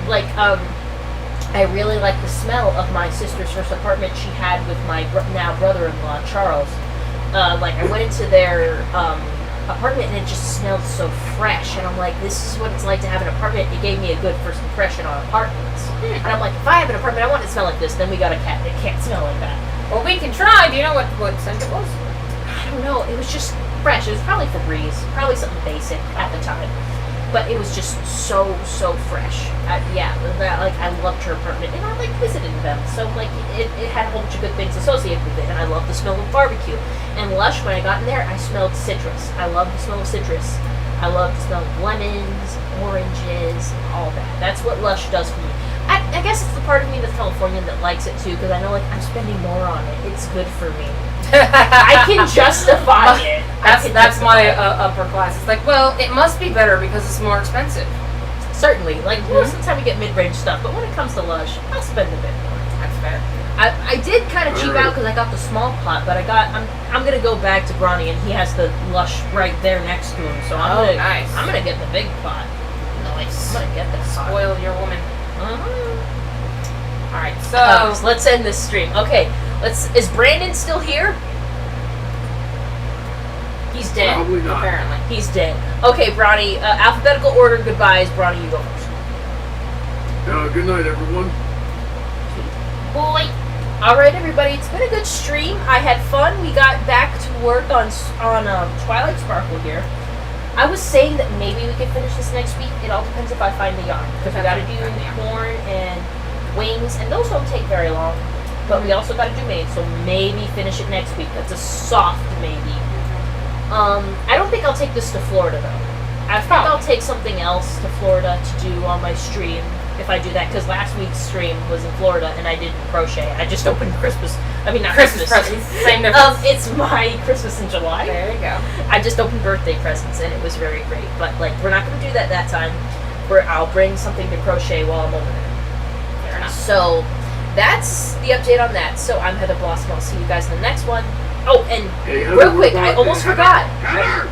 Like, I really like the smell of my sister's first apartment she had with my now brother-in-law, Charles. Like, I went into their apartment and it just smelled so fresh, and I'm like, this is what it's like to have an apartment. It gave me a good first impression on apartments. And I'm like, if I have an apartment, I want it to smell like this. Then we got a cat, and it can't smell like that. Well, we can try. Do you know what scent it was? I don't know. It was just fresh. It was probably Febreze, probably something basic at the time, but it was just so fresh. I loved her apartment, and I like visited them. So like it had a whole bunch of good things associated with it, and I loved the smell of barbecue. And Lush, when I got in there, I smelled citrus. I love the smell of citrus. I love the smell of lemons, oranges, all that. That's what Lush does for me. I guess it's the part of me that's Californian that likes it too, because I know like I'm spending more on it. It's good for me. I can justify it. That's my upper class. It's like, well, it must be better because it's more expensive. Certainly, like most of the time we get mid-range stuff, but when it comes to Lush, I'll spend a bit more. That's fair. I did kind of cheap out because I got the small pot, but I'm gonna go back to Bronny, and he has the Lush right there next to him, so nice. I'm gonna get the big pot. Nice. I'm gonna get that pot. Spoil your woman. All right, So let's end this stream. Okay, is Brandon still here? He's dead. Probably not. apparently. He's dead. Okay, Bronny, alphabetical order goodbyes. Bronny, you go first. Good night, everyone. Boy. Alright, everybody, it's been a good stream. I had fun. We got back to work on Twilight Sparkle here. I was saying that maybe we could finish this next week. It all depends if I find the yarn. Because we gotta do horn and wings, and those don't take very long. But we also gotta do mane, so maybe finish it next week. That's a soft maybe. I don't think I'll take this to Florida though. I think I'll take something else to Florida to do on my stream if I do that, because last week's stream was in Florida and I didn't crochet. I just opened not Christmas presents. Same difference. It's my Christmas in July. There you go. I just opened birthday presents and it was very great. But like, we're not going to do that time. I'll bring something to crochet while I'm over there. Fair enough. So that's the update on that. So I'm Heather Blossom. I'll see you guys in the next one. Oh, and Hey, Heather, real what quick, about I almost Heather? forgot. Heather,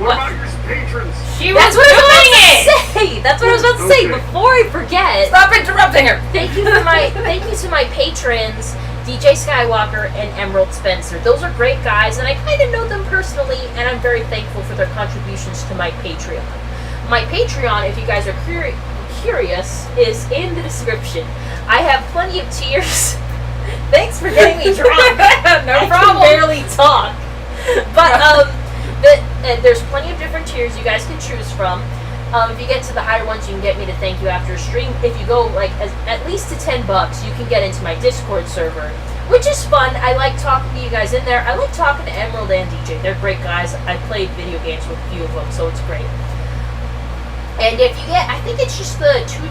what about your patrons? She was That's what I was doing about it. to say. That's what I was about to say Okay. before I forget. Stop interrupting her. Thank you to my patrons DJ Skywalker and Emerald Spencer. Those are great guys, and I kind of know them personally, and I'm very thankful for their contributions to my Patreon. My Patreon, if you guys are curious, is in the description. I have plenty of tiers. Thanks for getting me drunk. No problem. I can barely talk. But there's plenty of different tiers you guys can choose from. If you get to the higher ones, you can get me to thank you after a stream. If you go at least to $10, you can get into my Discord server, which is fun. I like talking to you guys in there. I like talking to Emerald and DJ. They're great guys. I played video games with a few of them, so it's great. And if you get, I think it's just the $2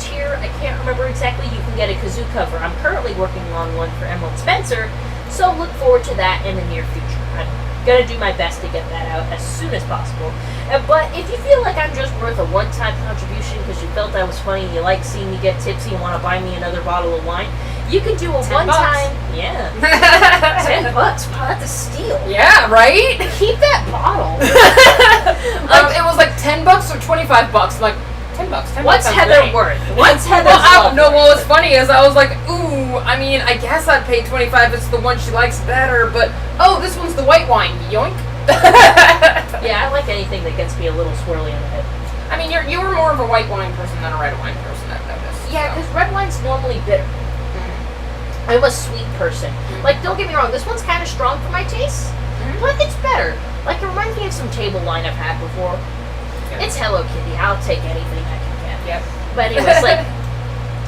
tier. I can't remember exactly. You can get a kazoo cover. I'm currently working on one for Emerald Spencer, so look forward to that in the near future. I'm gonna do my best to get that out as soon as possible. But if you feel like I'm just worth a one-time contribution because you felt I was funny and you like seeing me get tipsy and want to buy me another bottle of wine, you can do a one-time. Yeah. $10. Wow, that's a steal. Yeah, right? Keep that bottle. It was like $10 or $25. Like $10. $10. What's sounds Heather great. worth? What's Heather Well, worth? no, what was funny is I was like, ooh, I mean, I guess I'd pay $25. It's the one she likes better, but oh, this one's the white wine. Yoink. Yeah, I like anything that gets me a little swirly in the head. I mean, you were more of a white wine person than a red wine person, I've noticed. Yeah, so. because red wine's normally bitter. I'm a sweet person. Like, don't get me wrong, this one's kind of strong for my taste, but it's better. Like, it reminds me of some table wine I've had before. Yeah. It's Hello Kitty. I'll take anything I can get. Yep. But anyways, like,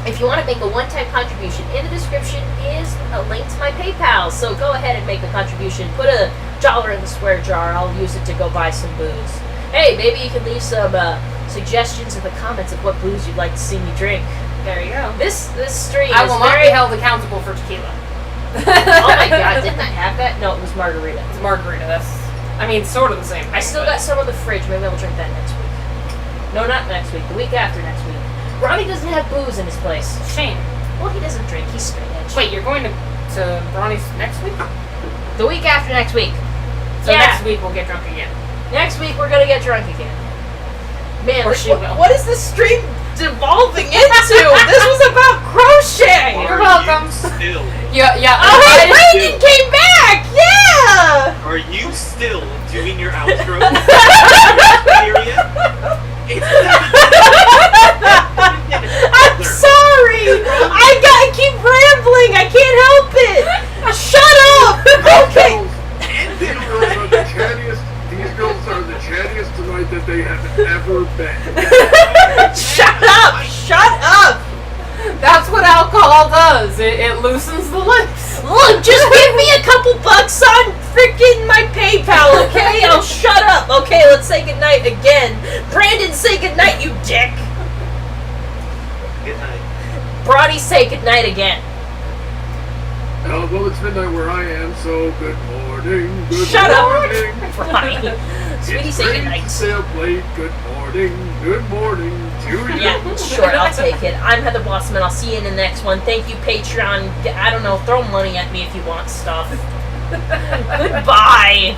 if you want to make a one-time contribution, in the description is a link to my PayPal. So go ahead and make a contribution. Put $1 in the swear jar. I'll use it to go buy some booze. Hey, maybe you can leave some suggestions in the comments of what booze you'd like to see me drink. There you go. This stream I is will not very... be held accountable for tequila. Oh my god, didn't I have that? No, it was margarita. It's margarita. That's, I mean, sort of the same thing. I still got some of the fridge. Maybe I'll drink that next week. No, not next week. The week after next week. Ronnie doesn't have booze in his place. Shame. Well, he doesn't drink. He's straight edge. Wait, you're going to Ronnie's next week? The week after next week. So Yeah. next week we'll get drunk again. Next week we're gonna get drunk again. Man, Or this, she will. what is this stream devolving into? This was about crochet. You're Are welcome. You still? Yeah. Oh, hey, I- Brandon came back! Yeah! Are you still doing your outro? Period. It's I'm sorry! I keep rambling! I can't help it! Shut up! Okay! These girls are the chattiest tonight that they have ever been. Shut up! Shut up! That's what alcohol does. It loosens the lips. Look, just give me a couple bucks on freaking my PayPal, okay? I'll shut up. Okay, let's say goodnight again. Brandon, say goodnight, you dick. Good night. Brody, say goodnight again. Well, it's midnight where I am, so good morning. Good Shut morning. up, Brody. Sweetie, It's say great goodnight. to stay up late. Good morning to you. Yeah, sure, I'll take it. I'm Heather Blossom, and I'll see you in the next one. Thank you, Patreon. I don't know, throw money at me if you want stuff. Goodbye.